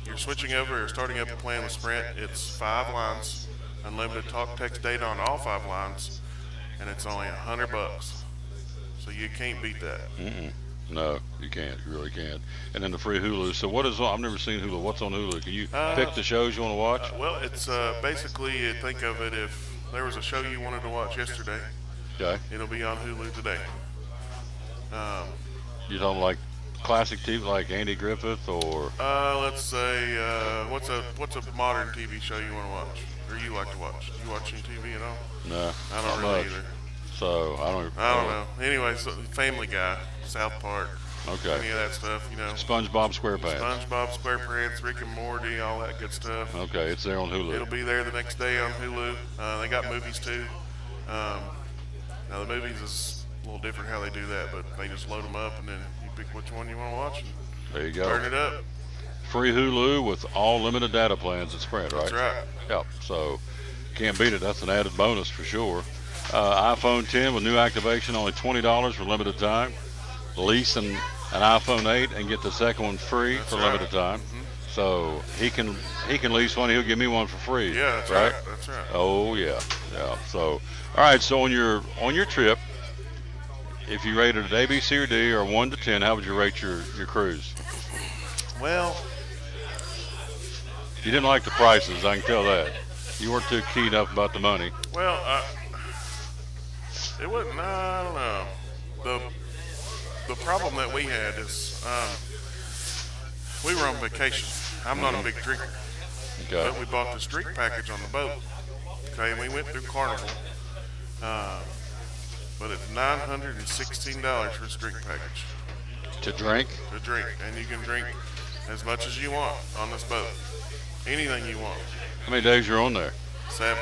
Speaker 14: You're switching over or starting up a plan with Sprint. It's 5 lines, unlimited talk, text, data on all 5 lines, and it's only $100. So you can't beat that.
Speaker 1: No, you can't. You really can't. And then the free Hulu. So what is on? I've never seen Hulu. What's on Hulu? Can you pick the shows you want to watch?
Speaker 14: Well, it's basically, think of it if there was a show you wanted to watch yesterday.
Speaker 1: Okay.
Speaker 14: It'll be on Hulu today.
Speaker 1: You talking like classic TV, like Andy Griffith, or?
Speaker 14: Let's say, what's a modern TV show you want to watch, or you like to watch? You watching TV at all?
Speaker 1: No,
Speaker 14: I
Speaker 1: not
Speaker 14: don't really
Speaker 1: much.
Speaker 14: either.
Speaker 1: So I don't
Speaker 14: know. Anyway, so Family Guy, South Park.
Speaker 1: Okay.
Speaker 14: Any of that stuff, you know.
Speaker 1: SpongeBob SquarePants.
Speaker 14: SpongeBob SquarePants, Rick and Morty, all that good stuff.
Speaker 1: Okay, it's there on Hulu.
Speaker 14: It'll be there the next day on Hulu. They got movies too. Now the movies is a little different how they do that, but they just load them up and then you pick which one you want to watch. And
Speaker 1: there you go.
Speaker 14: turn it up.
Speaker 1: Free Hulu with all limited data plans at Sprint, right?
Speaker 14: That's right.
Speaker 1: Yep. So can't beat it. That's an added bonus for sure. iPhone 10 with new activation, only $20 for limited time. Lease an iPhone 8 and get the second one free for limited time. So he can lease one. He'll give me one for free.
Speaker 14: Yeah, that's right. That's right.
Speaker 1: Oh yeah, yeah. So all right. So on your trip, if you rated it A, B, C, or D, or 1 to 10, how would you rate your cruise?
Speaker 14: Well,
Speaker 1: you didn't like the prices. I can tell that. You weren't too keyed up about the money.
Speaker 14: Well, it wasn't. I don't know. The problem that we had is we were on vacation. I'm not a big drinker, but we bought this drink package on the boat. Okay, and we went through Carnival, but it's $916 for this drink package.
Speaker 1: To drink?
Speaker 14: To drink, and you can drink as much as you want on this boat. Anything you want.
Speaker 1: How many days you're on there?
Speaker 14: 7.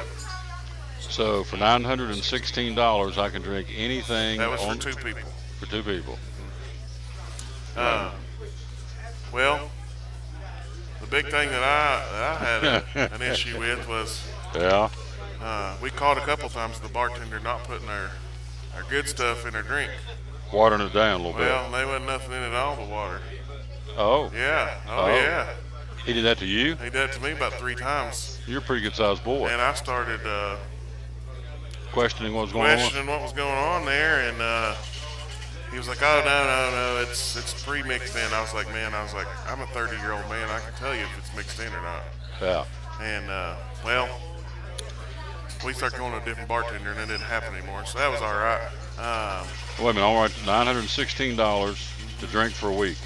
Speaker 1: So for $916, I can drink anything.
Speaker 14: That was for 2 people.
Speaker 1: For 2 people.
Speaker 14: Well, the big thing that I had an issue with was we caught a couple times the bartender not putting our good stuff in our drink.
Speaker 1: Watering it down a little bit.
Speaker 14: Well, there wasn't nothing in it at all but water.
Speaker 1: Oh.
Speaker 14: Yeah. Oh, yeah.
Speaker 1: He did that to you?
Speaker 14: He did that to me about 3 times.
Speaker 1: You're a pretty good sized boy.
Speaker 14: And I started
Speaker 1: questioning what was going on?
Speaker 14: Questioning what was going on there, and he was like, "Oh no, it's pre-mixed in." I was like, "Man, I'm a 30-year-old man. I can tell you if it's mixed in or not."
Speaker 1: Yeah.
Speaker 14: And well, we started going to a different bartender, and it didn't happen anymore. So that was all right.
Speaker 1: Wait a minute. All right, $916 to drink for a week.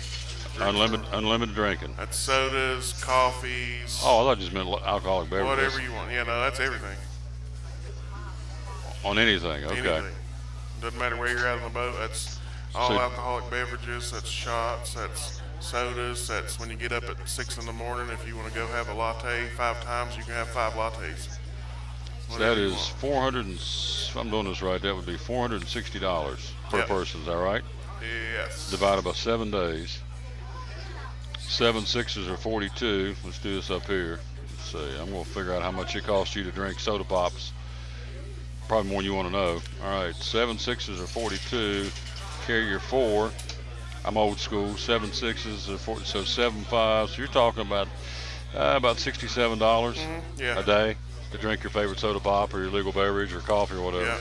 Speaker 1: Unlimited drinking.
Speaker 14: That's sodas, coffees.
Speaker 1: Oh, I thought you just meant alcoholic beverages.
Speaker 14: Whatever you want. Yeah, no, that's everything.
Speaker 1: On anything, okay.
Speaker 14: Anything. Doesn't matter where you're at on the boat. That's all alcoholic beverages. That's shots. That's sodas. That's when you get up at 6 in the morning. If you want to go have a latte 5 times, you can have 5 lattes.
Speaker 1: So that is if I'm doing this right, that would be $460 per person. Is that right?
Speaker 14: Yes.
Speaker 1: Divided by 7 days. 7 6s are 42. Let's do this up here. Let's see. I'm going to figure out how much it costs you to drink soda pops. Probably more than you want to know. All right, 7 6s are 42. Carry your 4. I'm old school. 7 6s are 40. So 7 5s. So you're talking about $67 a day to drink your favorite soda pop or your legal beverage or coffee or whatever.
Speaker 14: Yeah.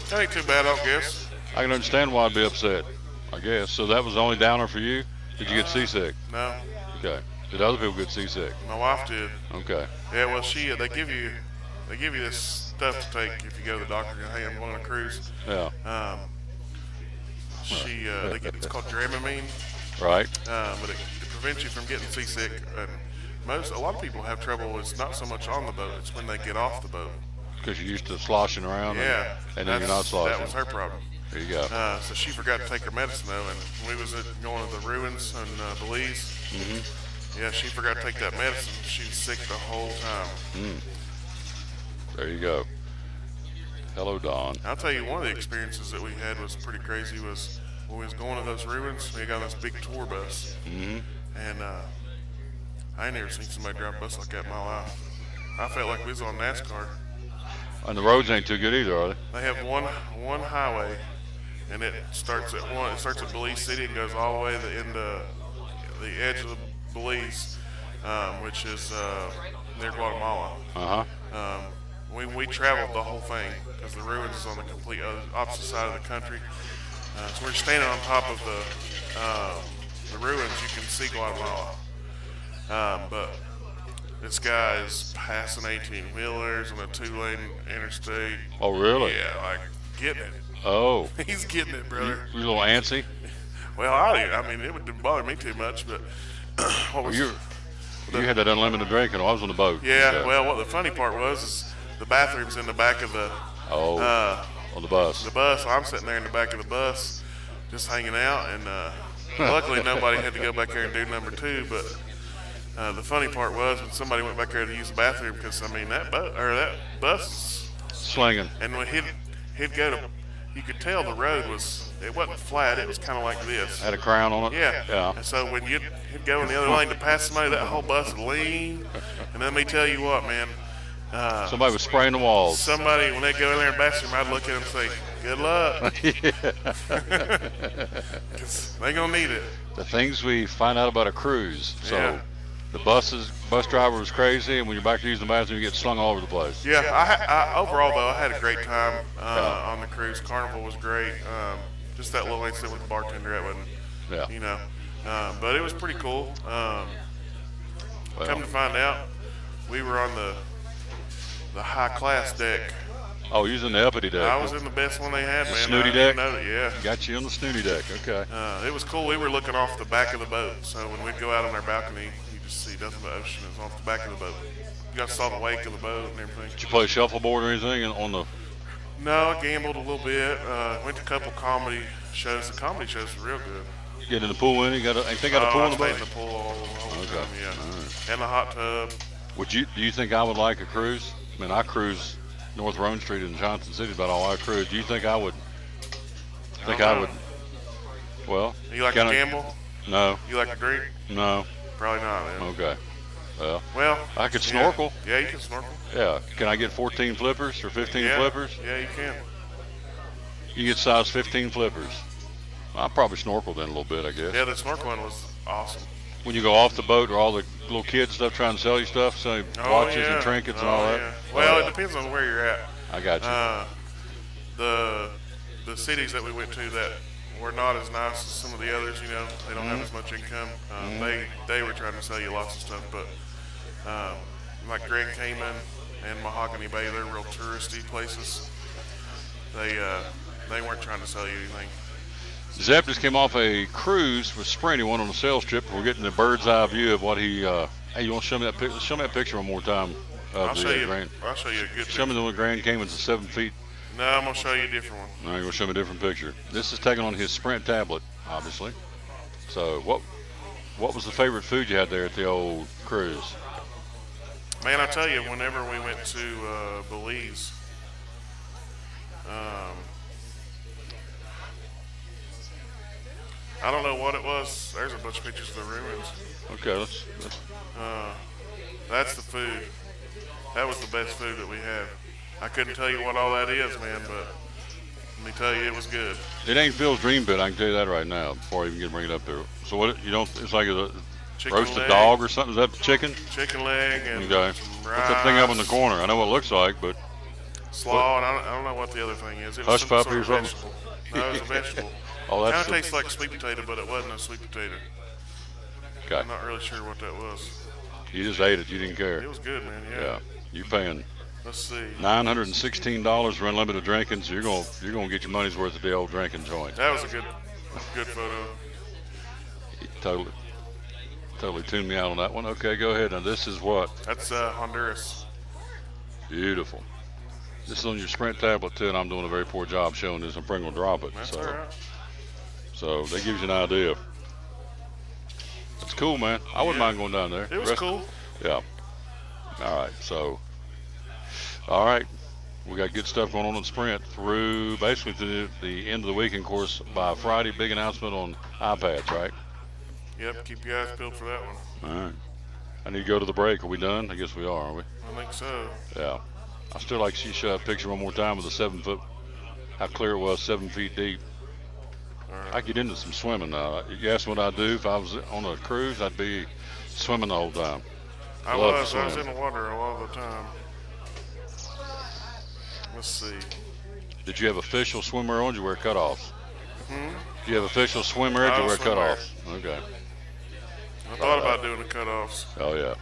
Speaker 14: That ain't too bad, I guess.
Speaker 1: I can understand why I'd be upset, I guess. So that was the only downer for you? Did you get seasick?
Speaker 14: No.
Speaker 1: Okay. Did other people get seasick?
Speaker 14: My wife did.
Speaker 1: Okay.
Speaker 14: Yeah, well, they give you this stuff to take if you go to the doctor. Hey, I'm going on a cruise.
Speaker 1: Yeah.
Speaker 14: It's called Dramamine.
Speaker 1: Right.
Speaker 14: But it prevents you from getting seasick. And a lot of people have trouble. It's not so much on the boat; it's when they get off the boat.
Speaker 1: Because you're used to sloshing around.
Speaker 14: Yeah.
Speaker 1: And then you're not sloshing.
Speaker 14: That was her problem.
Speaker 1: There you go.
Speaker 14: So she forgot to take her medicine though, and we was going to the ruins in Belize. Yeah, she forgot to take that medicine. She was sick the whole time.
Speaker 1: There you go. Hello, Don.
Speaker 14: I'll tell you, one of the experiences that we had was pretty crazy. Was when we was going to those ruins, we got on this big tour bus, and I ain't never seen somebody drive a bus like that in my life. I felt like we was on NASCAR.
Speaker 1: And the roads ain't too good either, are they?
Speaker 14: They have one highway, and it starts at Belize City and goes all the way to the end of the edge of the Belize, which is near Guatemala. We traveled the whole thing because the ruins is on the complete opposite side of the country. So we're standing on top of the ruins. You can see Guatemala, but this guy is passing 18-wheelers on a 2-lane interstate.
Speaker 1: Oh, really?
Speaker 14: Yeah, like getting it.
Speaker 1: Oh.
Speaker 14: He's getting it, brother.
Speaker 1: You a little antsy?
Speaker 14: Well, I mean, it wouldn't bother me too much, but
Speaker 1: you had that unlimited drinking. I was on the boat.
Speaker 14: Yeah,
Speaker 1: so.
Speaker 14: Well, what the funny part was is the bathroom's in the back of the
Speaker 1: on the bus.
Speaker 14: The bus. I'm sitting there in the back of the bus, just hanging out, and luckily nobody had to go back there and do number 2. But the funny part was when somebody went back there to use the bathroom, because I mean that bus
Speaker 1: slinging,
Speaker 14: and when he'd go to, you could tell the road it wasn't flat. It was kind of like this.
Speaker 1: Had a crown on it.
Speaker 14: Yeah. And so when he'd go in the other lane to pass somebody, that whole bus would lean. And let me tell you what, man.
Speaker 1: Somebody was spraying the walls.
Speaker 14: Somebody, when they go in there and bathroom, I'd look at them and say, "Good luck." Because they're gonna need it.
Speaker 1: The things we find out about a cruise. So the bus driver was crazy, and when you're back to using the bathroom, you get slung all over the place.
Speaker 14: Yeah. I overall though, I had a great time on the cruise. Carnival was great. Just that little incident with the bartender, that wasn't, you know. But it was pretty cool. Come to find out, we were on the high-class deck.
Speaker 1: Oh, you was in the uppity deck.
Speaker 14: I was in the best one they had, man.
Speaker 1: Snooty deck?
Speaker 14: Yeah.
Speaker 1: Got you on the snooty deck, okay.
Speaker 14: It was cool. We were looking off the back of the boat, so when we'd go out on our balcony, you just see nothing but ocean. It's off the back of the boat. You got to saw the wake of the boat and everything.
Speaker 1: Did you play shuffleboard or anything on the...
Speaker 14: No, I gambled a little bit. Went to a couple comedy shows. The comedy shows were real good.
Speaker 1: Get in the pool in? Ain't they got a pool in the boat?
Speaker 14: I stayed in the pool all the time, yeah. Right. And the hot tub.
Speaker 1: Do you think I would like a cruise? I mean, I cruise North Rome Street in Johnson City, about all I cruise. Do you think I would? I would. Well,
Speaker 14: you like to gamble?
Speaker 1: No.
Speaker 14: You like to drink?
Speaker 1: No.
Speaker 14: Probably not, man.
Speaker 1: Okay.
Speaker 14: Well,
Speaker 1: I could snorkel.
Speaker 14: Yeah, you can snorkel.
Speaker 1: Yeah. Can I get 14 flippers or 15 flippers?
Speaker 14: Yeah, you can.
Speaker 1: You get size 15 flippers. I'll probably snorkel then a little bit, I guess.
Speaker 14: Yeah, the snorkeling was awesome.
Speaker 1: when you go off the boat, are all the little kids stuff trying to sell you stuff, so watches and trinkets and all that?
Speaker 14: Yeah. Well, it depends on where you're at.
Speaker 1: I got you.
Speaker 14: The cities that we went to that were not as nice as some of the others, you know, they don't have as much income. They were trying to sell you lots of stuff, but like Grand Cayman and Mahogany Bay, they're real touristy places. They weren't trying to sell you anything.
Speaker 1: Zeb just came off a cruise with Sprint. He went on a sales trip. We're getting the bird's eye view of what he. Hey, you want to show me that picture? Show me that picture one more time.
Speaker 14: I'll show you a good
Speaker 1: Show me the one Grand Cayman's 7 feet.
Speaker 14: No, I'm gonna show you a different one.
Speaker 1: No, you're gonna show me a different picture. This is taken on his Sprint tablet, obviously. So what was the favorite food you had there at the old cruise?
Speaker 14: Man, I tell you, whenever we went to Belize, I don't know what it was. There's a bunch of pictures of the ruins.
Speaker 1: Okay,
Speaker 14: that's the food. That was the best food that we had. I couldn't tell you what all that is, man, but let me tell you, it was good.
Speaker 1: It ain't Phil's Dream Pit. I can tell you that right now before I even get bring it up there. So what? You don't? It's like a roasted
Speaker 14: leg.
Speaker 1: dog or something. Is that chicken?
Speaker 14: Chicken leg and
Speaker 1: okay.
Speaker 14: Some rice.
Speaker 1: What's that thing up in the corner? I know what it looks like, but
Speaker 14: slaw, and I don't know what the other thing is. It was
Speaker 1: hush
Speaker 14: some
Speaker 1: puppy or
Speaker 14: sort of
Speaker 1: something.
Speaker 14: vegetable. No, it was a vegetable.
Speaker 1: Oh, that's
Speaker 14: kind of tastes like sweet potato, but it wasn't a sweet potato.
Speaker 1: Okay.
Speaker 14: I'm not really sure what that was.
Speaker 1: You just ate it. You didn't care.
Speaker 14: It was good, man.
Speaker 1: Yeah. You paying?
Speaker 14: Let's see.
Speaker 1: $916 for unlimited drinking, so you're gonna get your money's worth at the old drinking joint.
Speaker 14: That was a good photo.
Speaker 1: He totally tuned me out on that one. Okay, go ahead. Now this is what?
Speaker 14: That's Honduras.
Speaker 1: Beautiful. This is on your Sprint tablet too, and I'm doing a very poor job showing this. I'm probably gonna drop it.
Speaker 14: That's all right.
Speaker 1: So that gives you an idea. It's cool, man. I wouldn't mind going down there.
Speaker 14: It was cool.
Speaker 1: Yeah. All right. So. All right. We got good stuff going on in Sprint through basically to the end of the week. And of course, by Friday, big announcement on iPads, right?
Speaker 14: Yep. Keep your eyes peeled for that one.
Speaker 1: All right. I need to go to the break. Are we done? I guess we are, aren't we?
Speaker 14: I think so.
Speaker 1: Yeah. I still like to see show that picture one more time with the 7 foot, how clear it was, 7 feet deep.
Speaker 14: Right.
Speaker 1: I get into some swimming now. You asked what I'd do if I was on a cruise, I'd be swimming the whole time.
Speaker 14: I was in the water a lot of the time. Let's see.
Speaker 1: Did you have official swimwear on? Did you wear cutoffs?
Speaker 14: Hmm?
Speaker 1: Did you have official swimwear? Did you wear cutoffs? Okay.
Speaker 14: I thought about doing the cutoffs.
Speaker 1: Oh yeah,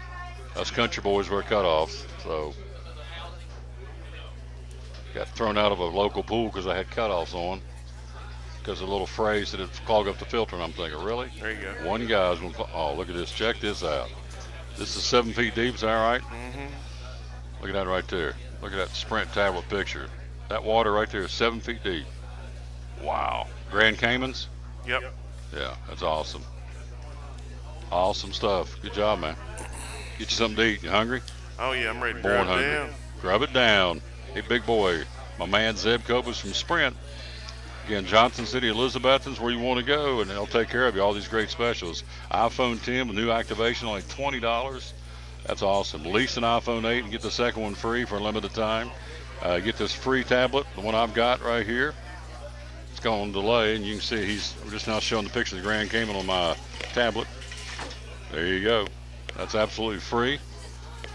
Speaker 1: us country boys wear cutoffs. So got thrown out of a local pool because I had cutoffs on. Because of a little phrase that it clogged up the filter, and I'm thinking, really?
Speaker 14: There you go.
Speaker 1: One guy's going to, oh, look at this. Check this out. This is 7 feet deep, is that right?
Speaker 14: Mm-hmm.
Speaker 1: Look at that right there. Look at that Sprint tablet picture. That water right there is 7 feet deep. Wow. Grand Caymans?
Speaker 14: Yep.
Speaker 1: Yeah, that's awesome. Awesome stuff. Good job, man. Get you something to eat. You hungry?
Speaker 14: Oh, yeah, I'm ready to
Speaker 1: Born
Speaker 14: grab
Speaker 1: hungry.
Speaker 14: it down.
Speaker 1: Grub it down. Hey, big boy. My man Zeb Kobus from Sprint. Again, Johnson City, Elizabethton's where you want to go, and they'll take care of you. All these great specials. iPhone 10 with new activation, only $20. That's awesome. Lease an iPhone 8 and get the second one free for a limited time. Get this free tablet, the one I've got right here. It's going on delay, and you can see we're just now showing the picture of the Grand Cayman on my tablet. There you go. That's absolutely free.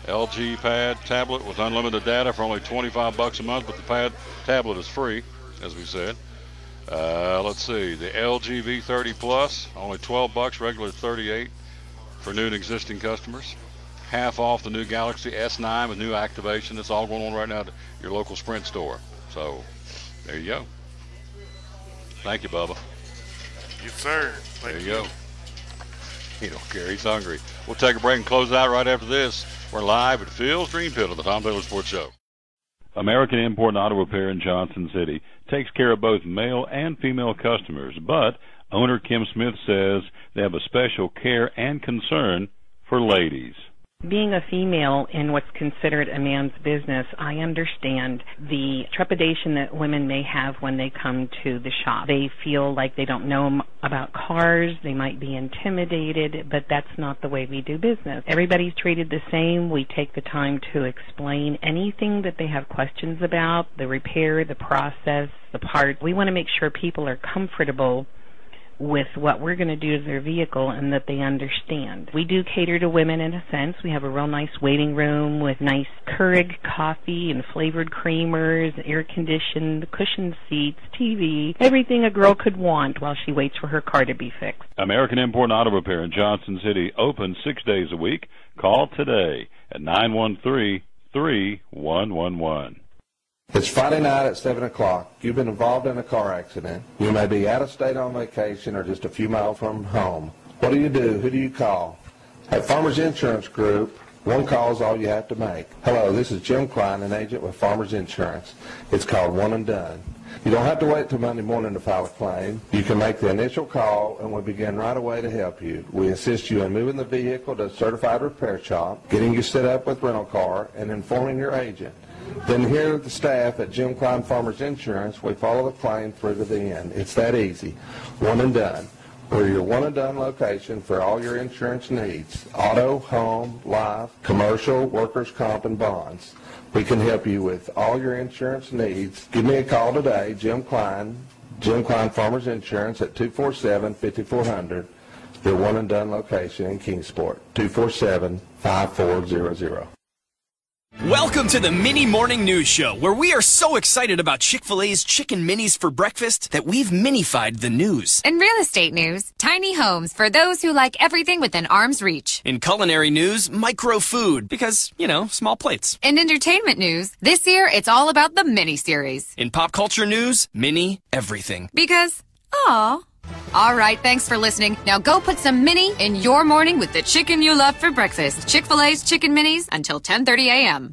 Speaker 1: LG Pad tablet with unlimited data for only $25 a month, but the tablet is free, as we said. Let's see, the LG V30 Plus, only $12, regular $38 for new and existing customers. Half off the new Galaxy S9 with new activation. It's all going on right now at your local Sprint store. So, there you go. Thank you, Bubba.
Speaker 14: Yes, sir.
Speaker 1: There you go. He don't care. He's hungry. We'll take a break and close out right after this. We're live at Phil's Dream Pit on the Tom Taylor Sports Show. American Import and Auto Repair in Johnson City takes care of both male and female customers, but owner Kim Smith says they have a special care and concern for ladies.
Speaker 15: Being a female in what's considered a man's business, I understand the trepidation that women may have when they come to the shop. They feel like they don't know about cars, they might be intimidated, but that's not the way we do business. Everybody's treated the same. We take the time to explain anything that they have questions about, the repair, the process, the part. We want to make sure people are comfortable with what we're going to do to their vehicle and that they understand. We do cater to women in a sense. We have a real nice waiting room with nice Keurig coffee and flavored creamers, air-conditioned, cushioned seats, TV, everything a girl could want while she waits for her car to be fixed.
Speaker 6: American Import Auto Repair in Johnson City, open 6 days a week. Call today at 913-3111.
Speaker 16: It's Friday night at 7 o'clock. You've been involved in a car accident. You may be out of state on vacation or just a few miles from home. What do? Who do you call? At Farmers Insurance Group, one call is all you have to make. Hello, this is Jim Klein, an agent with Farmers Insurance. It's called One and Done. You don't have to wait till Monday morning to file a claim. You can make the initial call and we'll begin right away to help you. We assist you in moving the vehicle to a certified repair shop, getting you set up with rental car, and informing your agent. Then here at the staff at Jim Klein Farmers Insurance, we follow the claim through to the end. It's that easy. One and Done. We're your one and done location for all your insurance needs. Auto, home, life, commercial, workers' comp, and bonds. We can help you with all your insurance needs. Give me a call today, Jim Klein Farmers Insurance at 247-5400. Your one and done location in Kingsport, 247-5400.
Speaker 17: Welcome to the Mini Morning News Show, where we are so excited about Chick-fil-A's Chicken Minis for breakfast that we've minified the news.
Speaker 18: In real estate news, tiny homes for those who like everything within arm's reach.
Speaker 17: In culinary news, micro food, because, small plates.
Speaker 18: In entertainment news, this year it's all about the mini-series.
Speaker 17: In pop culture news, mini everything.
Speaker 18: Because, aw. All right, thanks for listening. Now go put some mini in your morning with the chicken you love for breakfast. Chick-fil-A's Chicken Minis until 10:30 a.m.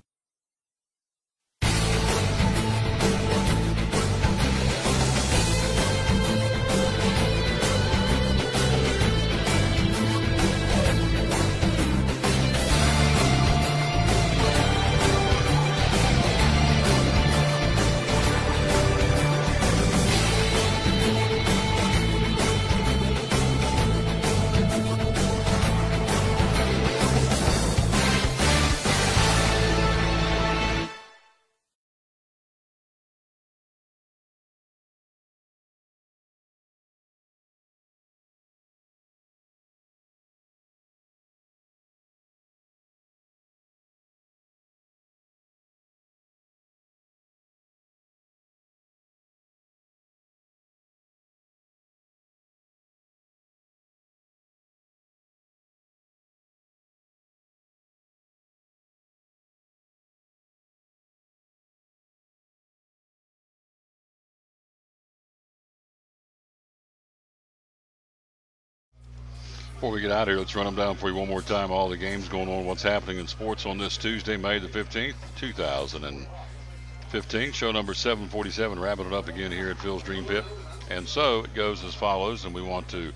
Speaker 1: Before we get out of here, let's run them down for you one more time. All the games going on, what's happening in sports on this Tuesday, May the 15th, 2015. Show number 747, wrapping it up again here at Phil's Dream Pit. And so it goes as follows, and we want to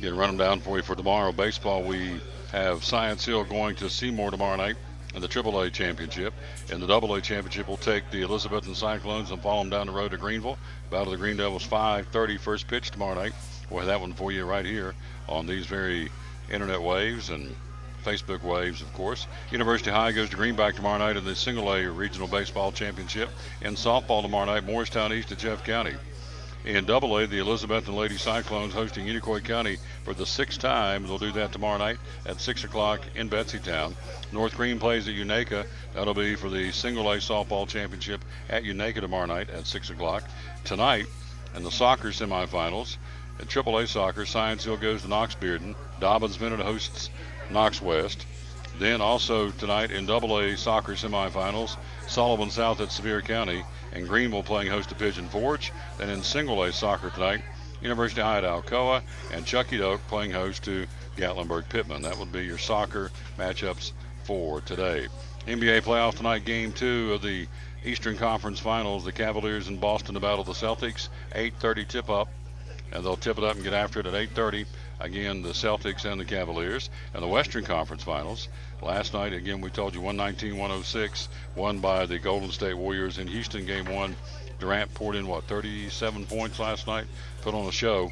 Speaker 1: run them down for you for tomorrow. Baseball, we have Science Hill going to Seymour tomorrow night in the AAA championship. In the AA championship, we'll take the Elizabethton Cyclones and follow them down the road to Greenville. Battle of the Green Devils, 5:30 first pitch tomorrow night. We'll have that one for you right here on these very internet waves and Facebook waves, of course. University High goes to Greenback tomorrow night in the Single A Regional Baseball Championship. In softball tomorrow night, Morristown East at Jeff County. In AA, the Elizabethton Lady Cyclones hosting Unicoi County for the 6th time. They'll do that tomorrow night at 6 o'clock in Betsy-Town. North Green plays at Unaka. That'll be for the Single A Softball Championship at Unaka tomorrow night at 6 o'clock. Tonight, in the soccer semifinals, at AAA soccer, Science Hill goes to Knox Bearden. Dobbins Bennett hosts Knox West. Then also tonight in AA soccer semifinals, Sullivan South at Sevier County and Greenville playing host to Pigeon Forge. Then in Single A soccer tonight, University High at Alcoa and Chucky Doak playing host to Gatlinburg Pittman. That would be your soccer matchups for today. NBA playoff tonight, game 2 of the Eastern Conference Finals. The Cavaliers in Boston to battle the Celtics. 8:30 tip-up. And they'll tip it up and get after it at 8:30. Again, the Celtics and the Cavaliers. And the Western Conference Finals. Last night, again, we told you 119-106, won by the Golden State Warriors in Houston, game 1. Durant poured in, 37 points last night, put on a show.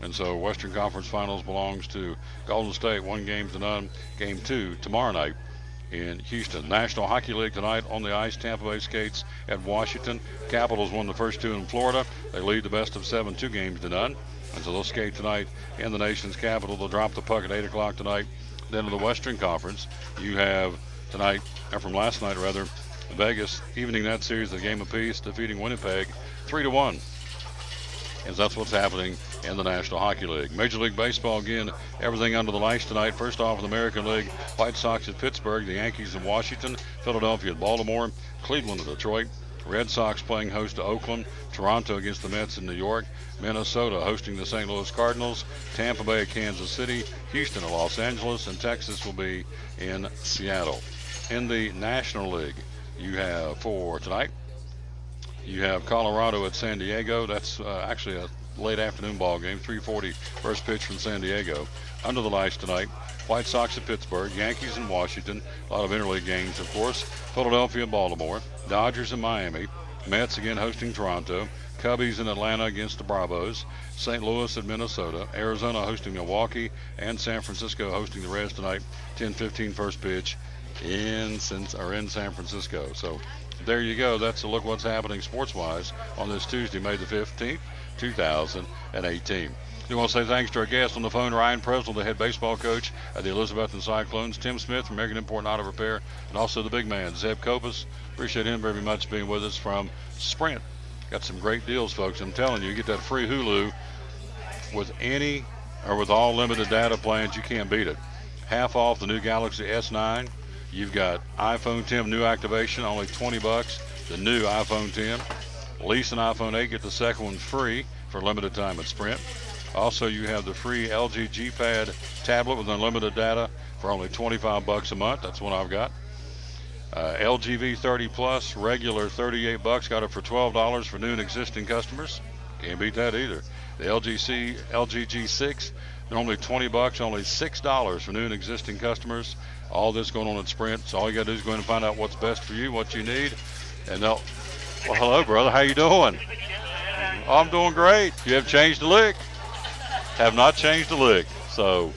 Speaker 1: And so Western Conference Finals belongs to Golden State, 1-0. Game 2 tomorrow night in Houston. National Hockey League tonight on the ice. Tampa Bay skates at Washington. Capitals won the first 2 in Florida. They lead the best of 7, 2 games to none. And so they'll skate tonight in the nation's capital. They'll drop the puck at 8 o'clock tonight. Then in the Western Conference, you have tonight, or from last night rather, Vegas evening that series, a game apiece, defeating Winnipeg 3-1. And that's what's happening in the National Hockey League. Major League Baseball, again, everything under the lights tonight. First off in the American League, White Sox at Pittsburgh, the Yankees in Washington, Philadelphia at Baltimore, Cleveland at Detroit, Red Sox playing host to Oakland, Toronto against the Mets in New York, Minnesota hosting the St. Louis Cardinals, Tampa Bay at Kansas City, Houston at Los Angeles, and Texas will be in Seattle. In the National League, you have for tonight, you have Colorado at San Diego. That's actually a late afternoon ball game, 3:40 first pitch from San Diego. Under the lights tonight, White Sox at Pittsburgh, Yankees in Washington, a lot of interleague games, of course, Philadelphia and Baltimore, Dodgers in Miami, Mets again hosting Toronto, Cubbies in Atlanta against the Bravos, St. Louis at Minnesota, Arizona hosting Milwaukee, and San Francisco hosting the Reds tonight, 10:15 first pitch in San Francisco. So there you go. That's a look what's happening sports-wise on this Tuesday, May the 15th, 2018. We want to say thanks to our guest on the phone, Ryan Presnell, the head baseball coach of the Elizabethton Cyclones, Tim Smith from American Import and Auto Repair, and also the big man, Zeb Kopus. Appreciate him very much being with us from Sprint. Got some great deals, folks. I'm telling you, you get that free Hulu with any or with all limited data plans. You can't beat it. Half off the new Galaxy S9. You've got iPhone 10 new activation, only $20. The new iPhone 10. Lease an iPhone 8, get the second one free for limited time at Sprint. Also, you have the free LG G Pad tablet with unlimited data for only $25 a month. That's one I've got. LG V30 Plus, regular $38. Got it for $12 for new and existing customers. Can't beat that either. The LG G6, normally $20, only $6 for new and existing customers. All this going on at Sprint. So all you got to do is go in and find out what's best for you, what you need. And they'll, well, hello, brother. How you doing? Oh, I'm doing great. You have changed a lick. Have not changed a lick. So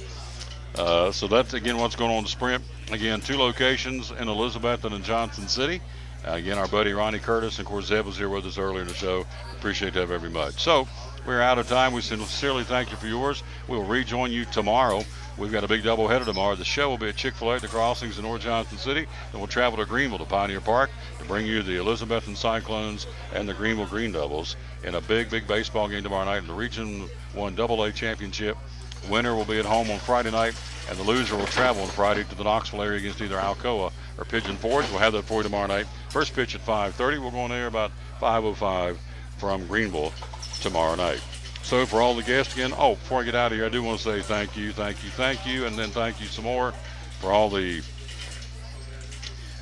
Speaker 1: that's, again, what's going on at Sprint. Again, 2 locations in Elizabethton and Johnson City. Again, our buddy Ronnie Curtis, and of course, Zeb was here with us earlier in the show. Appreciate that very much. So we're out of time. We sincerely thank you for yours. We'll rejoin you tomorrow. We've got a big doubleheader tomorrow. The show will be at Chick-fil-A at the Crossings in North Johnson City. Then we'll travel to Greenville to Pioneer Park to bring you the Elizabethton Cyclones and the Greenville Green Devils in a big, big baseball game tomorrow night in the Region 1 AA Championship. The winner will be at home on Friday night, and the loser will travel on Friday to the Knoxville area against either Alcoa or Pigeon Forge. We'll have that for you tomorrow night. First pitch at 5:30. We'll go on air about 5:05 from Greenville tomorrow night. So for all the guests again, before I get out of here, I do want to say thank you, and then thank you some more for all the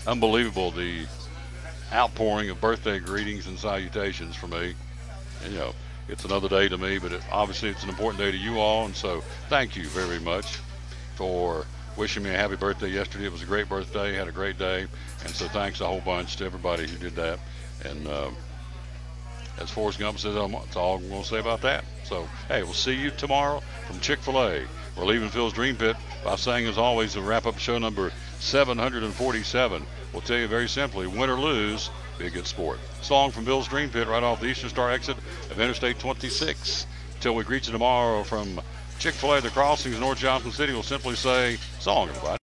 Speaker 1: unbelievable, the outpouring of birthday greetings and salutations for me. And, you know, it's another day to me, but obviously it's an important day to you all, and so thank you very much for wishing me a happy birthday yesterday. It was a great birthday, had a great day, and so thanks a whole bunch to everybody who did that. And as Forrest Gump says, that's all I'm going to say about that. So, hey, we'll see you tomorrow from Chick-fil-A. We're leaving Phil's Dream Pit by saying, as always, to wrap up show number 747. We'll tell you very simply, win or lose, be a good sport. Song from Bill's Dream Pit right off the Eastern Star exit of Interstate 26. Until we greet you tomorrow from Chick-fil-A, the Crossings, North Johnson City, we'll simply say, so long, everybody.